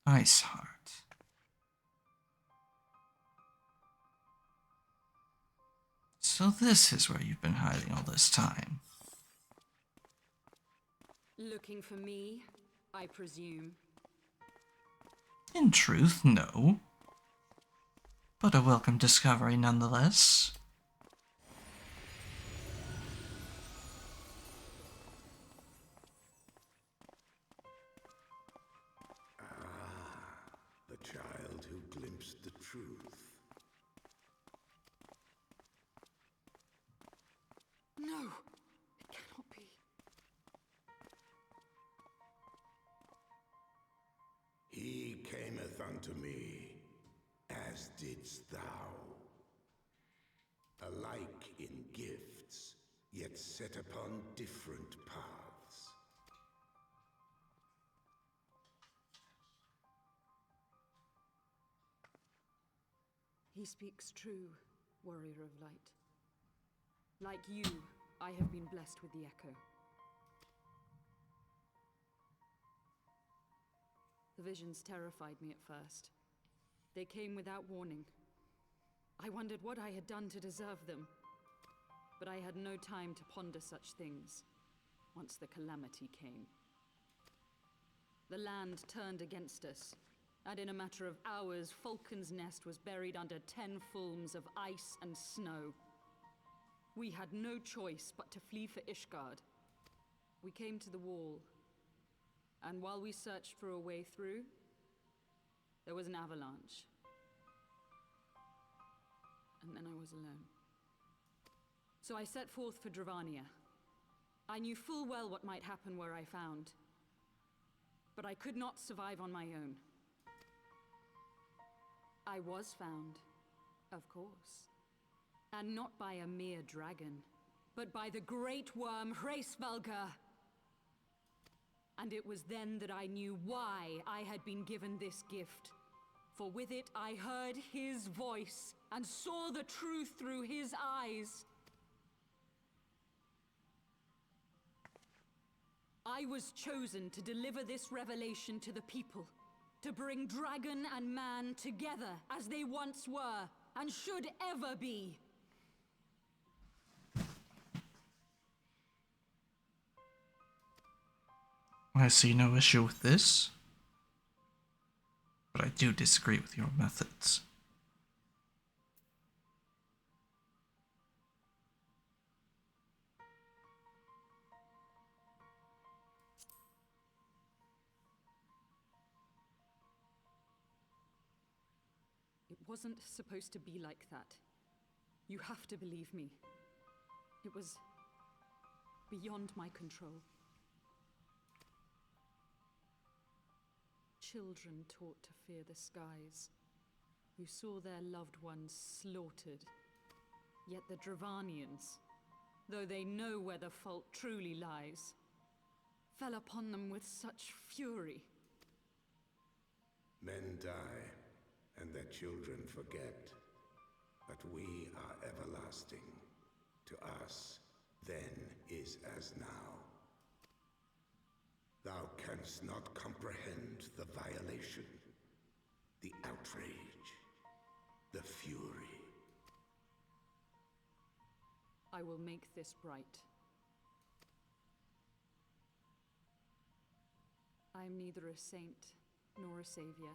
Ice Heart. So this is where you've been hiding all this time. Looking for me, I presume. In truth, no. But a welcome discovery nonetheless. The child who glimpsed the truth. No, it cannot be. He cameth unto me, as didst thou. Alike in gifts, yet set upon different paths. He speaks true, warrior of light. Like you, I have been blessed with the echo. The visions terrified me at first. They came without warning. I wondered what I had done to deserve them. But I had no time to ponder such things once the calamity came. The land turned against us, and in a matter of hours, Falcon's Nest was buried under 10 fulms of ice and snow. We had no choice but to flee for Ishgard. We came to the wall, and while we searched for a way through, there was an avalanche. and then I was alone. So I set forth for Dravania. I knew full well what might happen were I found. But I could not survive on my own. I was found, of course. And not by a mere dragon, but by the great worm Hraesvelgr. And it was then that I knew why I had been given this gift. For with it I heard his voice, and saw the truth through his eyes. I was chosen to deliver this revelation to the people, to bring dragon and man together as they once were, and should ever be. I see no issue with this, but I do disagree with your methods. It wasn't supposed to be like that. You have to believe me. It was beyond my control. Children taught to fear the skies, who saw their loved ones slaughtered. Yet the Dravanians, though they know where the fault truly lies, fell upon them with such fury. Men die, and their children forget. But we are everlasting. To us, then is as now. Thou canst not comprehend the violation, the outrage, the fury. I will make this right. I am neither a saint nor a savior,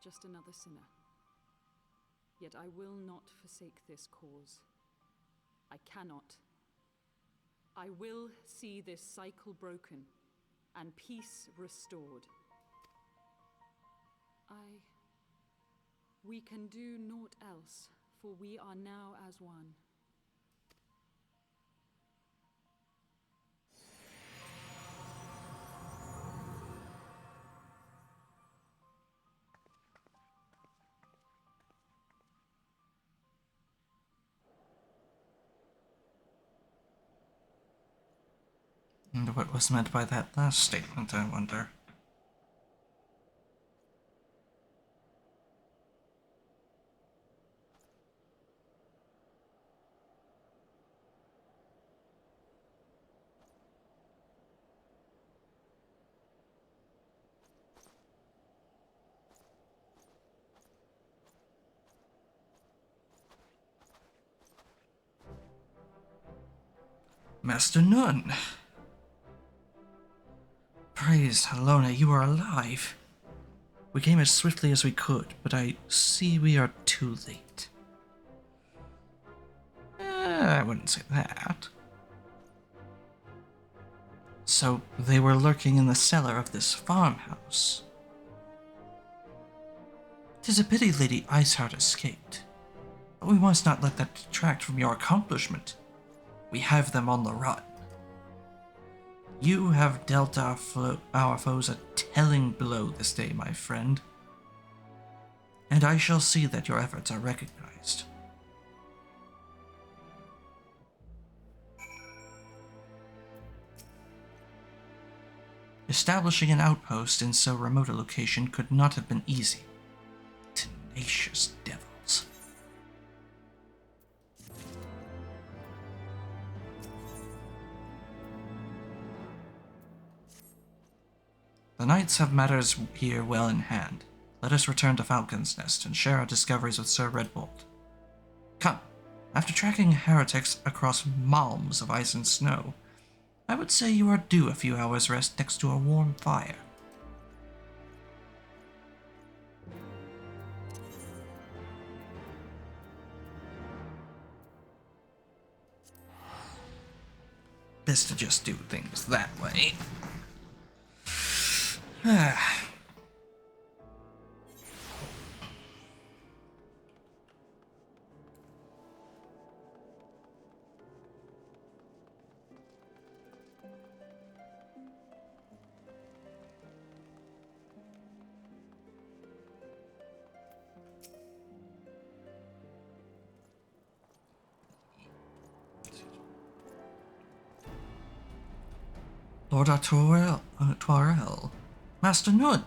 just another sinner. Yet I will not forsake this cause. I cannot. I will see this cycle broken and peace restored. We can do naught else, for we are now as one. And what was meant by that last statement, I wonder? Master Nun! Praise Helona, you are alive. We came as swiftly as we could, but I see we are too late. I wouldn't say that. So, they were lurking in the cellar of this farmhouse. 'Tis a pity Lady Iceheart escaped, but we must not let that detract from your accomplishment. We have them on the run. You have dealt our foes a telling blow this day, my friend, and I shall see that your efforts are recognized. Establishing an outpost in so remote a location could not have been easy. Tenacious devils. The knights have matters here well in hand. Let us return to Falcon's Nest and share our discoveries with Sir Redbolt. Come, after tracking heretics across malms of ice and snow, I would say you are due a few hours' rest next to a warm fire. Best to just do things that way. Lord Artoirel, Master Nun.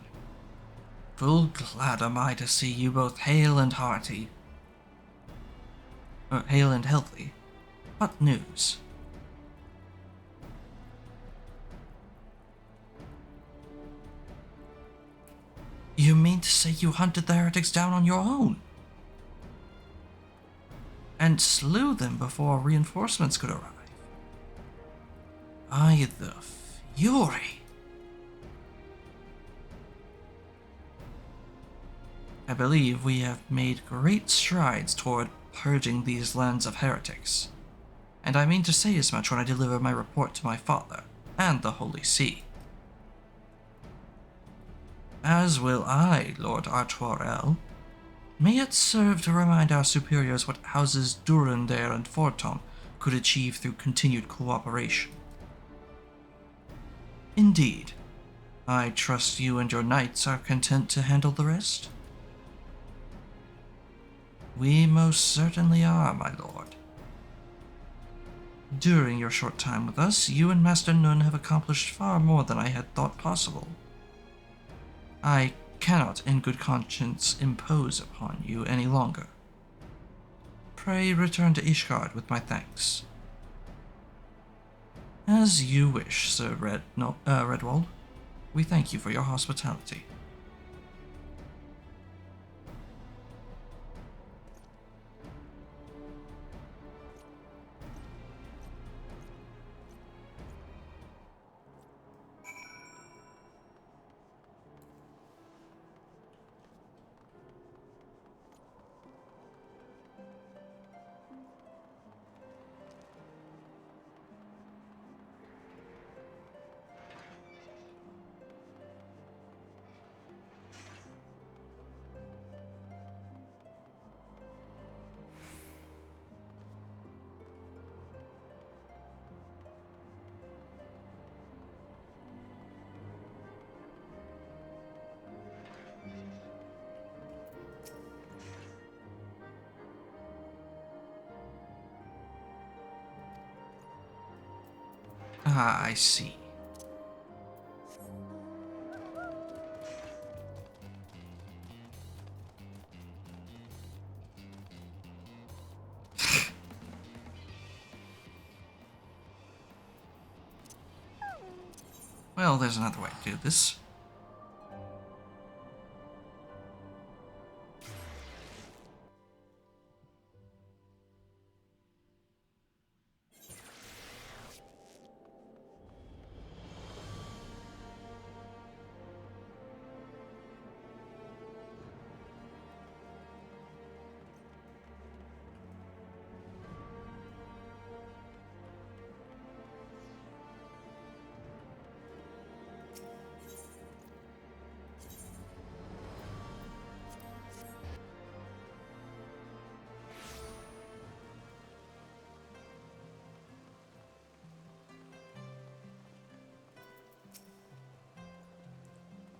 Full glad am I to see you both hale and hearty. Hale and healthy. What news? You mean to say you hunted the heretics down on your own? And slew them before reinforcements could arrive? Aye, the fury! I believe we have made great strides toward purging these lands of heretics, and I mean to say as much when I deliver my report to my father and the Holy See. As will I, Lord Artoirel. May it serve to remind our superiors what houses Durandare and Fortom could achieve through continued cooperation. Indeed, I trust you and your knights are content to handle the rest? We most certainly are, my lord. During your short time with us, you and Master Nun have accomplished far more than I had thought possible. I cannot in good conscience impose upon you any longer. Pray return to Ishgard with my thanks. As you wish, Sir Redwald. We thank you for your hospitality. Ah, I see. Well, there's another way to do this.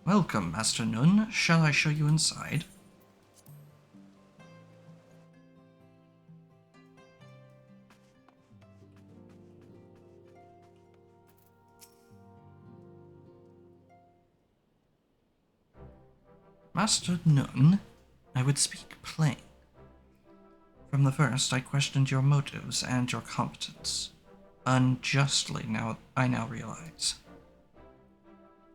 Welcome, Master Nun. Shall I show you inside? Master Nun, I would speak plain. From the first, I questioned your motives and your competence. Unjustly, I now realize.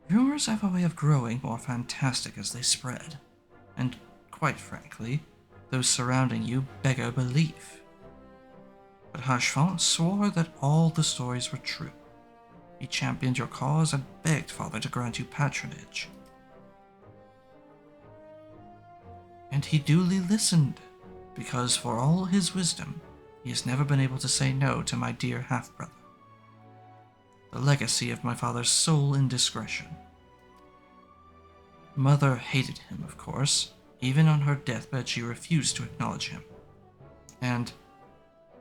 Rumors have a way of growing more fantastic as they spread, and, quite frankly, those surrounding you beggar belief. But Hashfont swore that all the stories were true. He championed your cause and begged Father to grant you patronage. And he duly listened, because for all his wisdom, he has never been able to say no to my dear half-brother. The legacy of my father's sole indiscretion. Mother hated him, of course. Even on her deathbed, she refused to acknowledge him. And,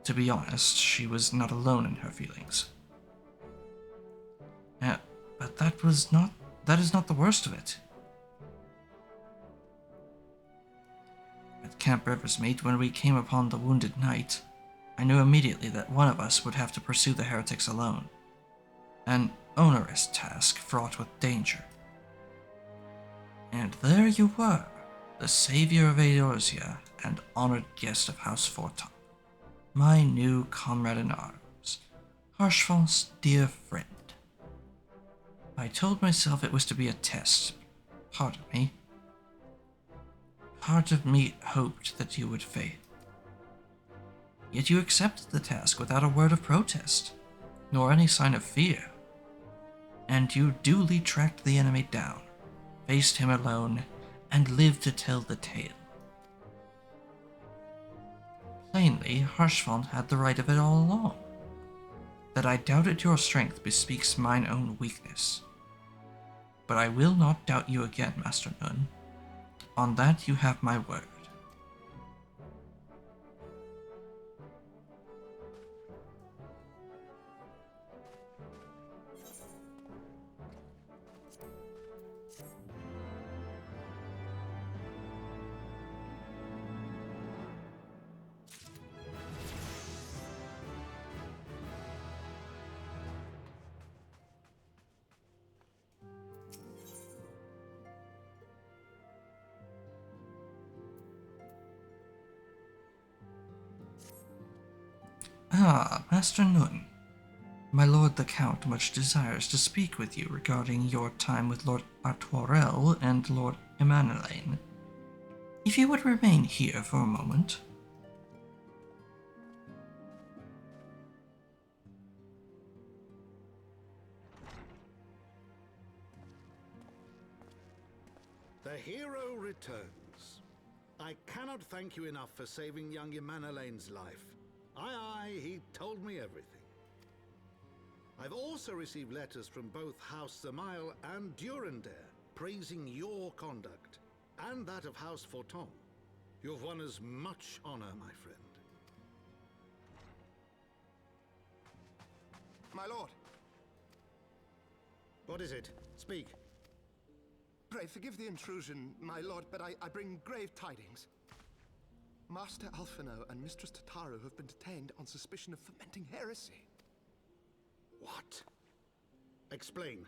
to be honest, she was not alone in her feelings. But that is not the worst of it. At Camp Riversmeet, when we came upon the wounded knight, I knew immediately that one of us would have to pursue the heretics alone. And, onerous task fraught with danger. And there you were, the savior of Eorzea and honored guest of House Forton, my new comrade in arms, Harshfal's dear friend. I told myself it was to be a test. Part of me hoped that you would fail. Yet you accepted the task without a word of protest, nor any sign of fear. And you duly tracked the enemy down, faced him alone, and lived to tell the tale. Plainly, Harshfall had the right of it all along. That I doubted your strength bespeaks mine own weakness. But I will not doubt you again, Master Nun. On that you have my word. Ah, Master Nun. My lord the Count much desires to speak with you regarding your time with Lord Artoirel and Lord Emanuelaine. If you would remain here for a moment. The hero returns. I cannot thank you enough for saving young Emanuelaine's life. Aye, he told me everything. I've also received letters from both House Zamail and Durandare praising your conduct, and that of House Forton. You've won us much honor, my friend. My lord! What is it? Speak. Pray forgive the intrusion, my lord, but I bring grave tidings. Master Alphino and Mistress Tataru have been detained on suspicion of fomenting heresy. What? Explain.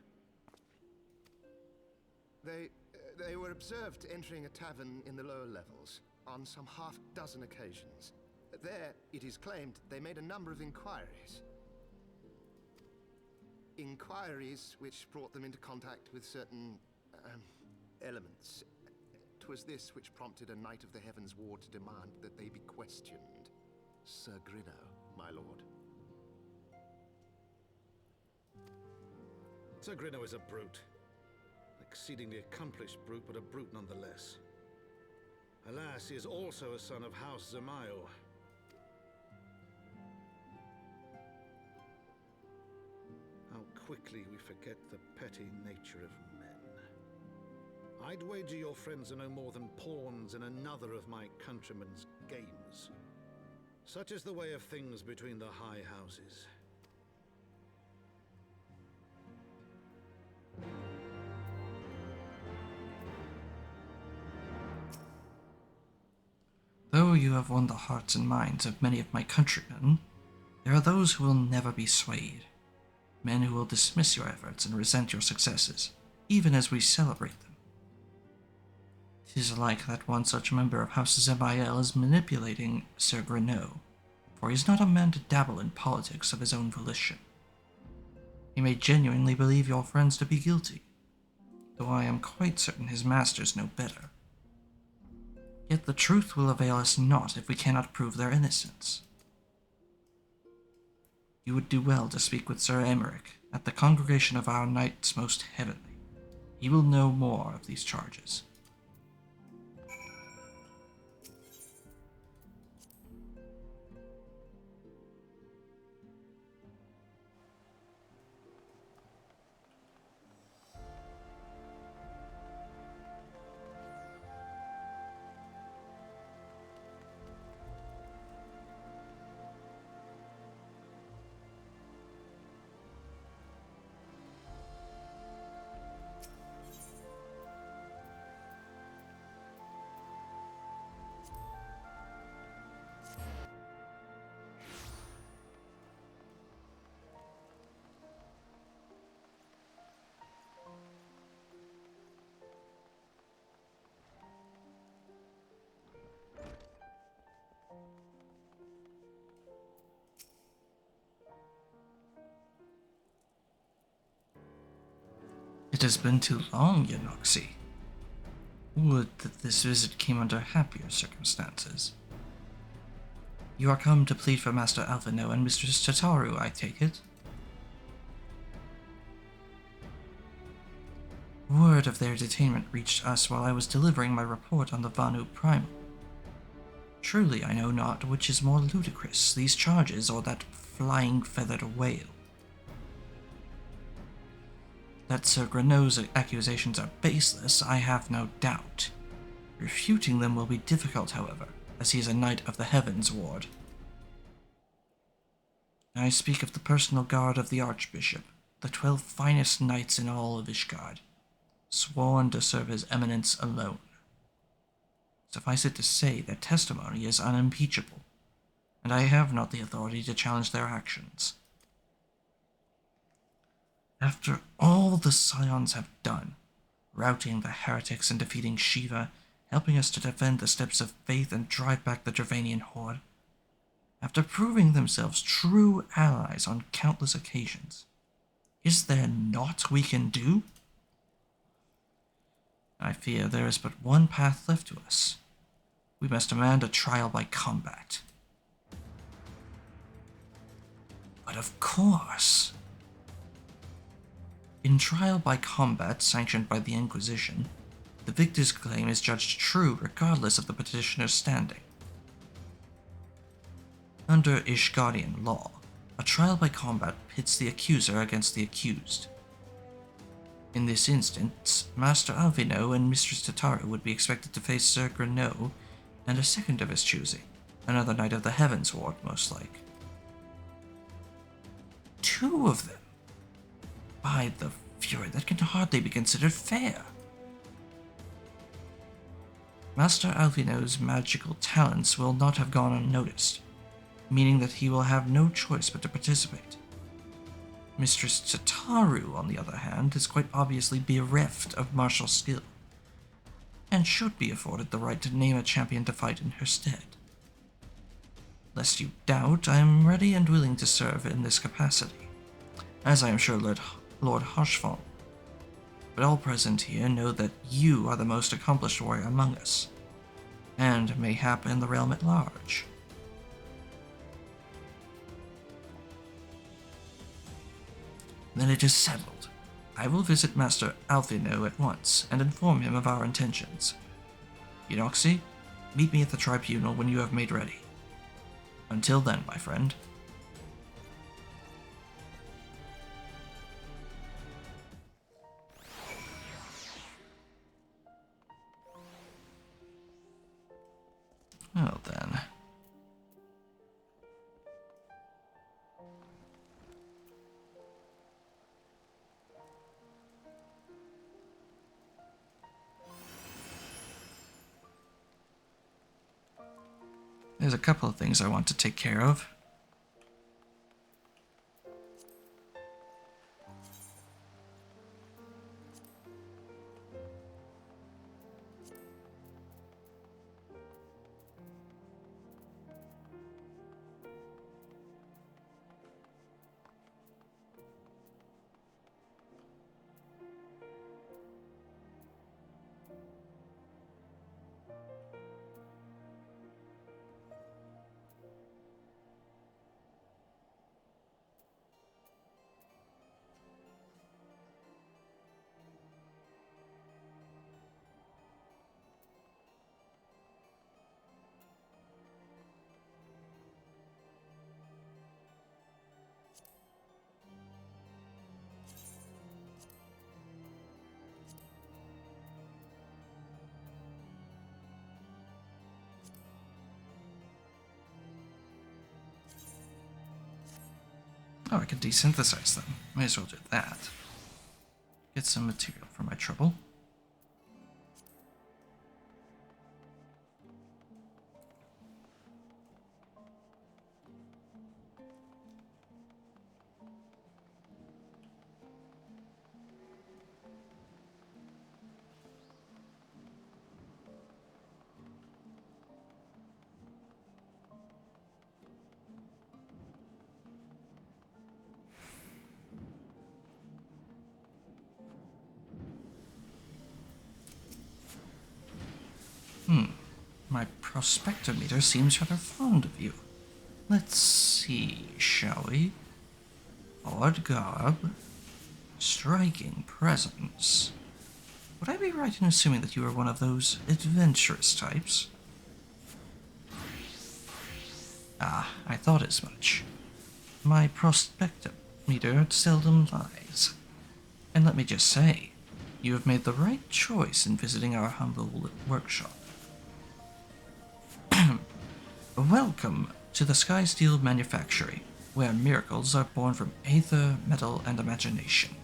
They were observed entering a tavern in the lower levels on some half-dozen occasions. There, it is claimed, they made a number of inquiries. Inquiries which brought them into contact with certain elements. 'Twas this which prompted a Knight of the Heavensward to demand that they be questioned. Sir Grinno, my lord. Sir Grinno is a brute. An exceedingly accomplished brute, but a brute nonetheless. Alas, he is also a son of House Zamail. How quickly we forget the petty nature of men. I'd wager your friends are no more than pawns in another of my countrymen's games. Such is the way of things between the high houses. Though you have won the hearts and minds of many of my countrymen, there are those who will never be swayed. Men who will dismiss your efforts and resent your successes, even as we celebrate them. 'Tis like that one such member of House Zemael is manipulating Sir Grinno, for he is not a man to dabble in politics of his own volition. He may genuinely believe your friends to be guilty, though I am quite certain his masters know better. Yet the truth will avail us naught if we cannot prove their innocence. You would do well to speak with Sir Emeric at the congregation of our Knights Most Heavenly. He will know more of these charges. It has been too long, Eunoxy. Would that this visit came under happier circumstances. You are come to plead for Master Alphino and Mistress Tataru, I take it? Word of their detainment reached us while I was delivering my report on the Vanu Primal. Truly I know not which is more ludicrous, these charges or that flying feathered whale. That Sir Greno's accusations are baseless, I have no doubt. Refuting them will be difficult, however, as he is a knight of the Heavensward. I speak of the personal guard of the Archbishop, the 12 finest knights in all of Ishgard, sworn to serve his eminence alone. Suffice it to say, their testimony is unimpeachable, and I have not the authority to challenge their actions. After all the Scions have done, routing the heretics and defeating Shiva, helping us to defend the steps of faith and drive back the Dravanian horde, after proving themselves true allies on countless occasions, is there naught we can do? I fear there is but one path left to us. We must demand a trial by combat. But of course. In trial by combat sanctioned by the Inquisition, the victor's claim is judged true regardless of the petitioner's standing. Under Ishgardian law, a trial by combat pits the accuser against the accused. In this instance, Master Alphino and Mistress Tataru would be expected to face Sir Greno and a second of his choosing, another knight of the Heavensward, most like. 2 of them? By the fury, that can hardly be considered fair. Master Alphino's magical talents will not have gone unnoticed, meaning that he will have no choice but to participate. Mistress Tataru, on the other hand, is quite obviously bereft of martial skill, and should be afforded the right to name a champion to fight in her stead. Lest you doubt, I am ready and willing to serve in this capacity, as I am sure Lord Harshfall. But all present here know that you are the most accomplished warrior among us, and mayhap in the realm at large. Then it is settled. I will visit Master Alphino at once and inform him of our intentions. Eunoxy, meet me at the tribunal when you have made ready. Until then, my friend. Well then. There's a couple of things I want to take care of. Oh, I can desynthesize them. Might as well do that. Get some material for my trouble. my prospectometer seems rather fond of you. Let's see, shall we? Odd garb. Striking presence. Would I be right in assuming that you are one of those adventurous types? Ah, I thought as much. My prospectometer seldom lies. And let me just say, you have made the right choice in visiting our humble workshop. Welcome to the Sky Steel Manufactory, where miracles are born from aether, metal, and imagination.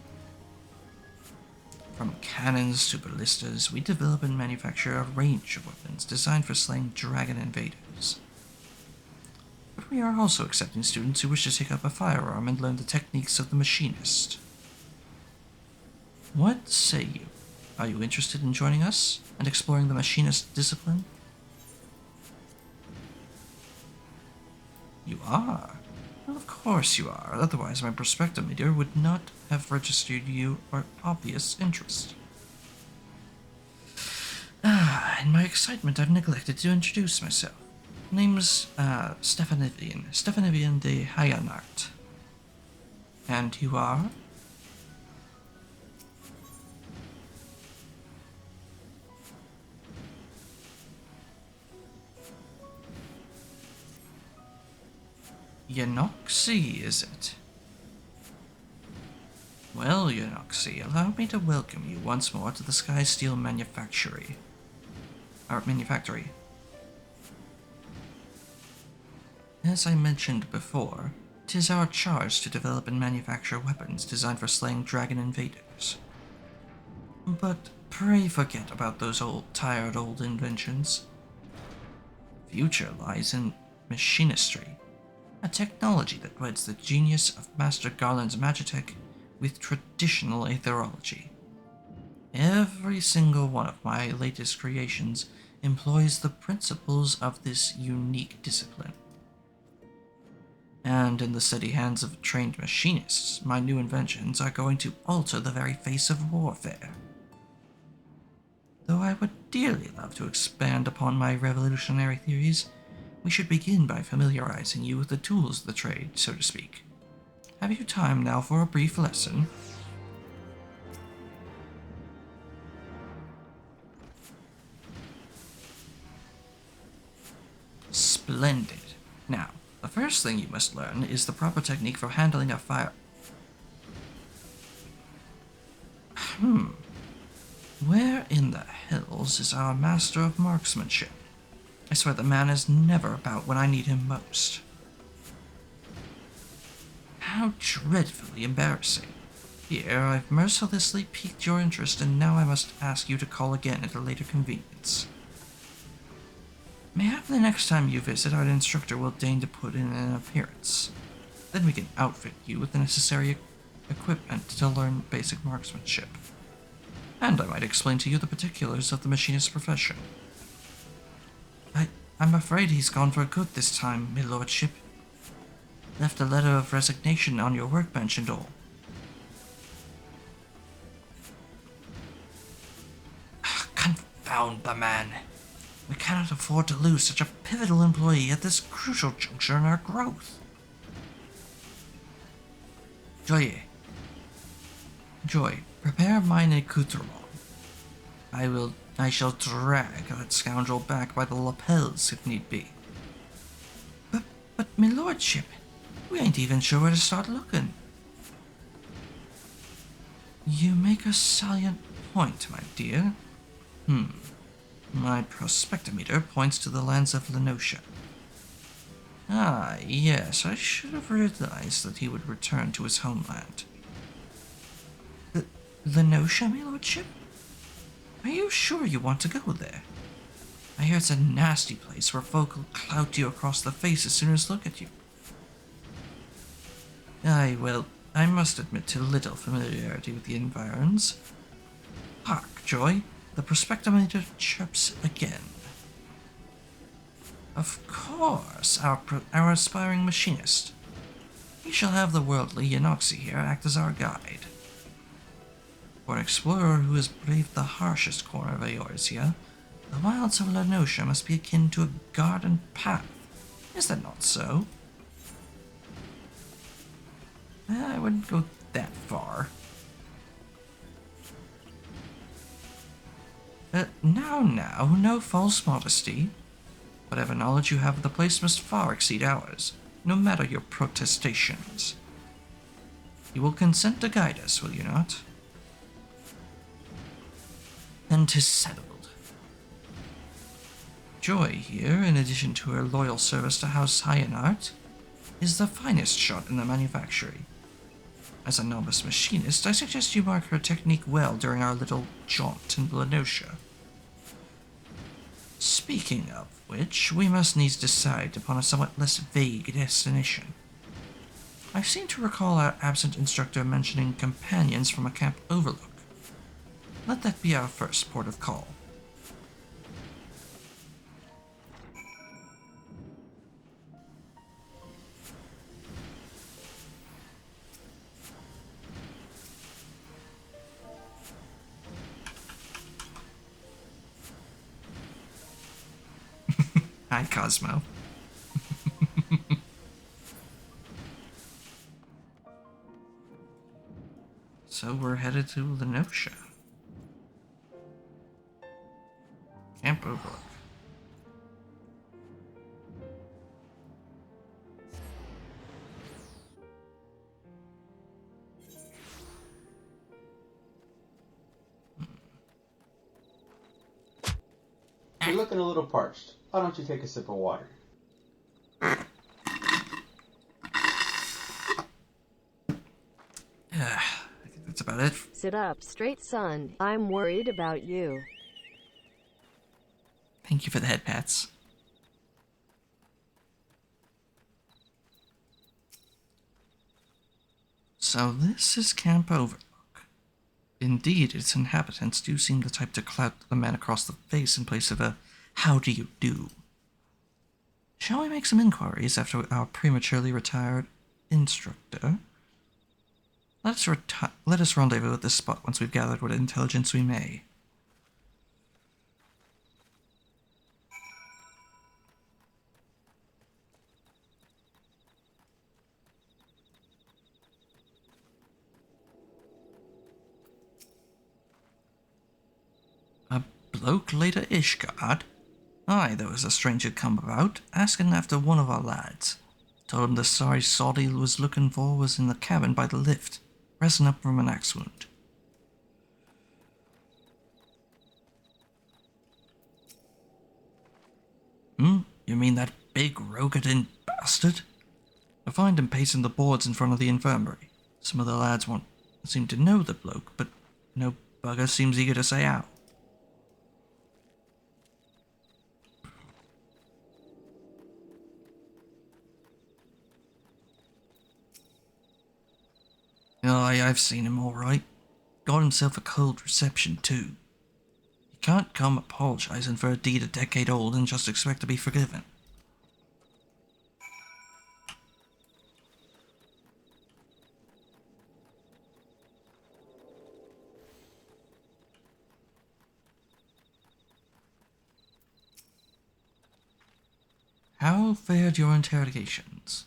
From cannons to ballistas, we develop and manufacture a range of weapons designed for slaying dragon invaders. But we are also accepting students who wish to take up a firearm and learn the techniques of the machinist. What say you? Are you interested in joining us and exploring the machinist discipline? You are? Well, of course you are, otherwise my prospectometer would not have registered you for obvious interest. In my excitement I've neglected to introduce myself. Name's Stefanivian de Hayanart. And you are? Yanoxi, is it? Well, Yanoxi, allow me to welcome you once more to the Sky Steel Manufactory. As I mentioned before, 'tis our charge to develop and manufacture weapons designed for slaying dragon invaders. But pray forget about those tired old inventions. The future lies in machinistry, a technology that weds the genius of Master Garland's Magitech with traditional aetherology. Every single one of my latest creations employs the principles of this unique discipline. And in the steady hands of trained machinists, my new inventions are going to alter the very face of warfare. Though I would dearly love to expand upon my revolutionary theories, we should begin by familiarizing you with the tools of the trade, so to speak. Have you time now for a brief lesson? Splendid. Now, the first thing you must learn is the proper technique for handling a fire. Where in the hells is our master of marksmanship? I swear the man is never about when I need him most. How dreadfully embarrassing. Here, I've mercilessly piqued your interest, and now I must ask you to call again at a later convenience. Mayhap the next time you visit, our instructor will deign to put in an appearance. Then we can outfit you with the necessary equipment to learn basic marksmanship. And I might explain to you the particulars of the machinist profession. I'm afraid he's gone for good this time, my lordship. Left a letter of resignation on your workbench and all. Confound the man. We cannot afford to lose such a pivotal employee at this crucial juncture in our growth. Joy, prepare mine accoutrement. I shall drag that scoundrel back by the lapels if need be. But, my lordship, we ain't even sure where to start looking. You make a salient point, my dear. My prospectometer points to the lands of Lenosha. Ah, yes, I should have realized that he would return to his homeland. Lenosha, my lordship? Are you sure you want to go there? I hear it's a nasty place where folk will clout you across the face as soon as look at you. Well, I must admit to little familiarity with the environs. Hark, Joy, the prospectometer chirps again. Of course, our aspiring machinist. We shall have the worldly Yanoxi here act as our guide. For an explorer who has braved the harshest corner of Eorzea, The wilds of Lenosha must be akin to a garden path. Is that not so? I wouldn't go that far. Now, no false modesty. Whatever knowledge you have of the place must far exceed ours, no matter your protestations. You will consent to guide us, will you not? Then 'tis settled. Joy here, in addition to her loyal service to House Hyenart, is the finest shot in the manufactory. As a novice machinist, I suggest you mark her technique well during our little jaunt in Lenosha. Speaking of which, we must needs decide upon a somewhat less vague destination. I seem to recall our absent instructor mentioning companions from a camp overlook. Let that be our first port of call. Hi, Cosmo. So we're headed to Lenosha. Camp Overlook. You're looking a little parched. Why don't you take a sip of water? I think that's about it. Sit up straight, son. I'm worried about you. Thank you for the head pats. So this is Camp Overlook. Indeed, its inhabitants do seem the type to clout the man across the face in place of a "how do you do." Shall we make some inquiries after our prematurely retired instructor? Let us rendezvous at this spot once we've gathered what intelligence we may. A bloke later Ishgard? Aye, there was a stranger come about, asking after one of our lads. Told him the sorry sod he was looking for was in the cabin by the lift, resting up from an axe wound. You mean that big Rogadin bastard? I find him pacing the boards in front of the infirmary. Some of the lads won't seem to know the bloke, but no bugger seems eager to say how. Aye, I've seen him all right. Got himself a cold reception, too. You can't come apologizing for a deed a decade old and just expect to be forgiven. How fared your interrogations?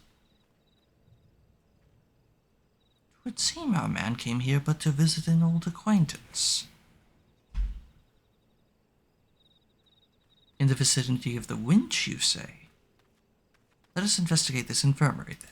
It would seem our man came here but to visit an old acquaintance. In the vicinity of the winch, you say? Let us investigate this infirmary, then.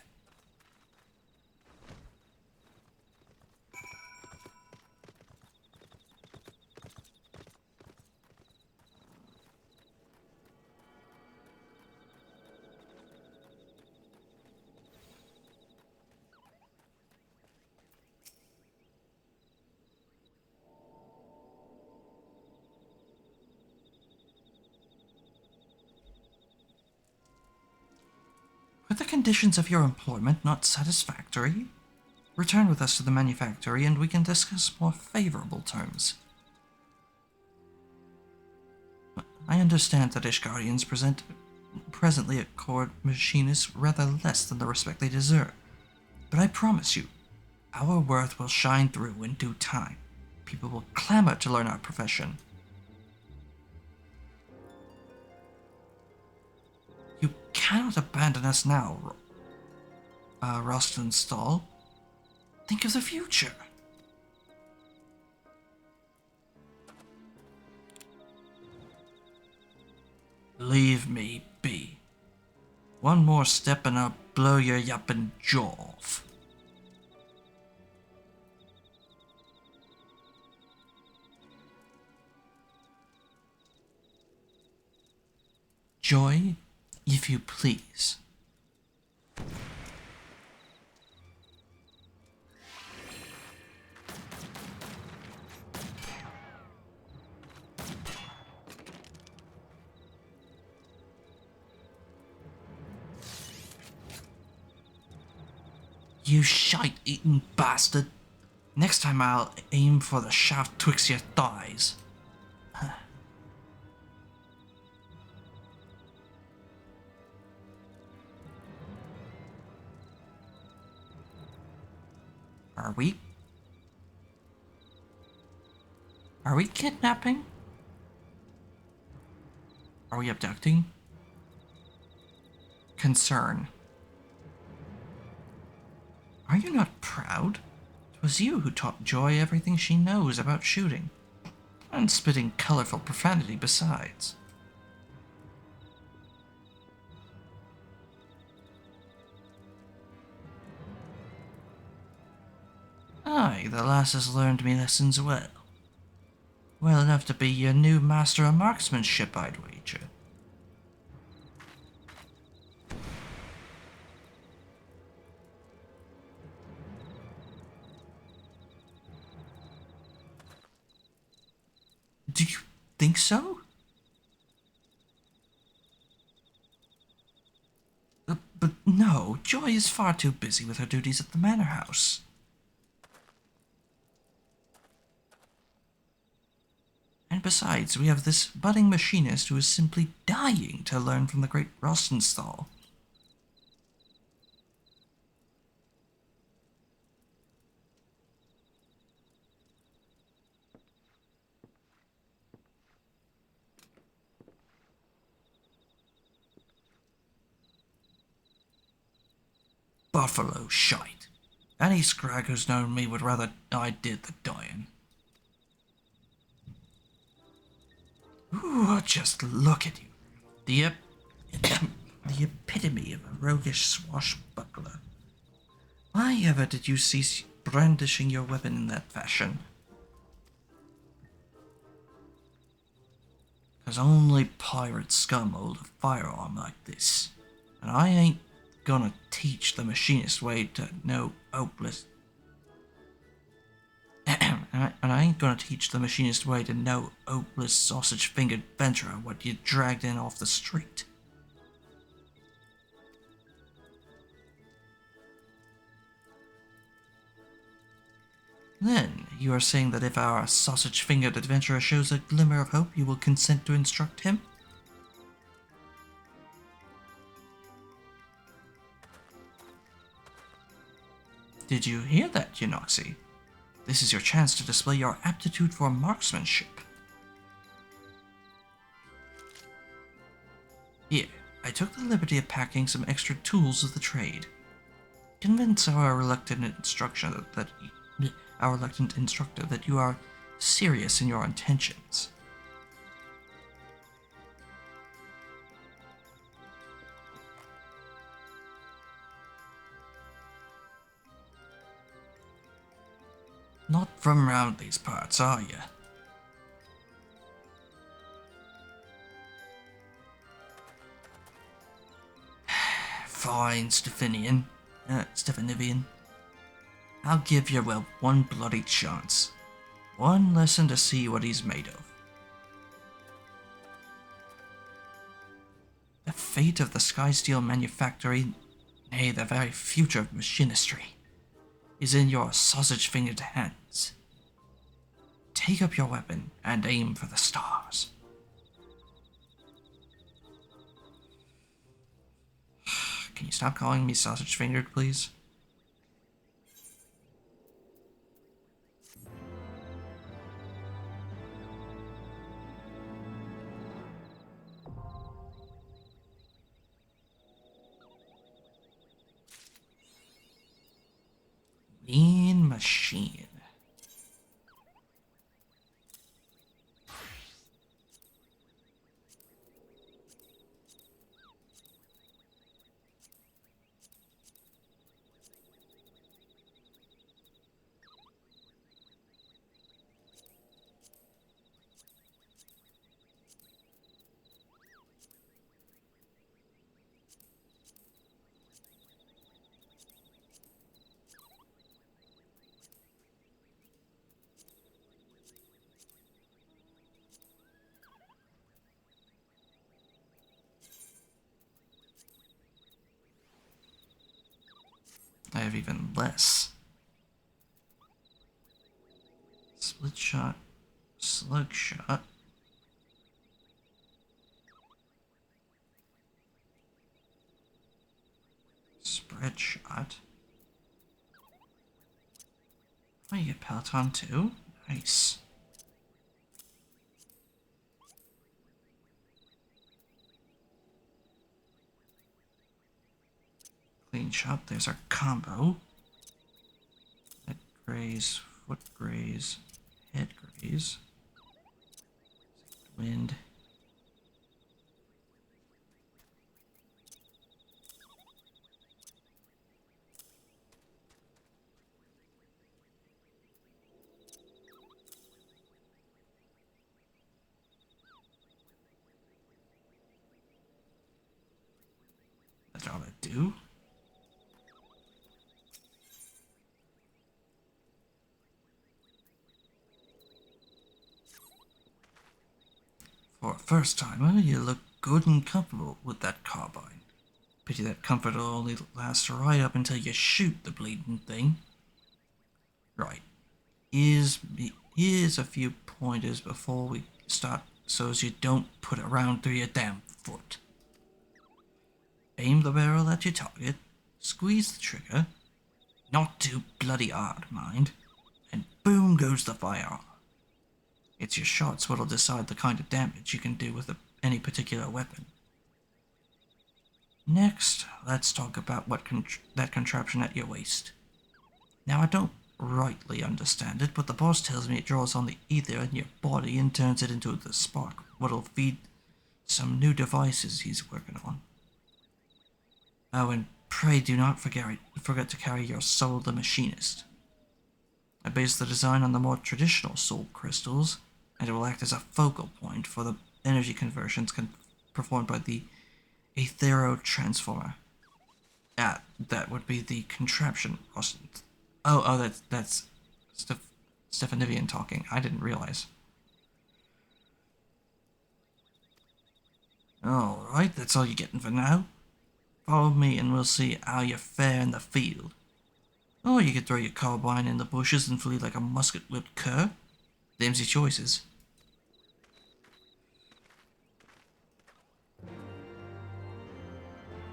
Were the conditions of your employment not satisfactory? Return with us to the manufactory and we can discuss more favorable terms. I understand that Ishgarians presently accord machinists rather less than the respect they deserve. But I promise you, our worth will shine through in due time. People will clamor to learn our profession. cannot abandon us now, Rostenstall. Think of the future. Leave me be. One more step and I'll blow your yapping jaw off. Joy, if you please. You shite-eating bastard. Next time I'll aim for the shaft twixt your thighs. Are we kidnapping? Are we abducting? Concern. Are you not proud? It was you who taught Joy everything she knows about shooting. And spitting colorful profanity besides. Aye, the lass has learned me lessons well. Well enough to be your new master of marksmanship, I'd wager. Do you think so? But no, Joy is far too busy with her duties at the manor house. And besides, we have this budding machinist who is simply dying to learn from the great Rostenstall. Buffalo shite. Any scrag who's known me would rather I did the dying. Ooh, just look at you. The epitome of a roguish swashbuckler. Why ever did you cease brandishing your weapon in that fashion? 'Cause only pirate scum hold a firearm like this. And I ain't gonna teach the machinist way to know hopeless. And I ain't gonna teach the machinist way to know hopeless sausage-fingered venturer what you dragged in off the street. Then, you are saying that if our sausage-fingered adventurer shows a glimmer of hope, you will consent to instruct him? Did you hear that, Eunoxy? This is your chance to display your aptitude for marksmanship. Here, I took the liberty of packing some extra tools of the trade. Convince our reluctant instructor that you are serious in your intentions. Not from round these parts, are you? Fine, Stephanian. I'll give your whelp one bloody chance. One lesson to see what he's made of. The fate of the Skysteel manufactory, nay, the very future of machinistry, is in your sausage-fingered hands. Take up your weapon and aim for the stars. Can you stop calling me sausage-fingered, please? machine. I have even less. Split shot, slug shot. Spread shot. Oh, you get Peloton too? Nice. Clean shot, there's our combo. Head graze, foot graze, head graze. Wind. That's all I do. For a first timer, you look good and comfortable with that carbine. Pity that comfort will only last right up until you shoot the bleeding thing. Right. Here's a few pointers before we start so as you don't put it around through your damn foot. Aim the barrel at your target, squeeze the trigger, not too bloody hard, mind, and boom goes the firearm. It's your shots what'll decide the kind of damage you can do with any particular weapon. Next, let's talk about that contraption at your waist. Now, I don't rightly understand it, but the boss tells me it draws on the ether in your body and turns it into the spark, what'll feed some new devices he's working on. Oh, and pray do not forget to carry your Soul the Machinist. I based the design on the more traditional soul crystals, and it will act as a focal point for the energy conversions performed by the Aethero Transformer. That would be the contraption. That's Stephanivian talking. I didn't realize. Alright, that's all you're getting for now. Follow me and we'll see how you fare in the field. Or you could throw your carbine in the bushes and flee like a musket-whipped cur. Them's your choices.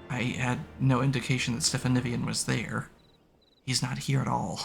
I had no indication that Stephanivian was there. He's not here at all.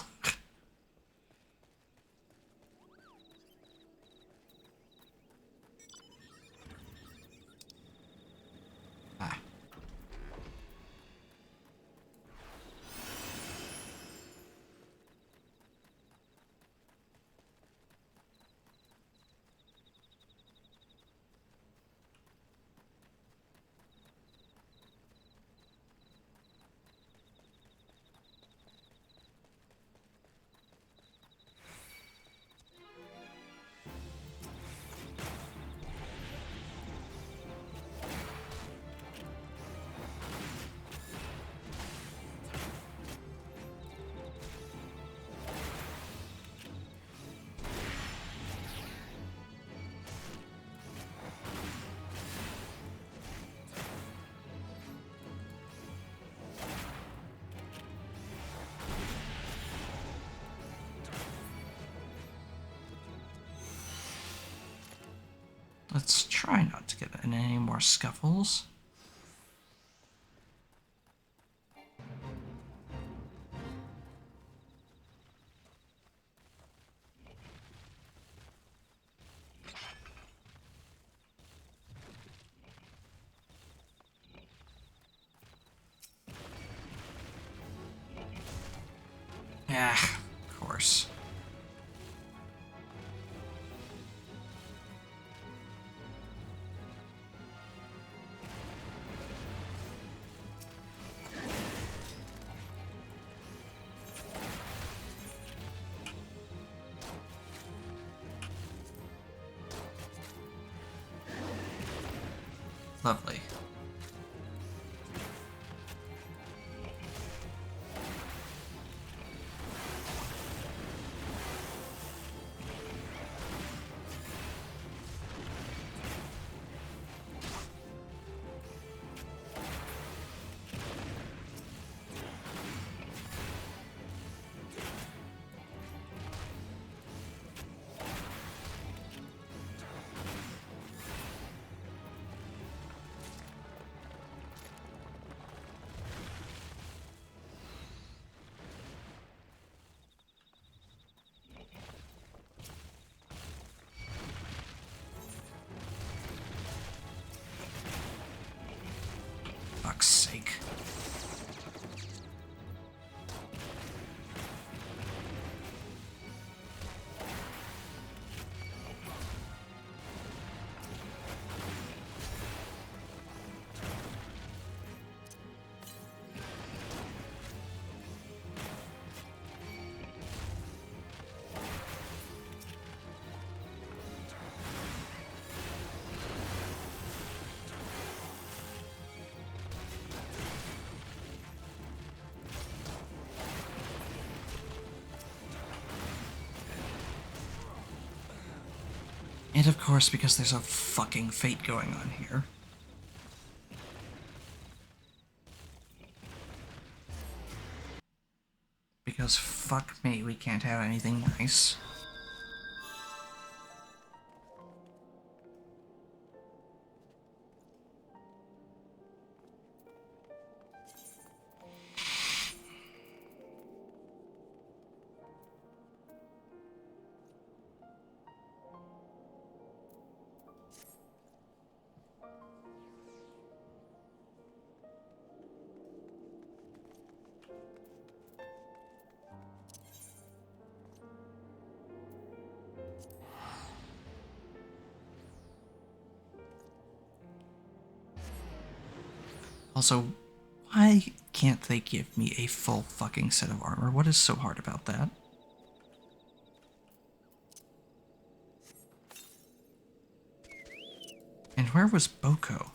Let's try not to get in any more scuffles. Yeah, of course. course. Lovely. Fuck's sake. And of course, because there's a fucking fate going on here. Because fuck me, we can't have anything nice. Also, why can't they give me a full fucking set of armor? What is so hard about that? And where was Boko?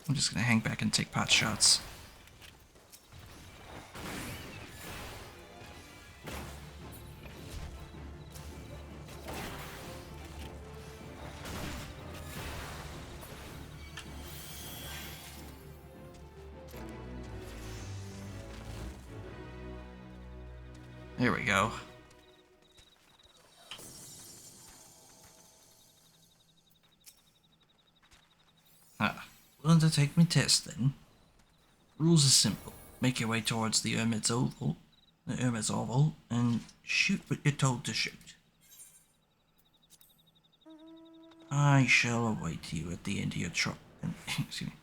I'm just gonna hang back and take pot shots. There we go. Willing to take me test then? Rules are simple. Make your way towards the Hermit's Oval, and shoot what you're told to shoot. I shall await you at the end of your trial. Excuse me.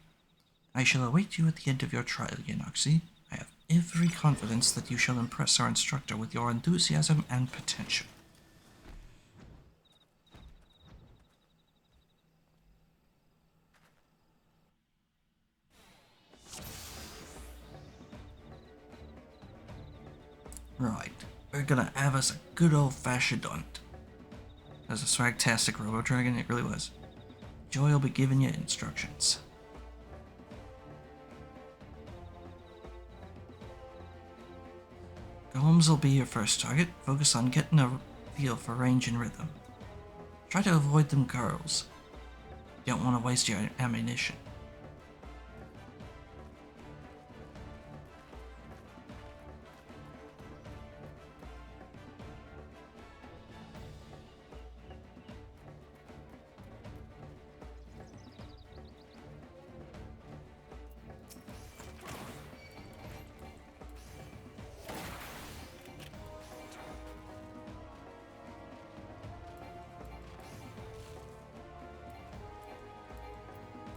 I shall await you at the end of your trial, Yanoxi. I have every confidence that you shall impress our instructor with your enthusiasm and potential. Right, we're gonna have us a good old-fashioned hunt. That's a swagtastic robo-dragon, it really was. Joy will be giving you instructions. Golems will be your first target. Focus on getting a feel for range and rhythm. Try to avoid them girls. You don't want to waste your ammunition.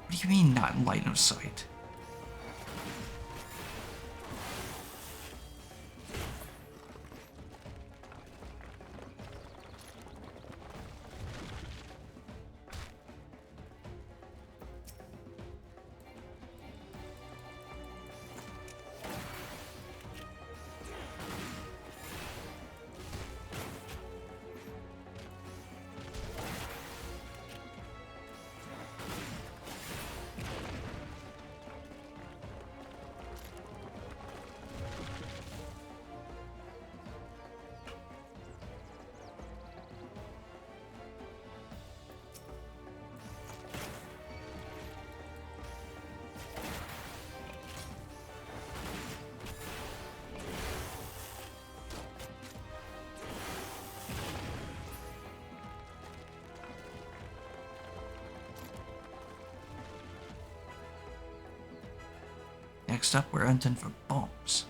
What do you mean, not in line of sight? Next up, we're hunting for bombs.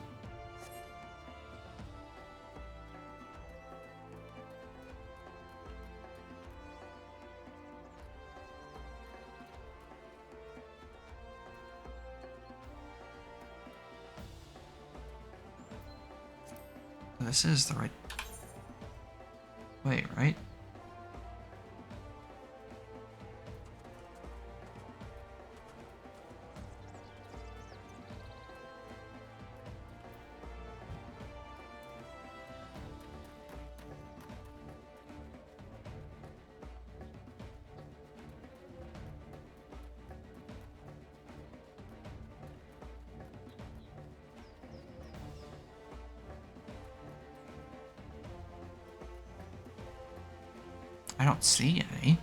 This is the right way, right? I don't see any.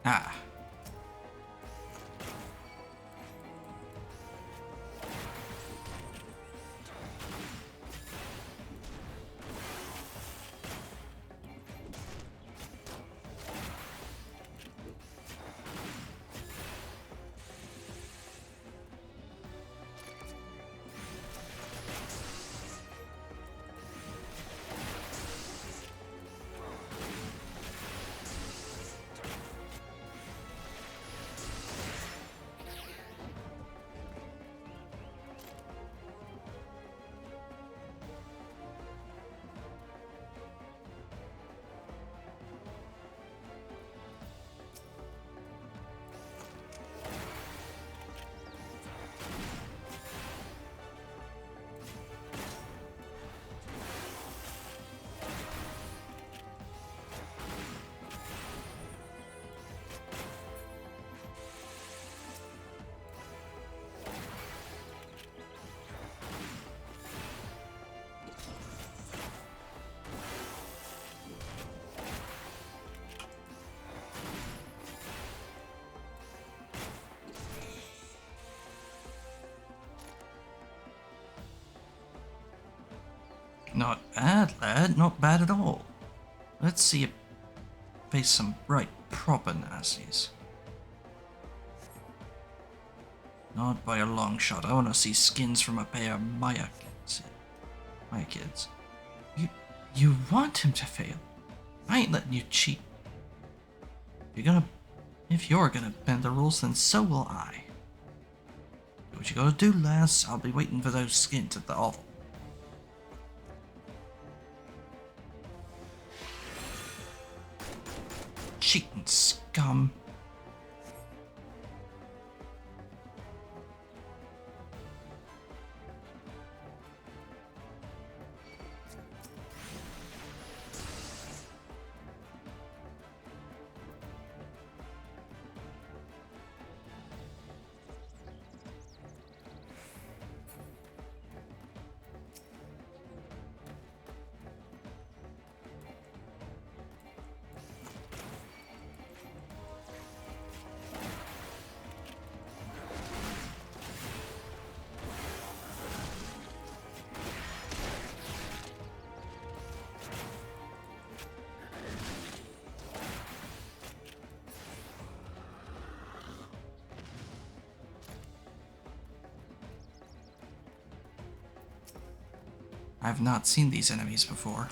Ah. Not bad, lad. Not bad at all. Let's see you face some right proper Nazis. Not by a long shot. I want to see skins from a pair of Maya kids. Maya kids. You want him to fail. I ain't letting you cheat. If you're gonna bend the rules, then so will I. what you gotta do, lass. I'll be waiting for those skins at the oval. Cheating scum. I've not seen these enemies before.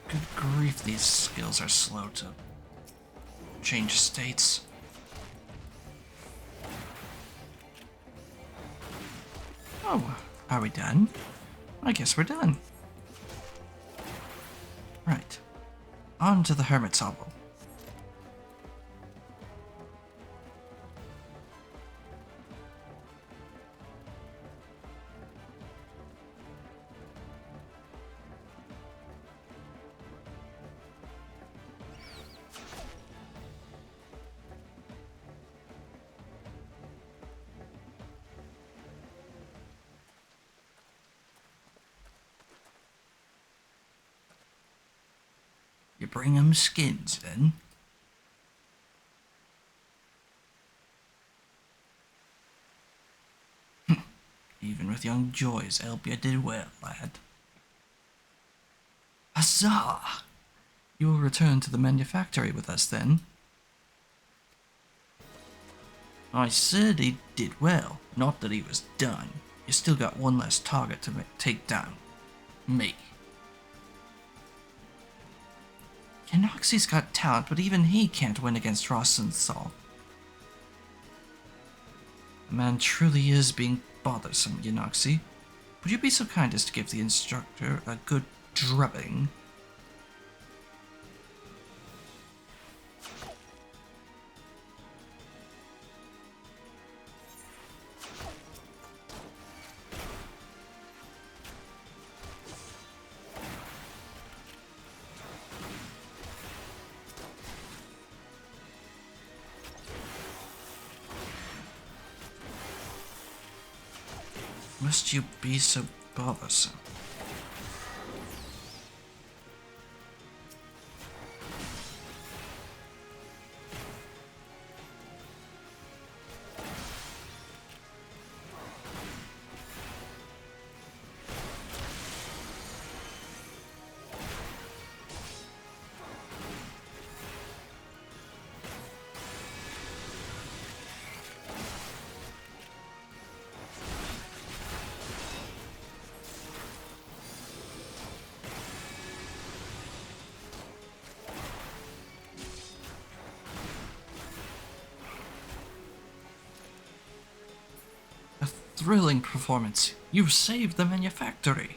Good grief, these skills are slow to change states. Oh, are we done? I guess we're done. Right. On to the Hermit's Hovel. You bring 'em skins, then? Even with young Joy's help, you did well, lad. Huzzah! You will return to the manufactory with us, then? I said he did well, not that he was done. You still got one less target to take down. Me. Kenoxi's got talent, but even he can't win against Rosenthal. The man truly is being bothersome, Kenoxi. Would you be so kind as to give the instructor a good drubbing? Must you be so bothersome? thrilling performance. You've saved the manufactory.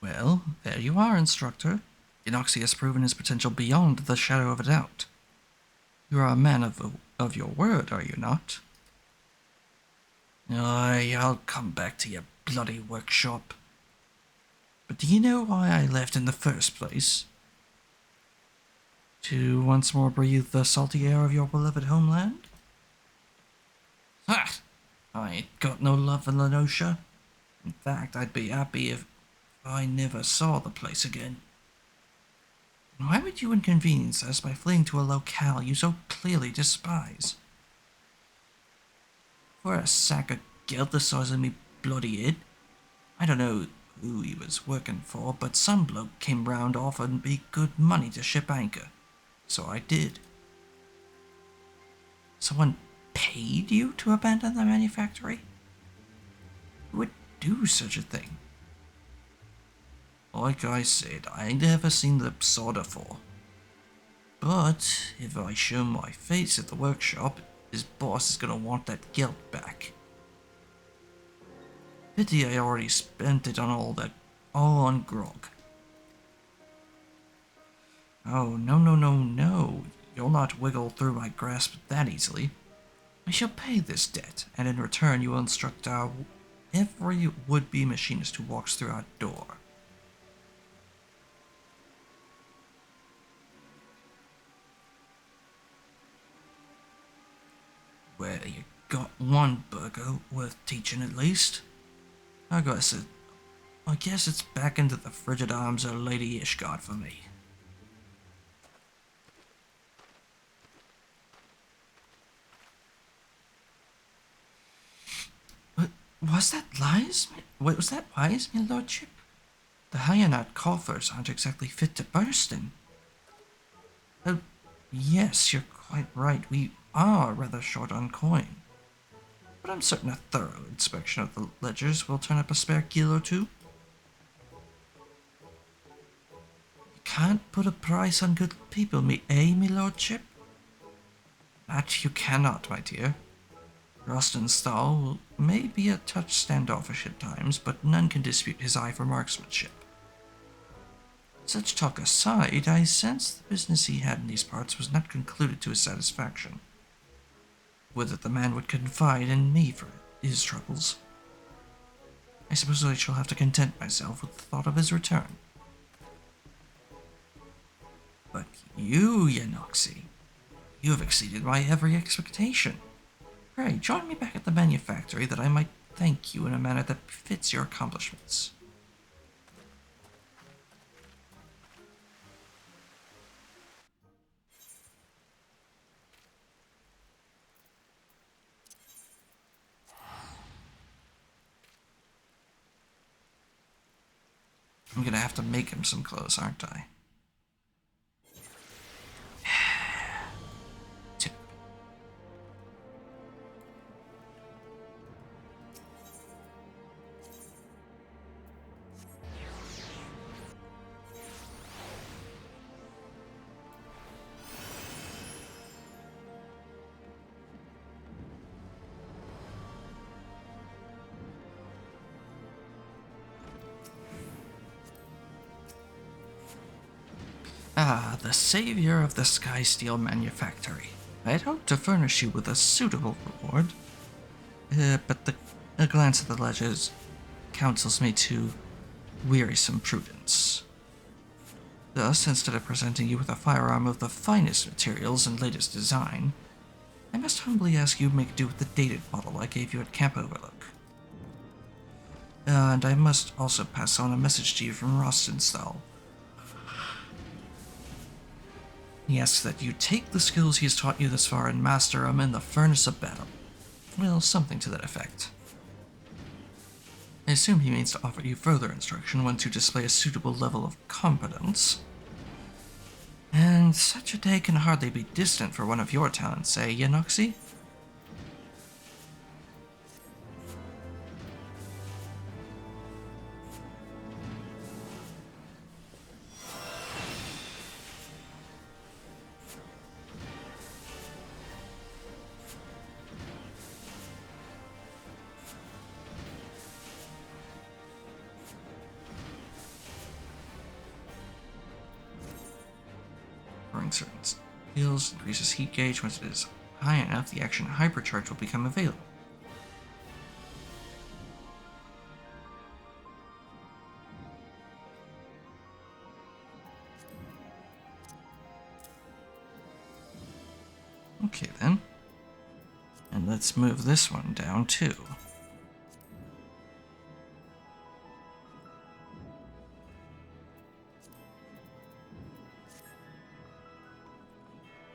Well, there you are, instructor. Inoxi has proven his potential beyond the shadow of a doubt. You are a man of your word, are you not? Aye, I'll come back to your bloody workshop. But do you know why I left in the first place? To once more breathe the salty air of your beloved homeland? Ha! I ain't got no love for Lenosha. In fact, I'd be happy if I never saw the place again. And why would you inconvenience us by fleeing to a locale you so clearly despise? For a sack of geld the size of me bloody head? I don't know who he was working for, but some bloke came round offering me good money to ship anchor. So I did. Someone paid you to abandon the manufactory? Who would do such a thing? Like I said, I ain't ever seen the sort afore. But if I show my face at the workshop, his boss is gonna want that geld back. Pity I already spent it on all on grog. Oh, no. You'll not wiggle through my grasp that easily. I shall pay this debt, and in return you will instruct every would-be machinist who walks through our door. Well, you got one burger worth teaching at least. I guess it's back into the frigid arms of Lady Ishgard for me. Was that wise, my lordship? The Hyanite coffers aren't exactly fit to burst in. Oh, yes, you're quite right. We are rather short on coin. But I'm certain a thorough inspection of the ledgers will turn up a spare kilo or two. You can't put a price on good people, my lordship? That you cannot, my dear. Rostenstall may be a touch standoffish at times, but none can dispute his eye for marksmanship. Such talk aside, I sense the business he had in these parts was not concluded to his satisfaction. Would that the man would confide in me for his troubles. I suppose I shall have to content myself with the thought of his return. But you, Yanoxi, you have exceeded my every expectation. Pray, join me back at the manufactory that I might thank you in a manner that befits your accomplishments. I'm gonna have to make him some clothes, aren't I? Ah, the savior of the Sky Steel Manufactory. I had hoped to furnish you with a suitable reward, but a glance at the ledgers counsels me to wearisome prudence. Thus, instead of presenting you with a firearm of the finest materials and latest design, I must humbly ask you to make do with the dated model I gave you at Camp Overlook. And I must also pass on a message to you from Rostenstall. He asks that you take the skills he has taught you thus far and master them in the furnace of battle. Well, something to that effect. I assume he means to offer you further instruction once you display a suitable level of competence. And such a day can hardly be distant for one of your talents, eh, Yanoxi? during certain skills, increases heat gauge. Once it is high enough, the action hypercharge will become available. Okay then. And let's move this one down too.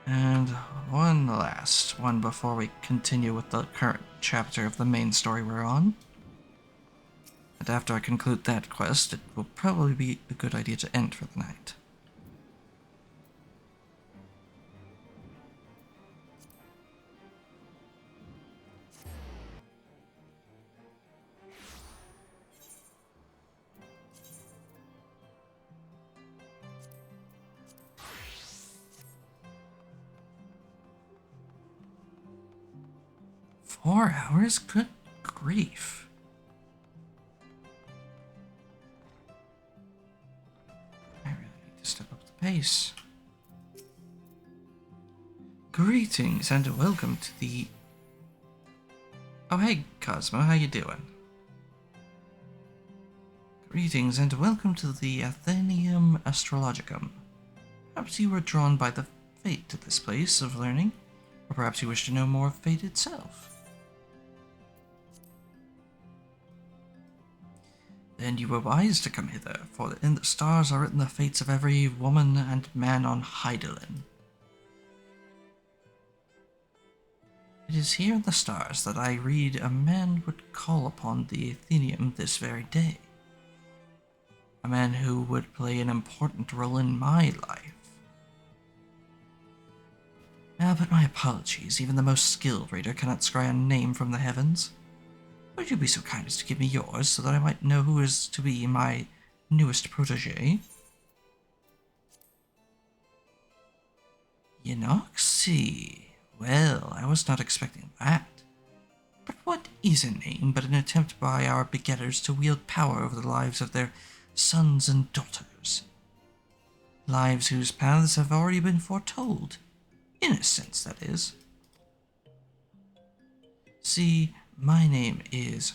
And one last one before we continue with the current chapter of the main story we're on. And after I conclude that quest, it will probably be a good idea to end for the night. "4 hours? Good grief. I really need to step up the pace. Greetings and welcome to the... Oh hey Cosmo, how you doing? Greetings and welcome to the Athenaeum Astrologicum. Perhaps you were drawn by the fate to this place of learning, or perhaps you wish to know more of fate itself. Then you were wise to come hither, for in the stars are written the fates of every woman and man on Hydaelyn. It is here in the stars that I read a man would call upon the Athenaeum this very day. A man who would play an important role in my life. But my apologies, even the most skilled reader cannot scry a name from the heavens. Would you be so kind as to give me yours, so that I might know who is to be my newest protege? Yenoxi. Well, I was not expecting that. But what is a name but an attempt by our begetters to wield power over the lives of their sons and daughters? Lives whose paths have already been foretold. In a sense, that is. See, my name is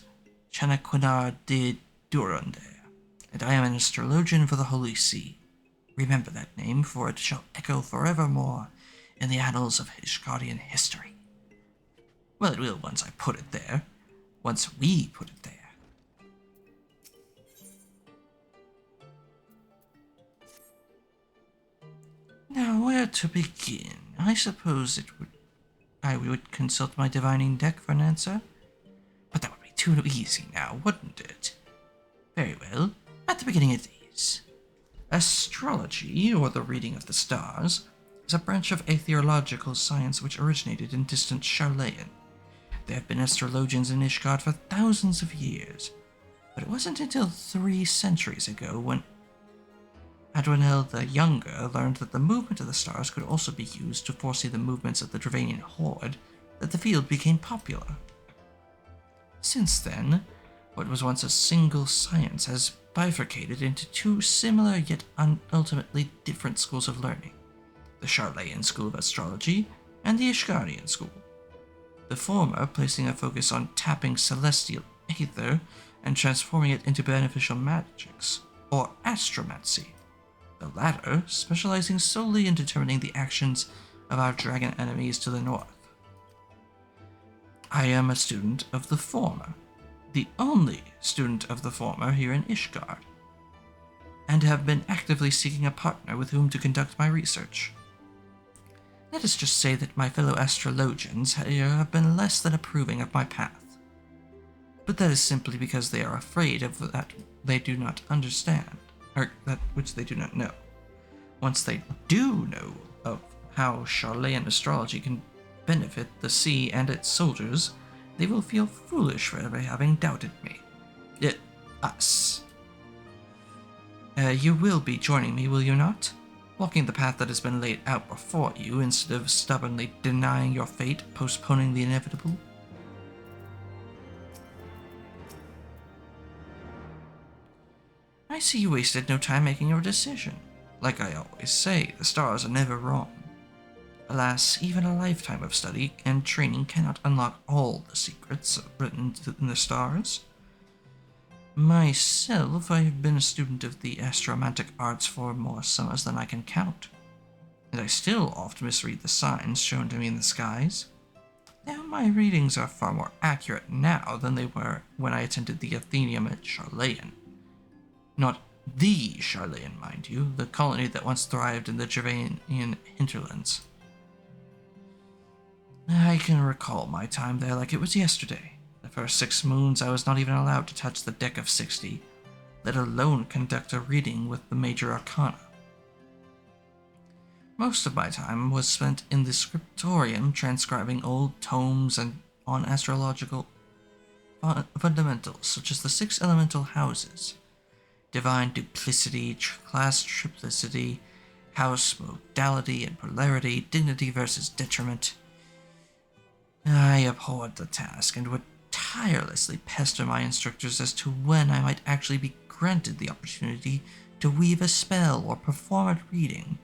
Chanaquinar de Durandare, and I am an astrologian for the Holy See. Remember that name, for it shall echo forevermore in the annals of Ishgardian history. Well, it will once I put it there. Once we put it there. Now, where to begin? I suppose I would consult my divining deck for an answer. But that would be too easy now, wouldn't it? Very well. At the beginning it is. Astrology, or the reading of the stars, is a branch of aetherological science which originated in distant Charlayan. There have been astrologians in Ishgard for thousands of years, but it wasn't until 3 centuries ago when Adrenel the Younger learned that the movement of the stars could also be used to foresee the movements of the Dravanian horde that the field became popular. Since then, what was once a single science has bifurcated into 2 similar yet ultimately different schools of learning, the Charlayan school of astrology and the Ishgardian school. The former placing a focus on tapping celestial aether and transforming it into beneficial magics, or astromancy. The latter specializing solely in determining the actions of our dragon enemies to the north. I am a student of the former, the only student of the former here in Ishgard, and have been actively seeking a partner with whom to conduct my research. Let us just say that my fellow astrologians here have been less than approving of my path. But that is simply because they are afraid of that they do not understand, or that which they do not know. Once they do know of how Charlayan astrology can benefit the sea and its soldiers, they will feel foolish for ever having doubted me. Us. You will be joining me, will you not? Walking the path that has been laid out before you, instead of stubbornly denying your fate, postponing the inevitable? I see you wasted no time making your decision. Like I always say, the stars are never wrong. Alas, even a lifetime of study and training cannot unlock all the secrets written in the stars. Myself, I have been a student of the astromantic arts for more summers than I can count, and I still oft misread the signs shown to me in the skies. Now, my readings are far more accurate now than they were when I attended the Athenaeum at Charlayan. Not the Charlayan, mind you, the colony that once thrived in the Javanian hinterlands. I can recall my time there like it was yesterday. The first 6 moons I was not even allowed to touch the deck of 60, let alone conduct a reading with the major arcana. Most of my time was spent in the scriptorium transcribing old tomes and on astrological fundamentals such as the 6 elemental houses, divine duplicity, class triplicity, house modality and polarity, dignity versus detriment. I abhorred the task and would tirelessly pester my instructors as to when I might actually be granted the opportunity to weave a spell or perform a reading.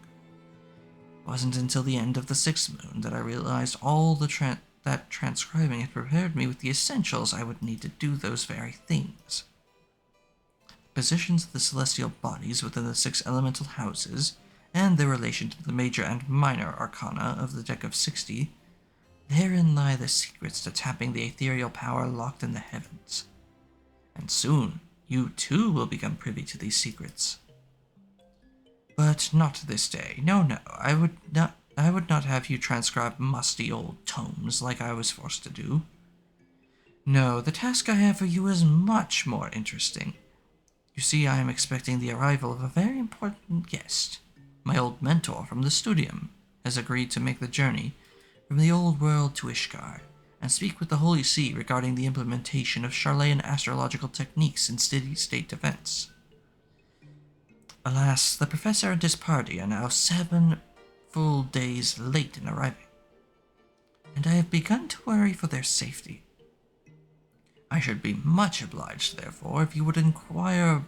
It wasn't until the end of the 6th moon that I realized all that transcribing had prepared me with the essentials I would need to do those very things. Positions of the celestial bodies within the 6 elemental houses, and their relation to the major and minor arcana of the deck of 60, therein lie the secrets to tapping the ethereal power locked in the heavens. And soon, you too will become privy to these secrets. But not this day. No, I would not have you transcribe musty old tomes like I was forced to do. No, the task I have for you is much more interesting. You see, I am expecting the arrival of a very important guest. My old mentor from the studium has agreed to make the journey from the old world to Ishgard, and speak with the Holy See regarding the implementation of Charlayan astrological techniques in city-state defense. Alas, the professor and his party are now 7 full days late in arriving, and I have begun to worry for their safety. I should be much obliged, therefore, if you would inquire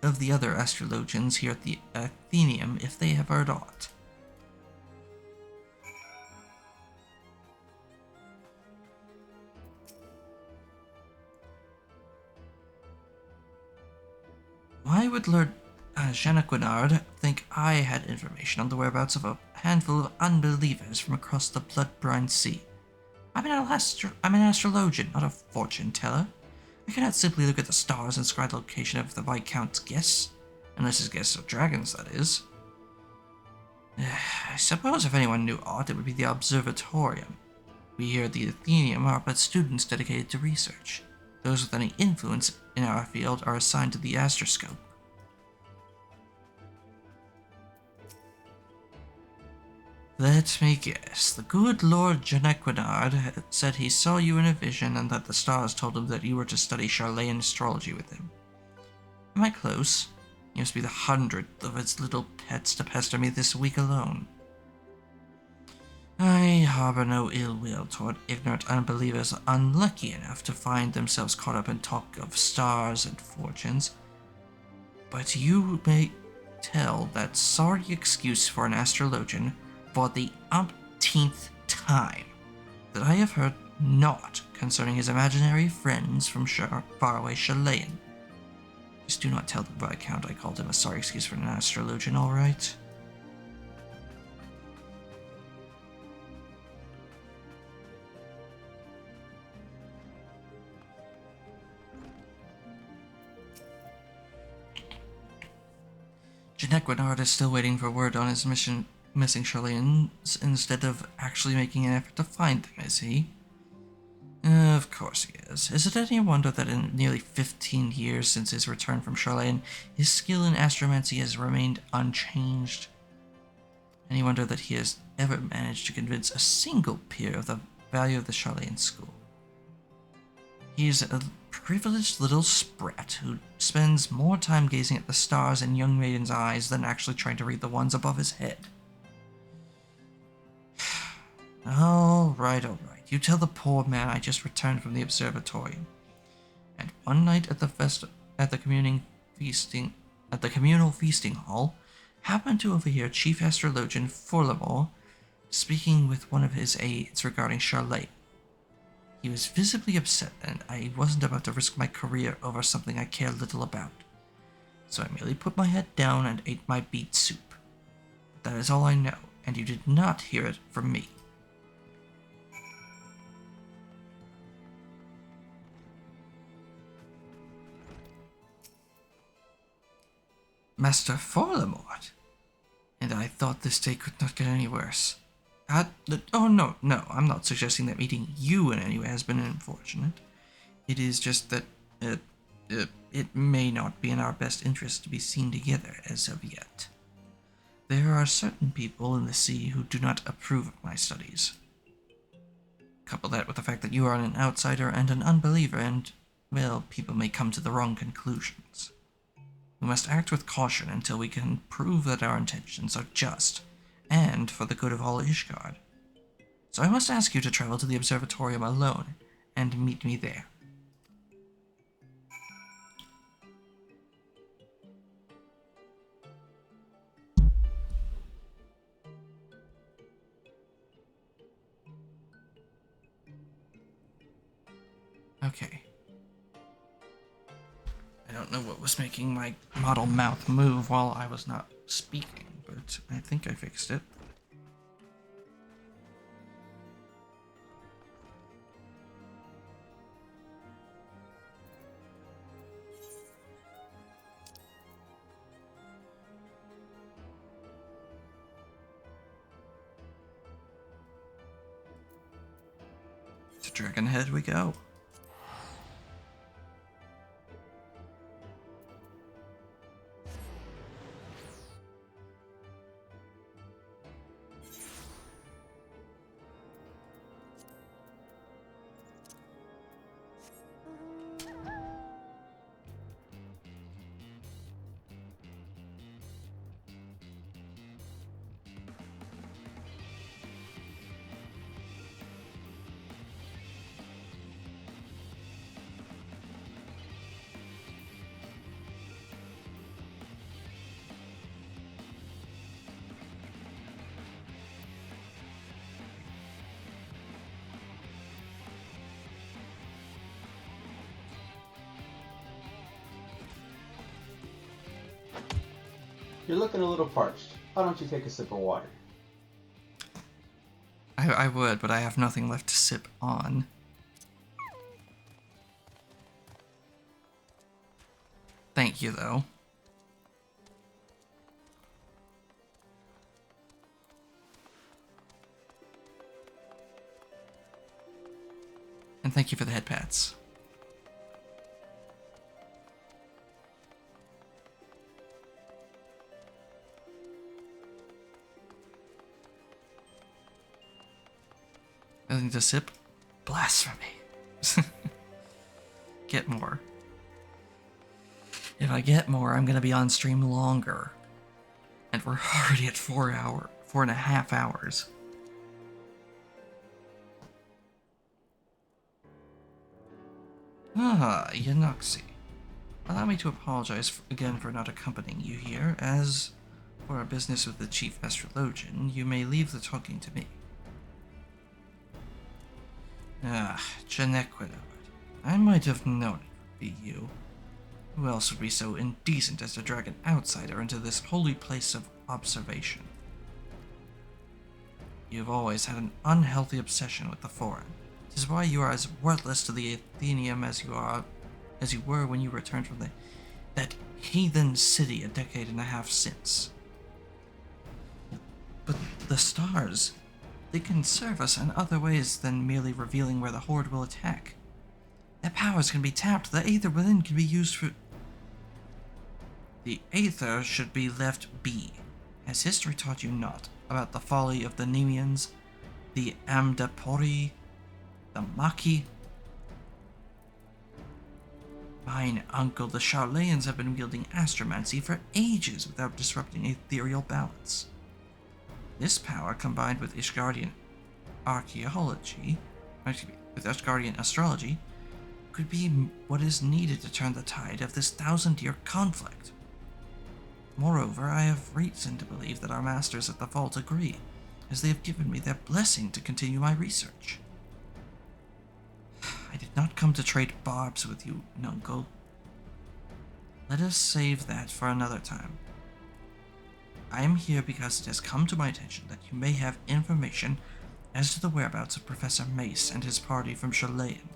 of the other astrologians here at the Athenaeum if they have heard aught. Why would Lord Jeannequinard think I had information on the whereabouts of a handful of unbelievers from across the blood-brine sea? I'm an astrologian, not a fortune-teller. I cannot simply look at the stars and scry the location of the Viscount's guests, unless his guests are dragons, that is. I suppose if anyone knew aught, it would be the observatorium. We here at the Athenaeum are but students dedicated to research. Those with any influence in our field are assigned to the astroscope. Let me guess. The good Lord Jeannequinard said he saw you in a vision and that the stars told him that you were to study Charlayan astrology with him. Am I close? You must be the 100th of its little pets to pester me this week alone. I harbor no ill will toward ignorant unbelievers unlucky enough to find themselves caught up in talk of stars and fortunes, but you may tell that sorry excuse for an astrologian for the umpteenth time that I have heard naught concerning his imaginary friends from faraway Charlayan. Just do not tell the Viscount I called him a sorry excuse for an astrologian, all right? Jeannequinard is still waiting for word on his missing Charlayans instead of actually making an effort to find them, is he? Of course he is. Is it any wonder that in nearly 15 years since his return from Charlayan, his skill in astromancy has remained unchanged? Any wonder that he has ever managed to convince a single peer of the value of the Charlayan school? He is a privileged little sprat who spends more time gazing at the stars in young maidens' eyes than actually trying to read the ones above his head. All right. You tell the poor man I just returned from the observatorium, and one night at the communal feasting hall, happened to overhear Chief Astrologian Forlamore speaking with one of his aides regarding Charlotte. He was visibly upset, and I wasn't about to risk my career over something I care little about. So I merely put my head down and ate my beet soup. But that is all I know, and you did not hear it from me. Master Forlamore? And I thought this day could not get any worse. Oh, no, I'm not suggesting that meeting you in any way has been unfortunate. It is just that, it may not be in our best interest to be seen together as of yet. There are certain people in the sea who do not approve of my studies. Couple that with the fact that you are an outsider and an unbeliever, and, well, people may come to the wrong conclusions. We must act with caution until we can prove that our intentions are just, and for the good of all Ishgard. So I must ask you to travel to the observatorium alone, and meet me there. Okay. I don't know what was making my model mouth move while I was not speaking, but I think I fixed it. To Dragonhead we go. You're looking a little parched. Why don't you take a sip of water? I would, but I have nothing left to sip on. Thank you, though. And thank you for the head pats. Nothing to sip? Blasphemy. Get more. If I get more, I'm gonna be on stream longer. And we're already at 4.5 hours. Ah, Yanoxi. Allow me to apologize again for not accompanying you here, as for our business with the Chief Astrologian, you may leave the talking to me. Ah, Janequidard. I might have known it would be you. Who else would be so indecent as to drag an outsider into this holy place of observation? You've always had an unhealthy obsession with the foreign. It is why you are as worthless to the Athenium as you were when you returned from that heathen city a decade and a half since. But the stars, they can serve us in other ways than merely revealing where the Horde will attack. Their powers can be tapped, the Aether within can be used for... The Aether should be left be. Has history taught you not about the folly of the Nemeans, the Amdapori, the Maki? Mine uncle, the Charlayans, have been wielding astromancy for ages without disrupting ethereal balance. This power, combined with Ishgardian astrology, could be what is needed to turn the tide of this 1,000-year conflict. Moreover, I have reason to believe that our masters at the Vault agree, as they have given me their blessing to continue my research. I did not come to trade barbs with you, Nuncle. Let us save that for another time. I am here because it has come to my attention that you may have information as to the whereabouts of Professor Mace and his party from Chilean.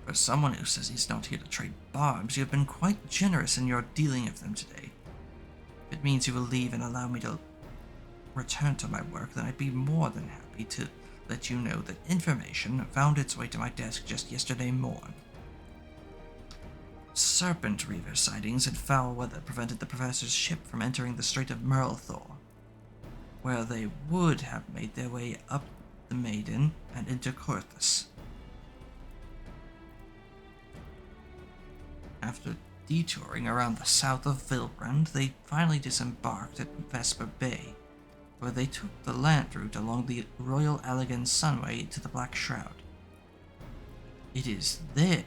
For someone who says he's not here to trade barbs, you have been quite generous in your dealing of them today. If it means you will leave and allow me to return to my work, then I'd be more than happy to let you know that information found its way to my desk just yesterday morn. Serpent Reaver sightings and foul weather prevented the Professor's ship from entering the Strait of Merlthor, where they would have made their way up the Maiden and into Corthus. After detouring around the south of Vilbrand, they finally disembarked at Vesper Bay, where they took the land route along the Royal Allegan Sunway to the Black Shroud. It is there,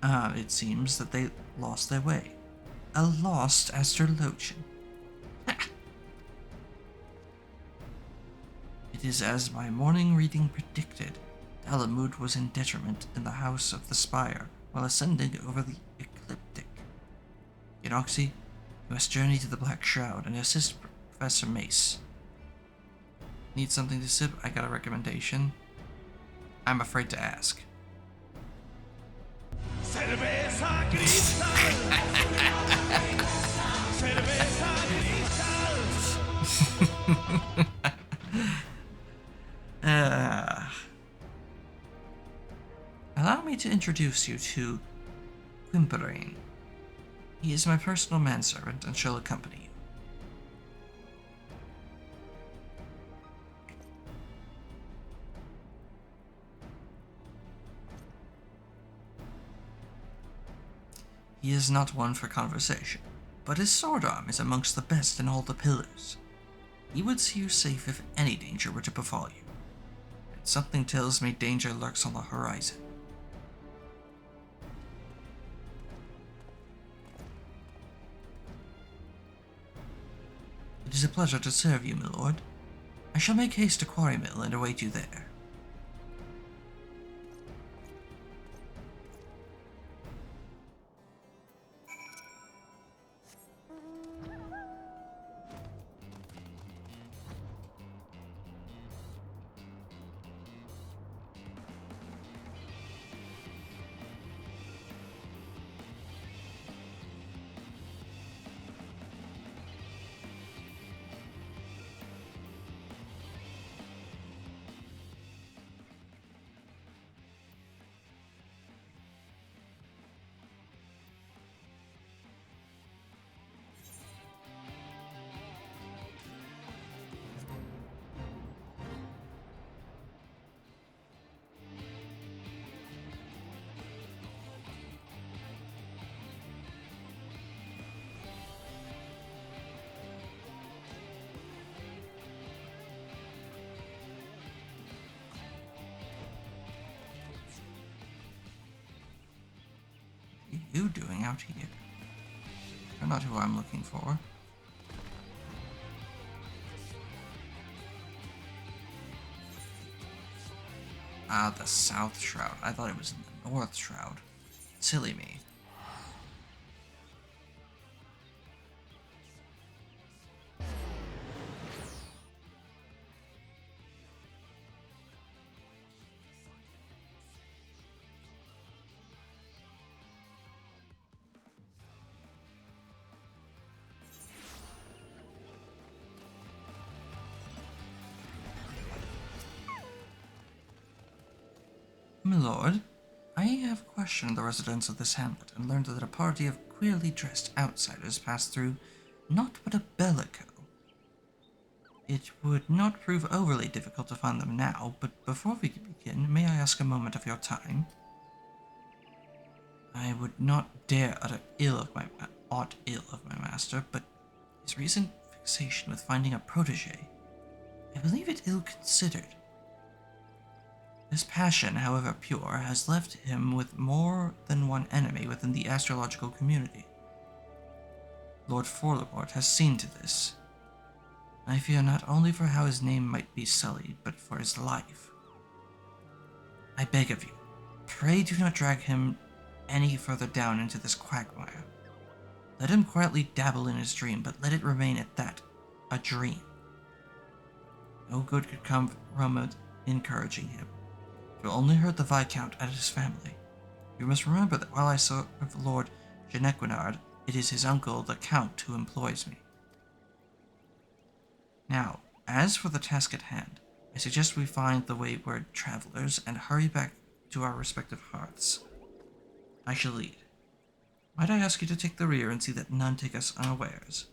it seems, that they lost their way. A lost astrologian. It is as my morning reading predicted. Dalamud was in detriment in the House of the Spire while ascending over the Ecliptic. Genoxy, you must journey to the Black Shroud and assist Professor Mace. Need something to sip? I got a recommendation. I'm afraid to ask. Cerveza cristal. Cerveza cristal. Allow me to introduce you to Quimperane. He is my personal manservant and shall accompany you. He is not one for conversation, but his sword arm is amongst the best in all the pillars. He would see you safe if any danger were to befall you. And something tells me danger lurks on the horizon. It is a pleasure to serve you, my lord. I shall make haste to Quarry Mill and await you there. What are you doing out here? You're not who I'm looking for. Ah, the South Shroud. I thought it was in the North Shroud. Silly me. My lord, I have questioned the residents of this hamlet and learned that a party of queerly dressed outsiders passed through naught but a bellico. It would not prove overly difficult to find them now, but before we begin, may I ask a moment of your time? I would not dare utter aught ill of my master, but his recent fixation with finding a protege, I believe it ill-considered. This passion, however pure, has left him with more than one enemy within the astrological community. Lord Forlorn has seen to this. I fear not only for how his name might be sullied, but for his life. I beg of you, pray do not drag him any further down into this quagmire. Let him quietly dabble in his dream, but let it remain at that, a dream. No good could come from encouraging him. It will only hurt the Viscount and his family. You must remember that while I serve Lord Genequinard, it is his uncle, the Count, who employs me. Now, as for the task at hand, I suggest we find the wayward travelers and hurry back to our respective hearths. I shall lead. Might I ask you to take the rear and see that none take us unawares?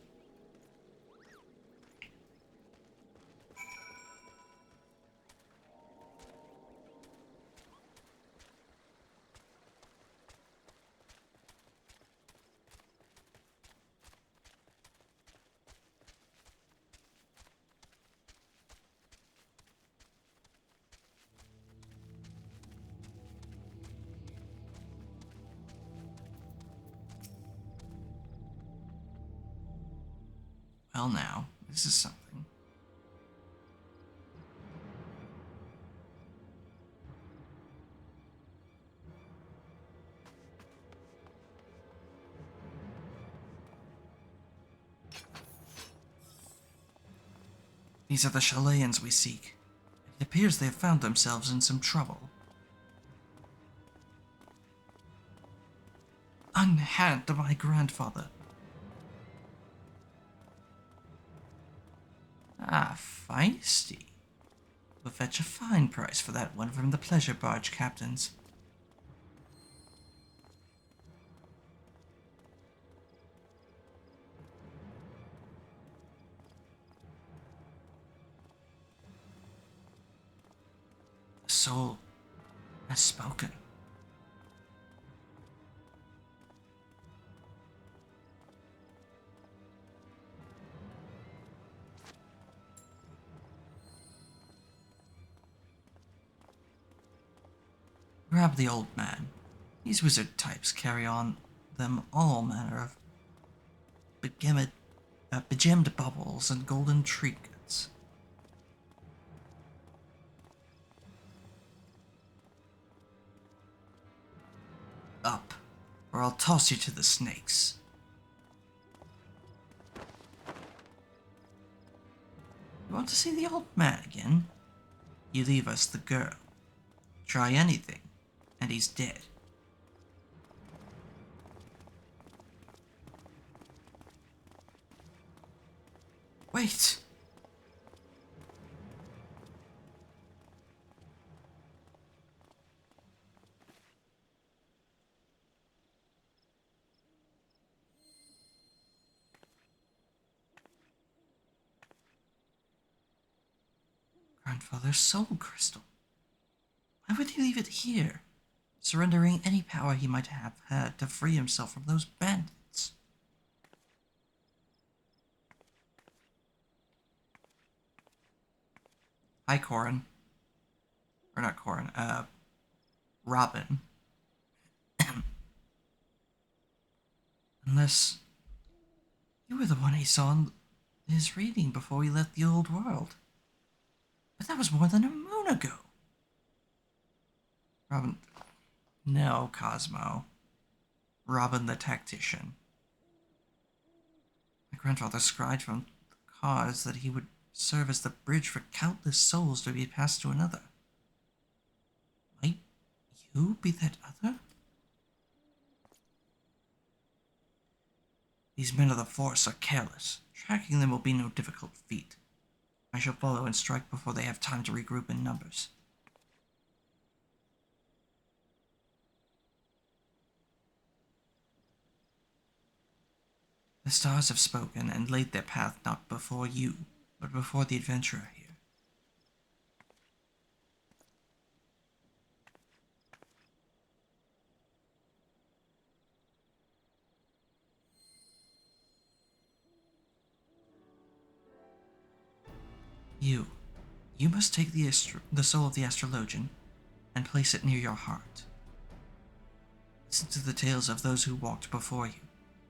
Well now, this is something. These are the Chileans we seek. It appears they have found themselves in some trouble. Unhand to my grandfather. Ah, feisty. We'll fetch a fine price for that one from the pleasure barge captains. The soul has spoken. Grab the old man. These wizard types carry on them all manner of begemmed bubbles and golden trinkets. Up, or I'll toss you to the snakes. You want to see the old man again? You leave us the girl. Try anything, and he's dead. Wait! Grandfather's soul crystal. Why would he leave it here, surrendering any power he might have had to free himself from those bandits? Hi, Corin. Or not Corin, Robin. Unless you were the one he saw in his reading before we left the old world. But that was more than a moon ago. Robin. No, Cosmo. Robin the tactician. My grandfather scried from the cause that he would serve as the bridge for countless souls to be passed to another. Might you be that other? These men of the Force are careless. Tracking them will be no difficult feat. I shall follow and strike before they have time to regroup in numbers. The stars have spoken and laid their path not before you, but before the adventurer here. You must take the soul of the astrologian and place it near your heart. Listen to the tales of those who walked before you,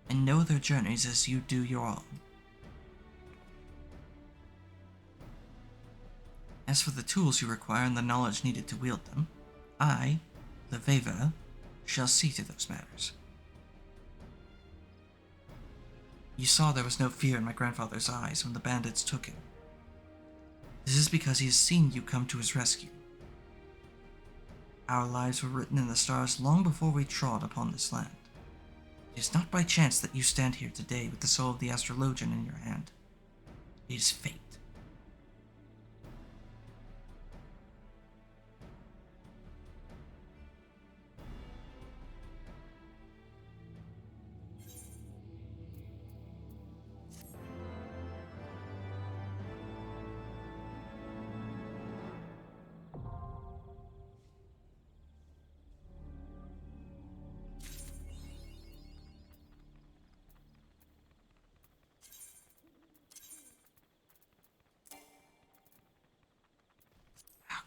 and know their journeys as you do your own. As for the tools you require and the knowledge needed to wield them, I, the Veva, shall see to those matters. You saw there was no fear in my grandfather's eyes when the bandits took him. This is because he has seen you come to his rescue. Our lives were written in the stars long before we trod upon this land. It is not by chance that you stand here today with the soul of the astrologian in your hand. It is fate.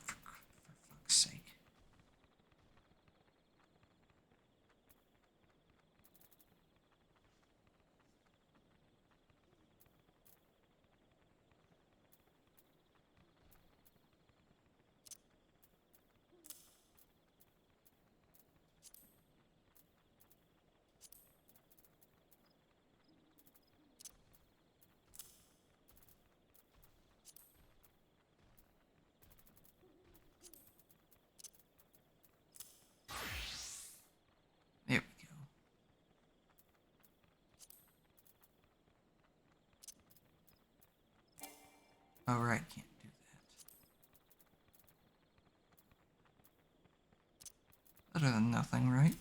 For fuck's sake. There we go. Alright, can't do that. Better than nothing, right?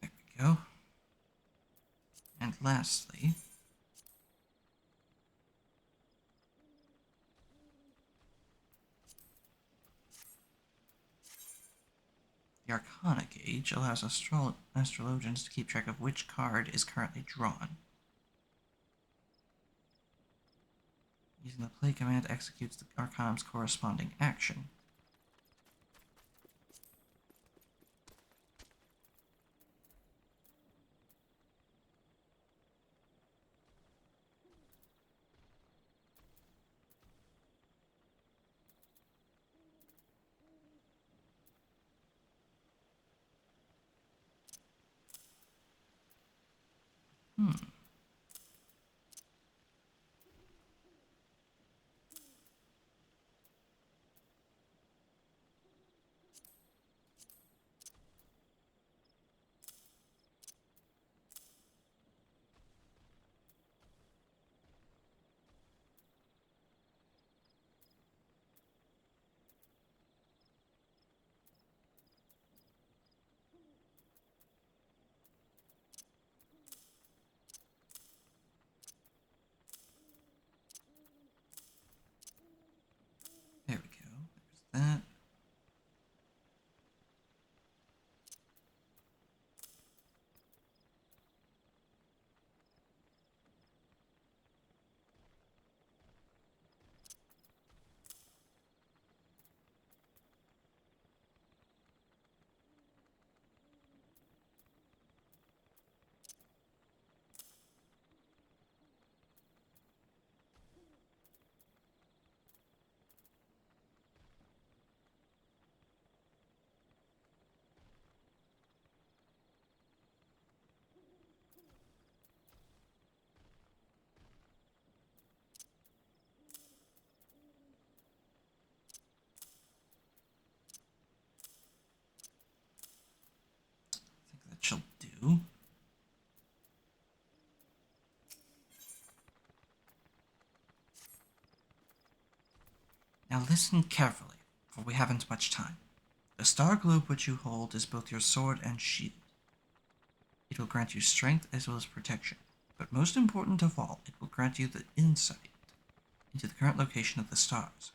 There we go. And lastly, the Arcana gauge allows astrologians to keep track of which card is currently drawn. Using the play command executes the Arcanum's corresponding action. There we go. There's that. I think that shall do. Now listen carefully, for we haven't much time. The star globe which you hold is both your sword and shield. will grant you strength as well as protection, but most important of all, it will grant you the insight into the current location of the stars,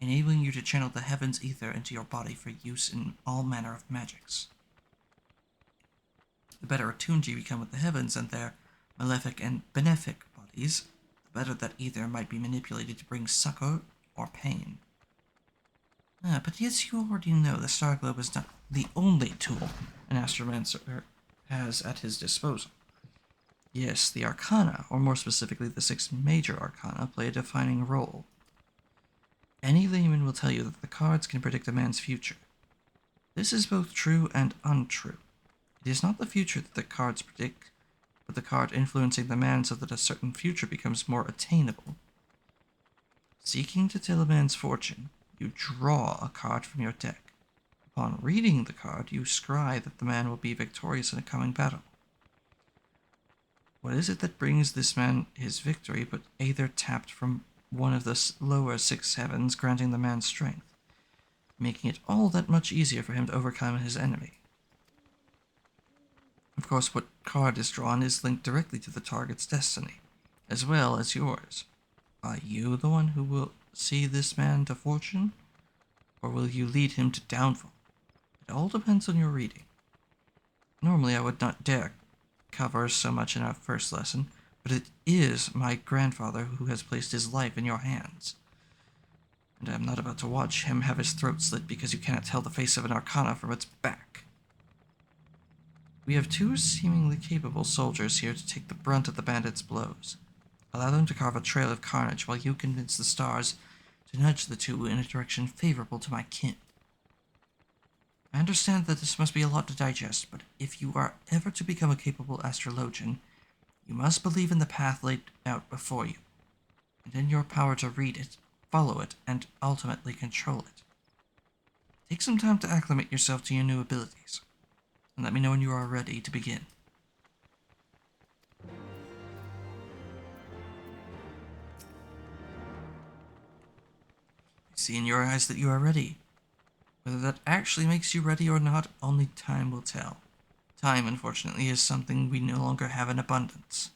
enabling you to channel the heavens ether into your body for use in all manner of magics. The better attuned you become with the heavens and their malefic and benefic bodies, the better that ether might be manipulated to bring succor or pain. But as you already know, the star globe is not the only tool an astromancer has at his disposal. Yes, the arcana, or more specifically the 6 major arcana, play a defining role. Any layman will tell you that the cards can predict a man's future. This is both true and untrue. It is not the future that the cards predict, but the card influencing the man so that a certain future becomes more attainable. Seeking to tell a man's fortune, you draw a card from your deck. Upon reading the card, you scry that the man will be victorious in a coming battle. What is it that brings this man his victory but Aether tapped from one of the lower 6 heavens, granting the man strength, making it all that much easier for him to overcome his enemy? Of course, what card is drawn is linked directly to the target's destiny, as well as yours. Are you the one who will see this man to fortune, or will you lead him to downfall? It all depends on your reading. Normally I would not dare cover so much in our first lesson, but it is my grandfather who has placed his life in your hands, and I am not about to watch him have his throat slit because you cannot tell the face of an arcana from its back. We have 2 seemingly capable soldiers here to take the brunt of the bandits' blows. Allow them to carve a trail of carnage while you convince the stars to nudge the 2 in a direction favorable to my kin. I understand that this must be a lot to digest, but if you are ever to become a capable astrologian, you must believe in the path laid out before you, and in your power to read it, follow it, and ultimately control it. Take some time to acclimate yourself to your new abilities, and let me know when you are ready to begin. I see in your eyes that you are ready. Whether that actually makes you ready or not, only time will tell. Time, unfortunately, is something we no longer have in abundance.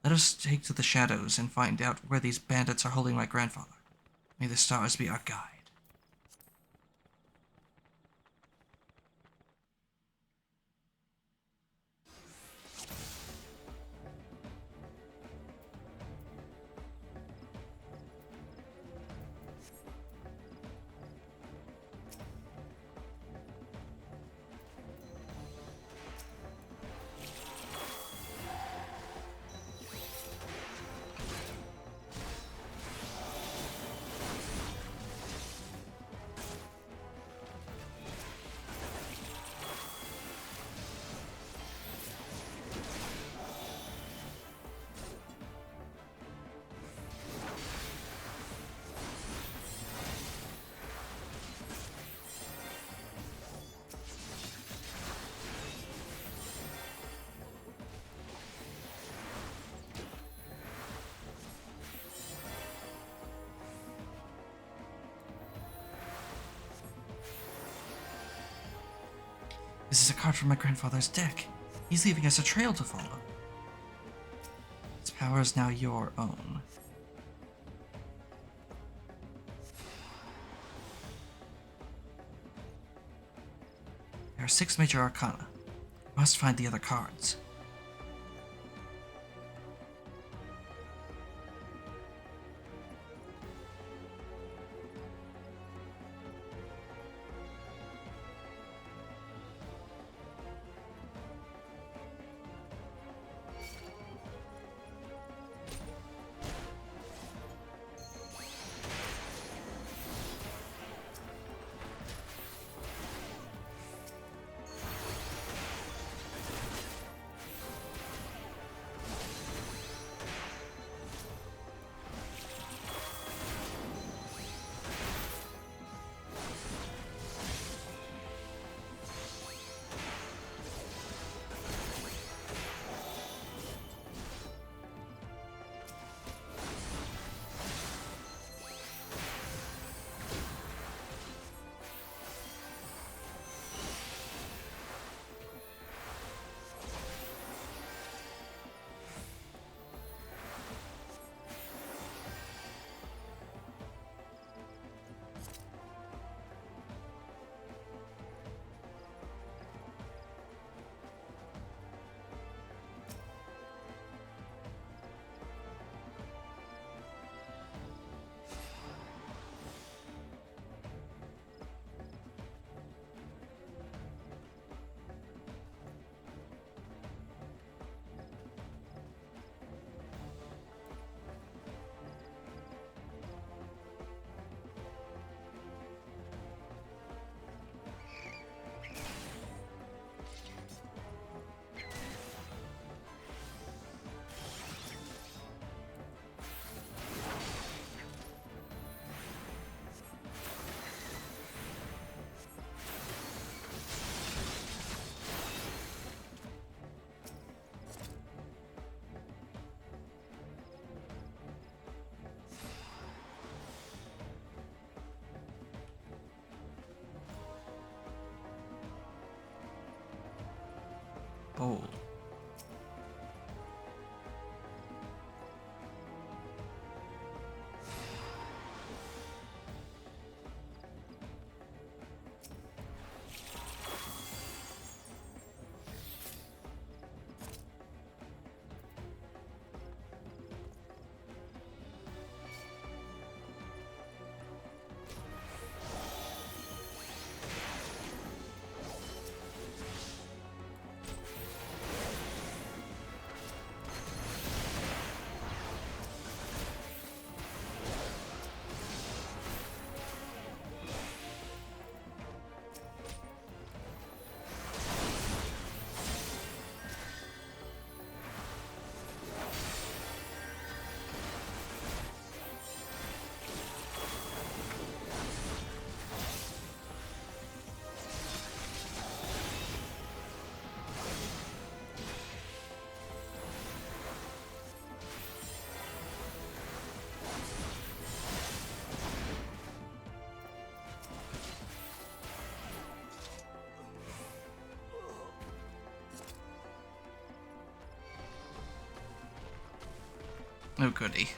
Let us take to the shadows and find out where these bandits are holding my grandfather. May the stars be our guide. This is a card from my grandfather's deck. He's leaving us a trail to follow. Its power is now your own. There are 6 major arcana. You must find the other cards. hole. Oh goody.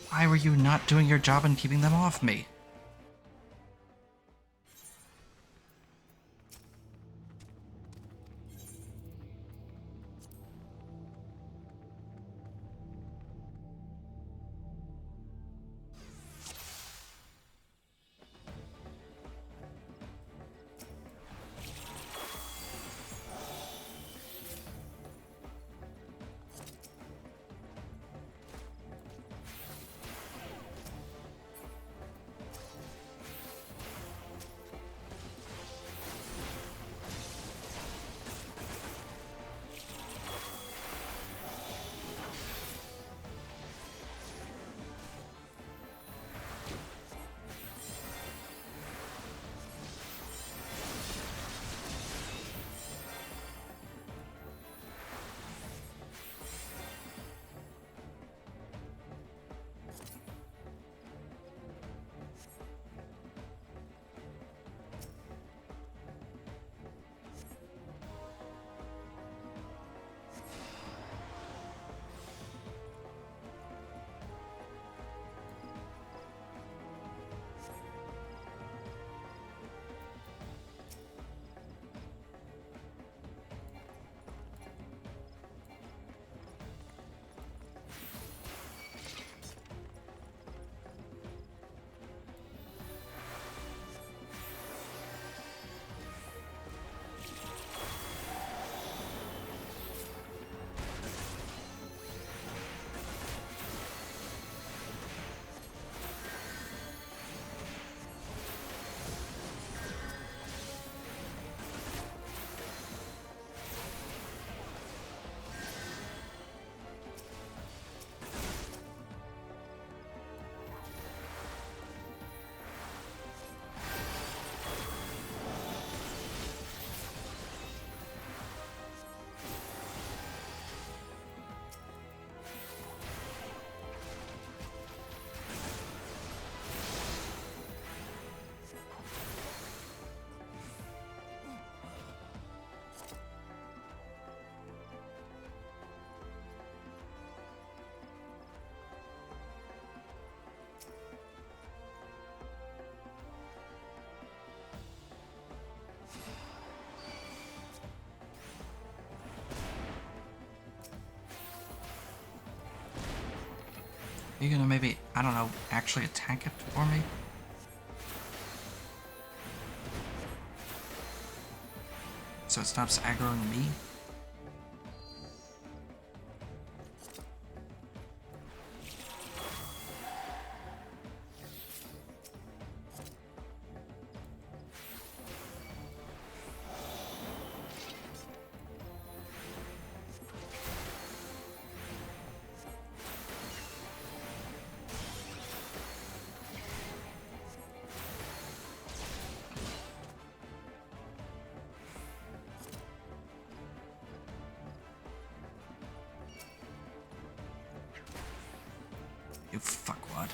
Why were you not doing your job and keeping them off me? Are you gonna maybe, I don't know, actually attack it for me? So it stops aggroing me? You fuckwad.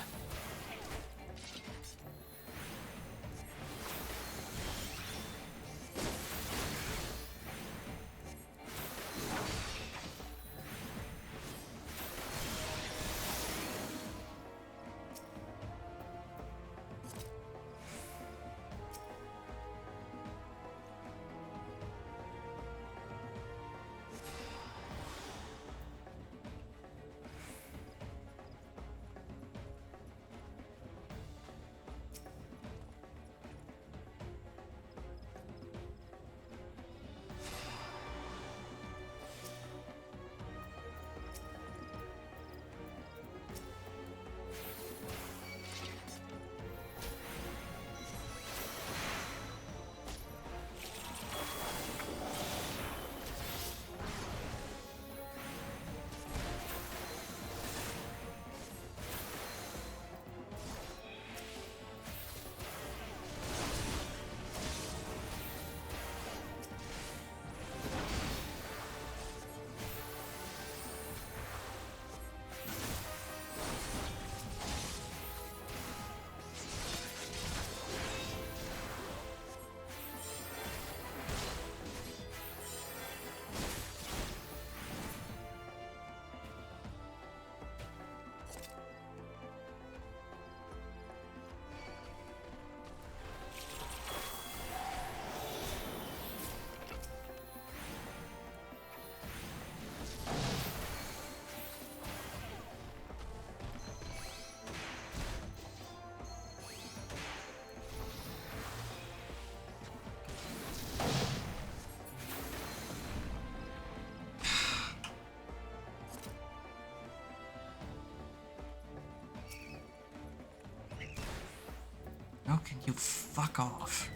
How can you fuck off?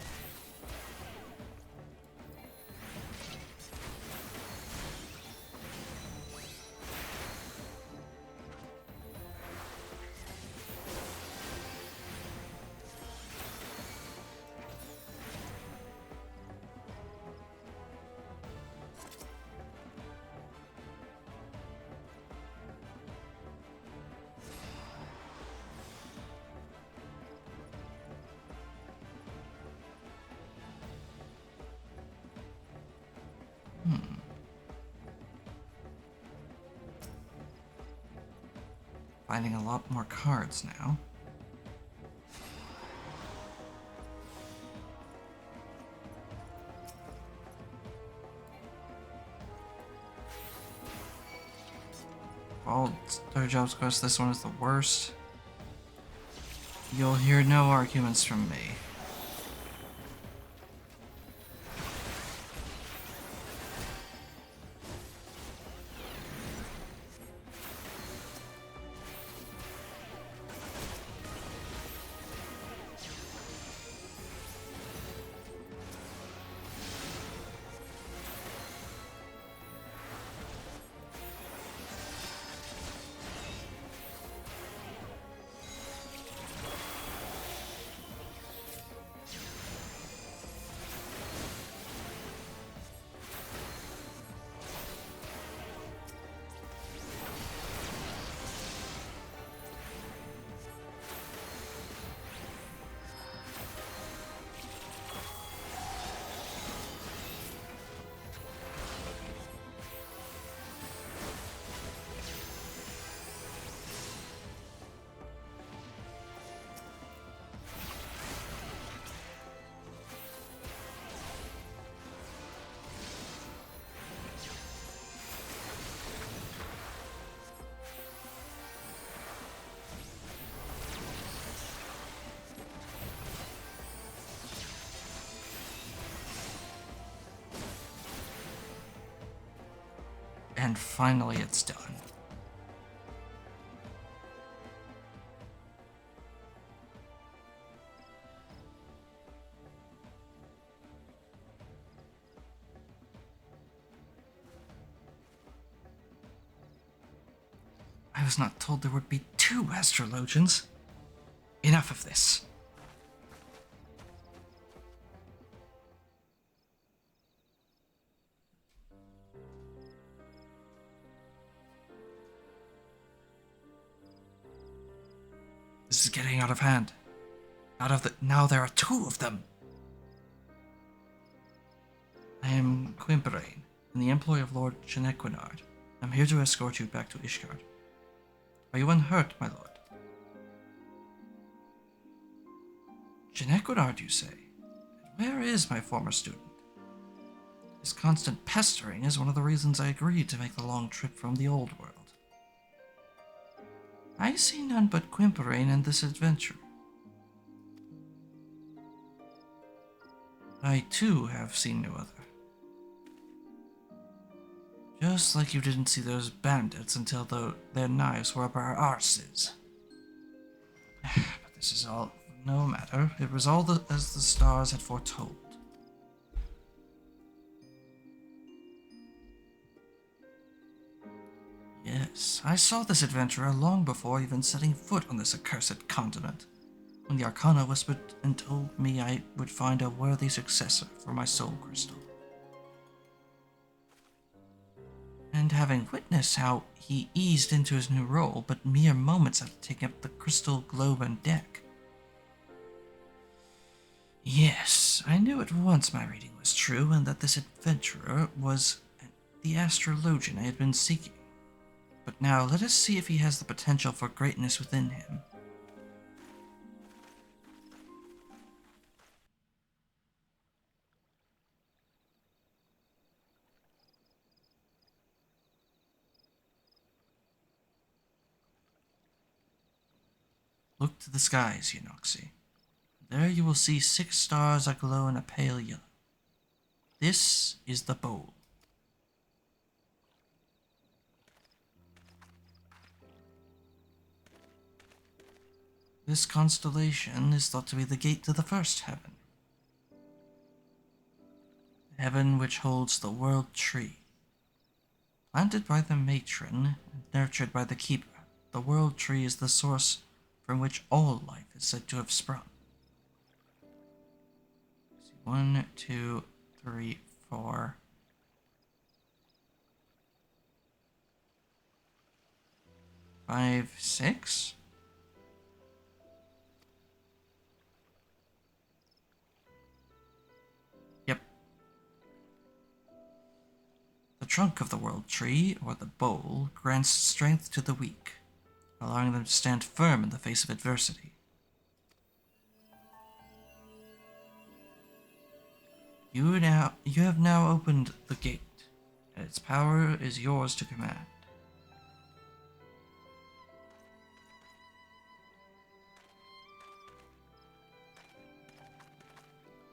Finding a lot more cards now. All third jobs quest, this one is the worst. You'll hear no arguments from me. And finally it's done. I was not told there would be 2 astrologians. Enough of this. This is getting out of hand. Now there are two of them. I am Quimperane, in the employ of Lord Genequinard. I'm here to escort you back to Ishgard. Are you unhurt, my lord? Genequinard, you say? Where is my former student? His constant pestering is one of the reasons I agreed to make the long trip from the old world. I see none but Quimperane in this adventure. I, too, have seen no other. Just like you didn't see those bandits until their knives were up our arses. But this is all no matter. It was all as the stars had foretold. Yes, I saw this adventurer long before even setting foot on this accursed continent, when the Arcana whispered and told me I would find a worthy successor for my soul crystal. And having witnessed how he eased into his new role but mere moments after taking up the crystal globe and deck. Yes, I knew at once my reading was true and that this adventurer was the astrologian I had been seeking. But now let us see if he has the potential for greatness within him. Look to the skies, Eunoxy. There you will see 6 stars aglow in a pale yellow. This is the bowl. This constellation is thought to be the gate to the first heaven. The heaven which holds the world tree. Planted by the matron and nurtured by the keeper, the world tree is the source from which all life is said to have sprung. 1, 2, 3, 4. 5, 6. Yep. The trunk of the world tree, or the bowl, grants strength to the weak, allowing them to stand firm in the face of adversity. You have now opened the gate, and its power is yours to command.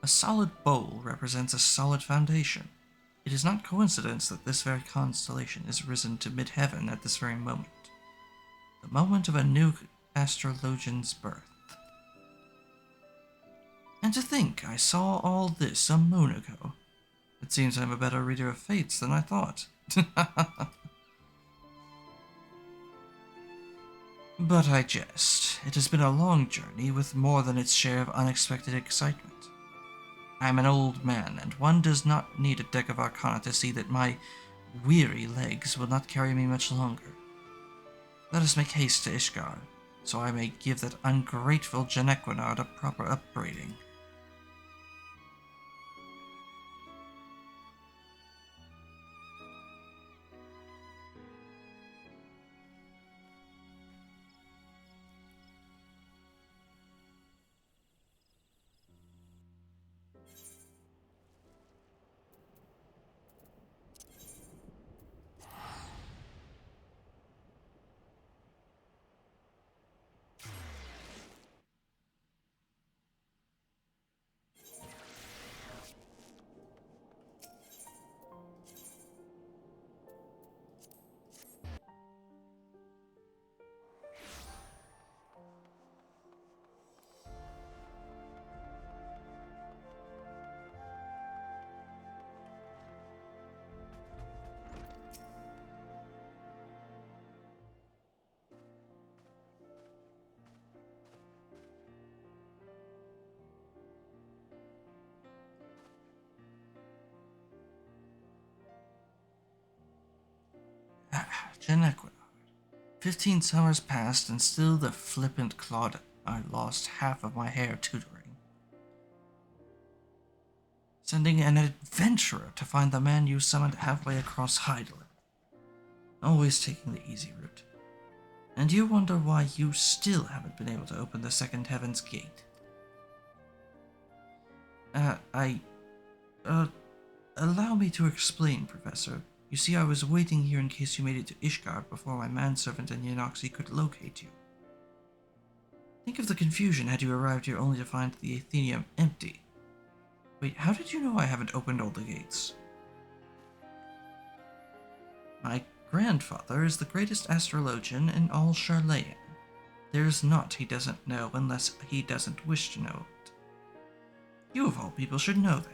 A solid bowl represents a solid foundation. It is not coincidence that this very constellation is risen to mid-heaven at this very moment. The moment of a new astrologian's birth. And to think I saw all this a moon ago. It seems I'm a better reader of fates than I thought. But I jest. It has been a long journey with more than its share of unexpected excitement. I am an old man, and one does not need a deck of Arcana to see that my weary legs will not carry me much longer. Let us make haste to Ishgard, so I may give that ungrateful Genequinard a proper upbraiding. Genequinard, 15 summers passed, and still the flippant clod I lost half of my hair tutoring. Sending an adventurer to find the man you summoned halfway across Hydaelyn. Always taking the easy route. And you wonder why you still haven't been able to open the second heaven's gate. Allow me to explain, Professor. You see, I was waiting here in case you made it to Ishgard before my manservant and Yanoxi could locate you. Think of the confusion had you arrived here only to find the Athenium empty. Wait, how did you know I haven't opened all the gates? My grandfather is the greatest astrologian in all Charlayan. There's naught he doesn't know unless he doesn't wish to know it. You of all people should know that.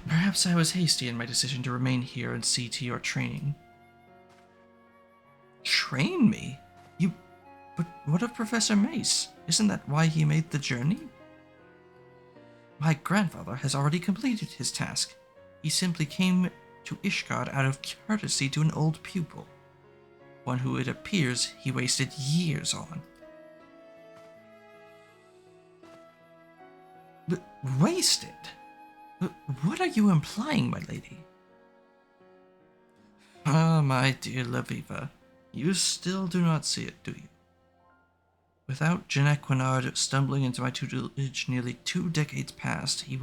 Perhaps I was hasty in my decision to remain here and see to your training. Train me? But what of Professor Mace? Isn't that why he made the journey? My grandfather has already completed his task. He simply came to Ishgard out of courtesy to an old pupil, one who it appears he wasted years on. But wasted? What are you implying, my lady? Ah, my dear Laviva, you still do not see it, do you? Without Genequinard stumbling into my tutelage nearly 2 decades past, he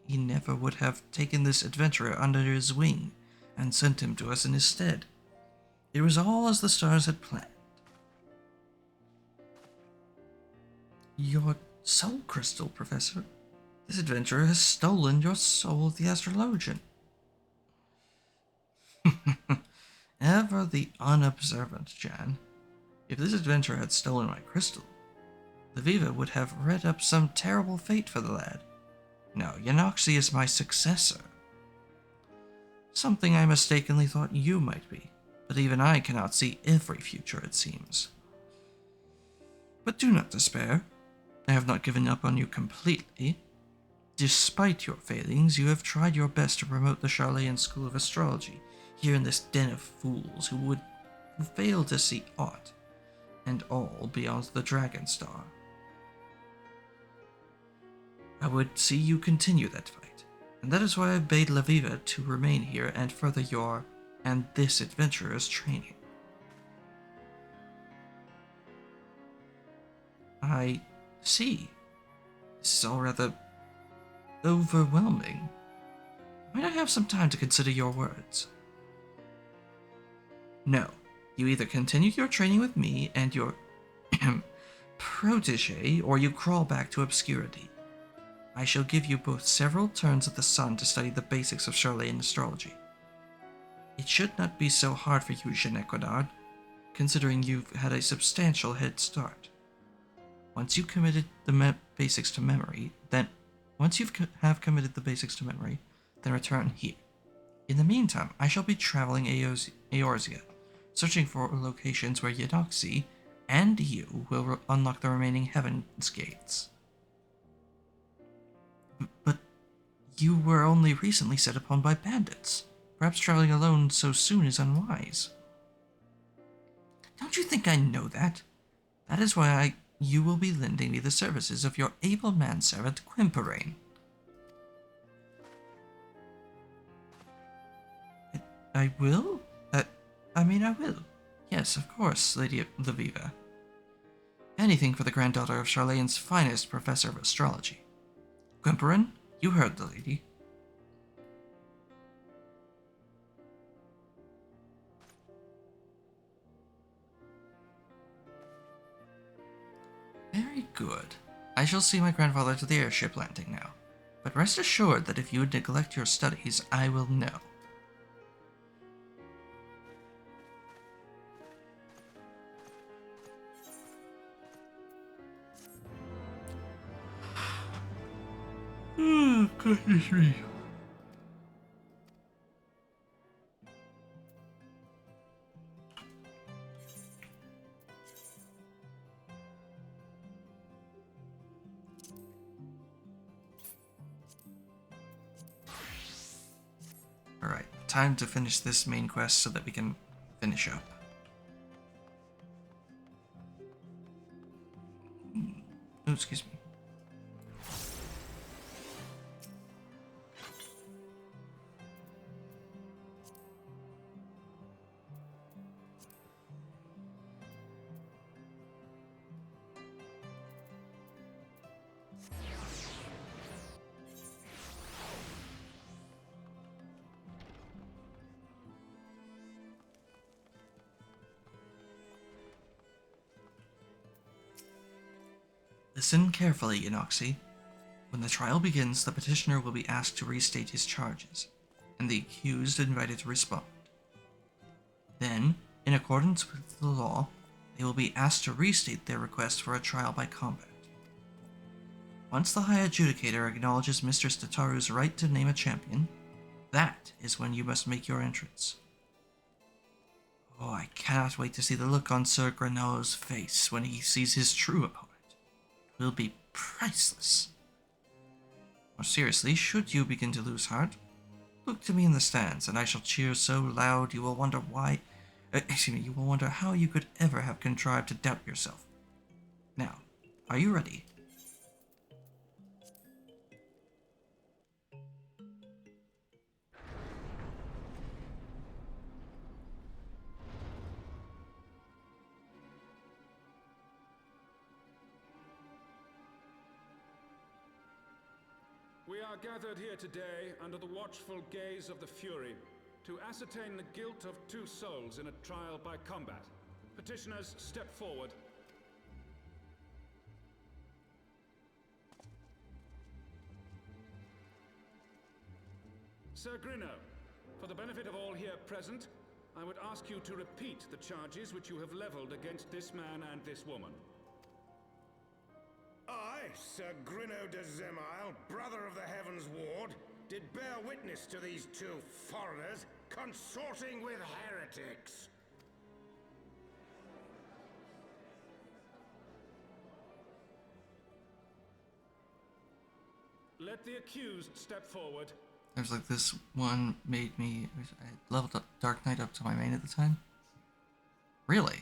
never would have taken this adventurer under his wing and sent him to us in his stead. It was all as the stars had planned. Your soul crystal, Professor. This adventurer has stolen your soul of the astrologian. Ever the unobservant, Jan. If this adventurer had stolen my crystal, Laviva would have read up some terrible fate for the lad. No, Yanoxi is my successor. Something I mistakenly thought you might be, but even I cannot see every future, it seems. But do not despair. I have not given up on you completely. Despite your failings, you have tried your best to promote the Charlayan School of Astrology here in this den of fools who fail to see aught and all beyond the Dragon Star. I would see you continue that fight, and that is why I bade Laviva to remain here and further your and this adventurer's training. I see. This is all rather overwhelming. Might I have some time to consider your words? No. You either continue your training with me and your protege, or you crawl back to obscurity. I shall give you both several turns of the sun to study the basics of Charlayan astrology. It should not be so hard for you, Genequinard, considering you've had a substantial head start. Once you committed the basics to memory, then committed the basics to memory, then return here. In the meantime, I shall be traveling Eorzea, searching for locations where Yanoxi and you will unlock the remaining Heaven's gates. But you were only recently set upon by bandits. Perhaps traveling alone so soon is unwise. Don't you think I know that? That is why you will be lending me the services of your able manservant, Quimperane. I will? I will. Yes, of course, Lady Laviva. Anything for the granddaughter of Charlayan's finest professor of astrology. Quimperane, you heard the lady. Very good. I shall see my grandfather to the airship landing now. But rest assured that if you neglect your studies, I will know. Oh, goodness me. Alright, time to finish this main quest so that we can finish up. Oh, excuse me. Listen carefully, Inoxi. When the trial begins, the petitioner will be asked to restate his charges, and the accused invited to respond. Then, in accordance with the law, they will be asked to restate their request for a trial by combat. Once the High Adjudicator acknowledges Mistress Tataru's right to name a champion, that is when you must make your entrance. Oh, I cannot wait to see the look on Sir Grenoux's face when he sees his true opponent. It will be priceless. More seriously, should you begin to lose heart, look to me in the stands, and I shall cheer so loud you will wonder you will wonder how you could ever have contrived to doubt yourself. Now, are you ready? We are gathered here today under the watchful gaze of the Fury to ascertain the guilt of 2 souls in a trial by combat. Petitioners, step forward. Sir Grenoux, for the benefit of all here present, I would ask you to repeat the charges which you have leveled against this man and this woman. I, Sir Grenoux de Zemile, brother of the Heavensward, did bear witness to these 2 foreigners consorting with heretics. Let the accused step forward. I was like, this one made me... I leveled up Dark Knight up to my main at the time. Really?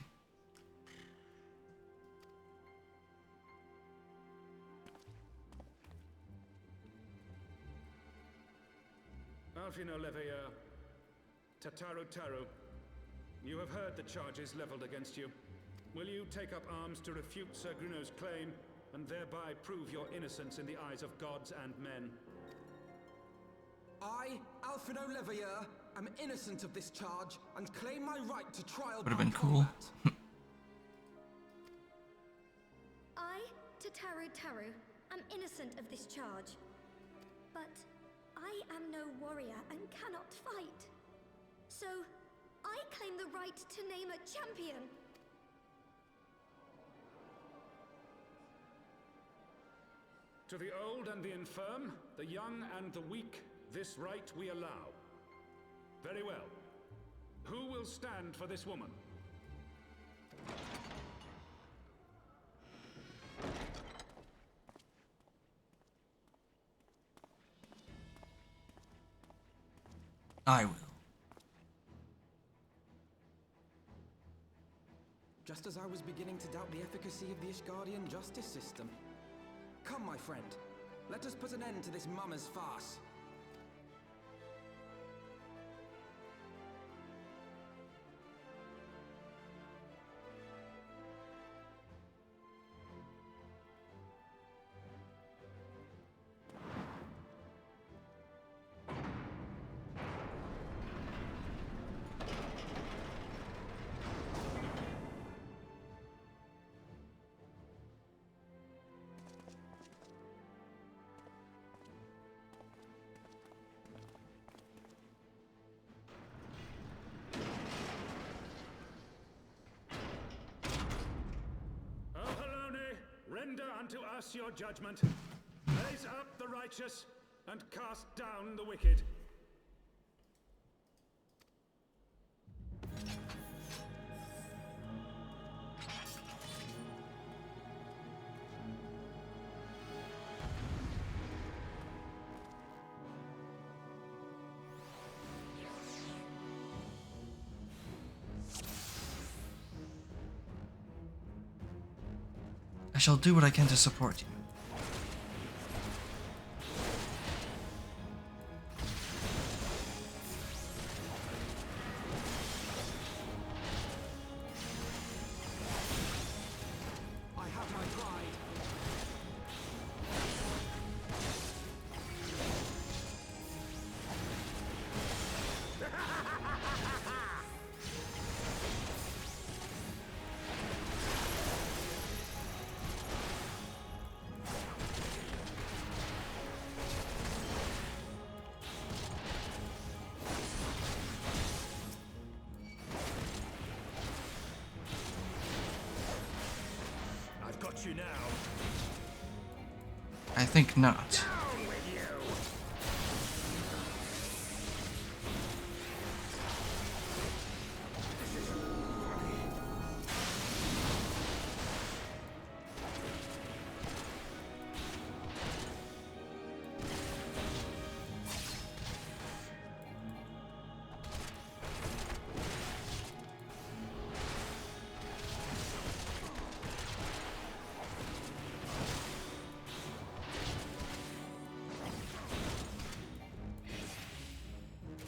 Alfino Leveilleur, Tataru, you have heard the charges leveled against you. Will you take up arms to refute Sir Grenoux's claim, and thereby prove your innocence in the eyes of gods and men? I, Alfino Leveilleur, am innocent of this charge, and claim my right to trial Would have by been cool. combat. I, Tataru, am innocent of this charge. But I am no warrior and cannot fight. So, I claim the right to name a champion. To the old and the infirm, the young and the weak, this right we allow. Very well. Who will stand for this woman? I will. Just as I was beginning to doubt the efficacy of the Ishgardian justice system. Come, my friend. Let us put an end to this mummer's farce. Render unto us your judgment. Raise up the righteous, and cast down the wicked. shall do what I can to support you. I have my pride. I've got you now. I think not. Down with you.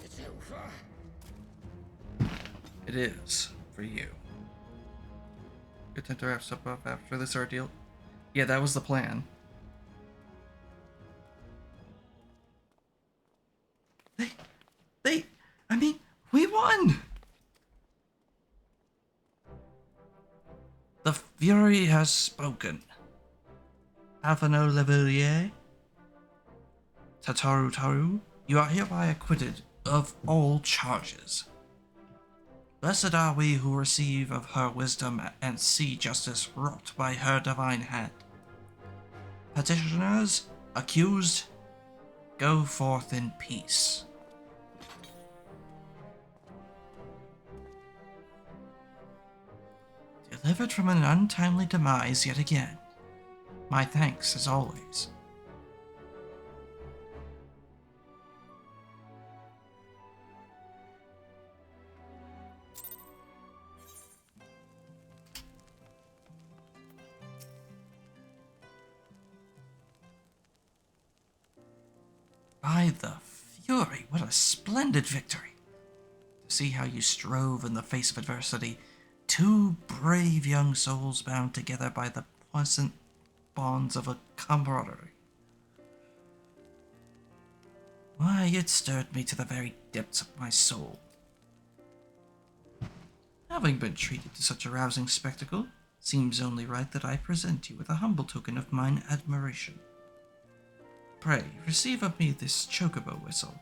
It's over. It is, for you. Good time to wrap stuff up after this ordeal. Yeah, that was the plan. I mean, we won! The Fury has spoken. Alphano Levelier, Taru, you are hereby acquitted of all charges. Blessed are we who receive of her wisdom and see justice wrought by her divine hand. Petitioners, accused, go forth in peace. Delivered from an untimely demise yet again. My thanks as always. By the Fury, what a splendid victory! To see how you strove in the face of adversity, two brave young souls bound together by the pleasant bonds of a camaraderie. Why, it stirred me to the very depths of my soul. Having been treated to such a rousing spectacle, seems only right that I present you with a humble token of mine admiration. Pray, receive of me this chocobo whistle.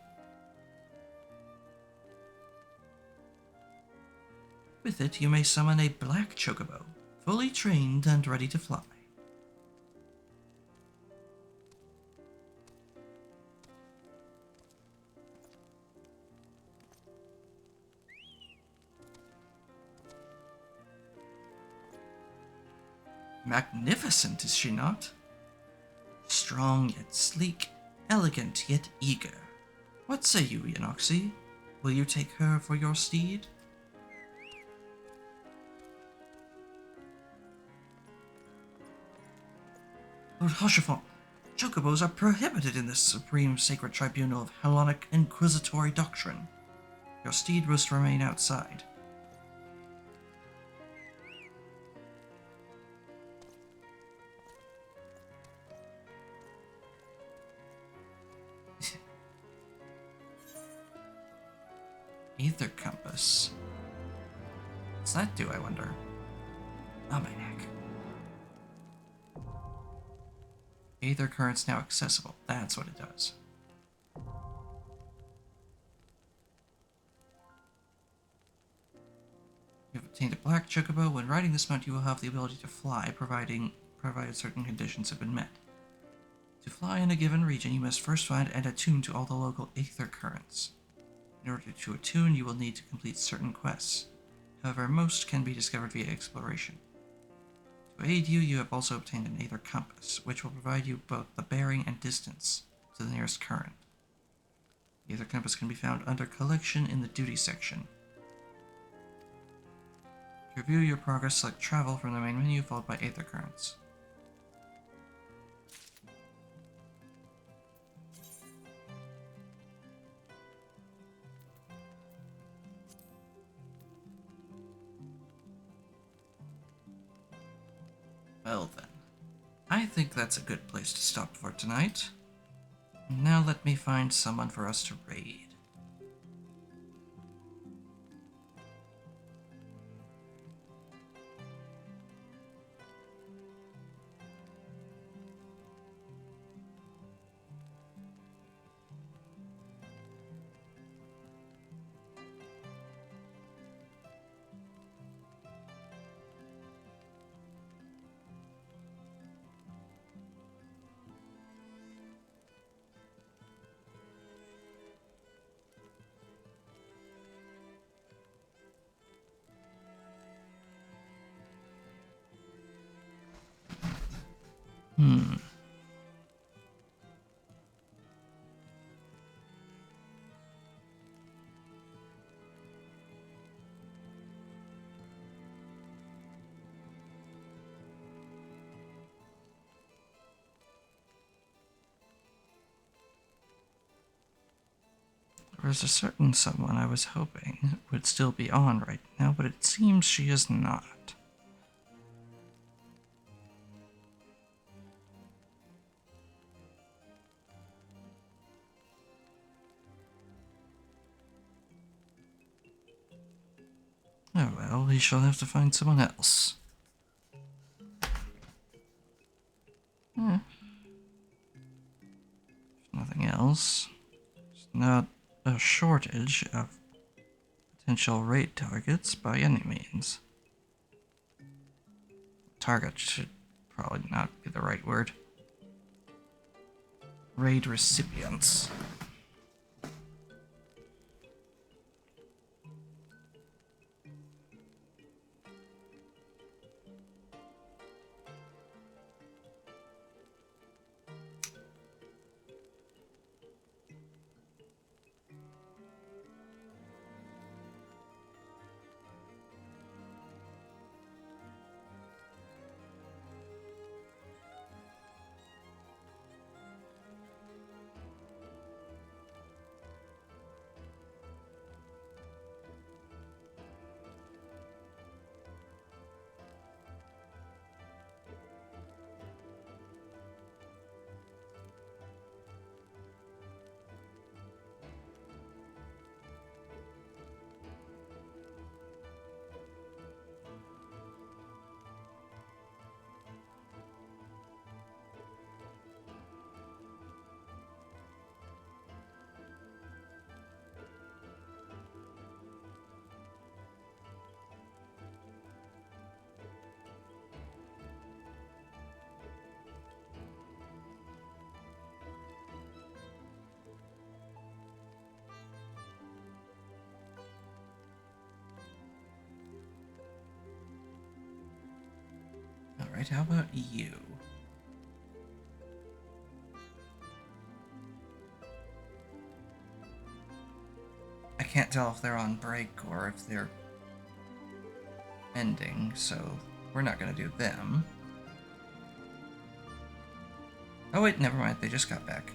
With it you may summon a black chocobo, fully trained and ready to fly. Magnificent, is she not? Strong yet sleek, elegant yet eager. What say you, Yanoxi? Will you take her for your steed? Lord Hushafon, chocobos are prohibited in this supreme sacred tribunal of Hellenic inquisitory doctrine. Your steed must remain outside. Ether compass. What's that do, I wonder? Oh, my neck. Aether current's now accessible. That's what it does. You've obtained a black chocobo. When riding this mount, you will have the ability to fly, provided certain conditions have been met. To fly in a given region, you must first find and attune to all the local aether currents. In order to attune, you will need to complete certain quests. However, most can be discovered via exploration. To aid you, you have also obtained an aether compass, which will provide you both the bearing and distance to the nearest current. The aether compass can be found under Collection in the Duty section. To review your progress, select Travel from the main menu, followed by Aether Currents. Well then, I think that's a good place to stop for tonight. Now let me find someone for us to raid. There was a certain someone I was hoping would still be on right now, but it seems she is not. Oh well, we shall have to find someone else. If nothing else, there's not a shortage of potential raid targets by any means. Target should probably not be the right word. Raid recipients. Alright, how about you? I can't tell if they're on break or if they're ending, so we're not gonna do them. Oh wait, never mind, they just got back.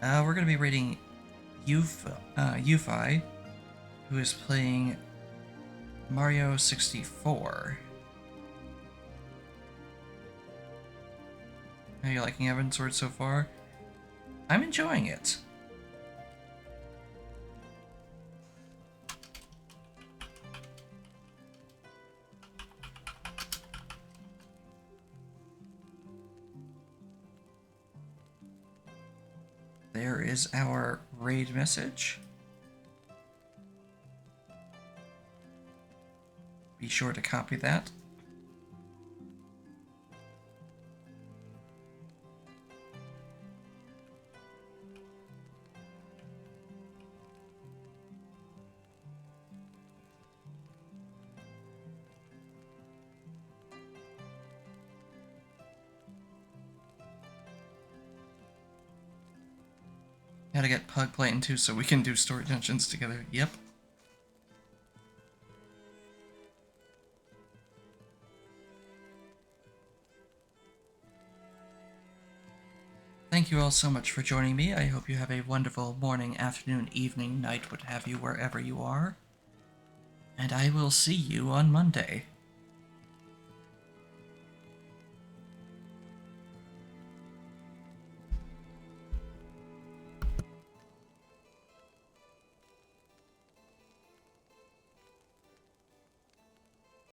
We're gonna be raiding Yufi, who is playing Mario 64. How are you liking Heavensward so far? I'm enjoying it. There is our raid message. Be sure to copy that. Gotta get Pug playing too so we can do story dungeons together. Yep. Thank you all so much for joining me. I hope you have a wonderful morning, afternoon, evening, night, what have you, wherever you are. And I will see you on Monday.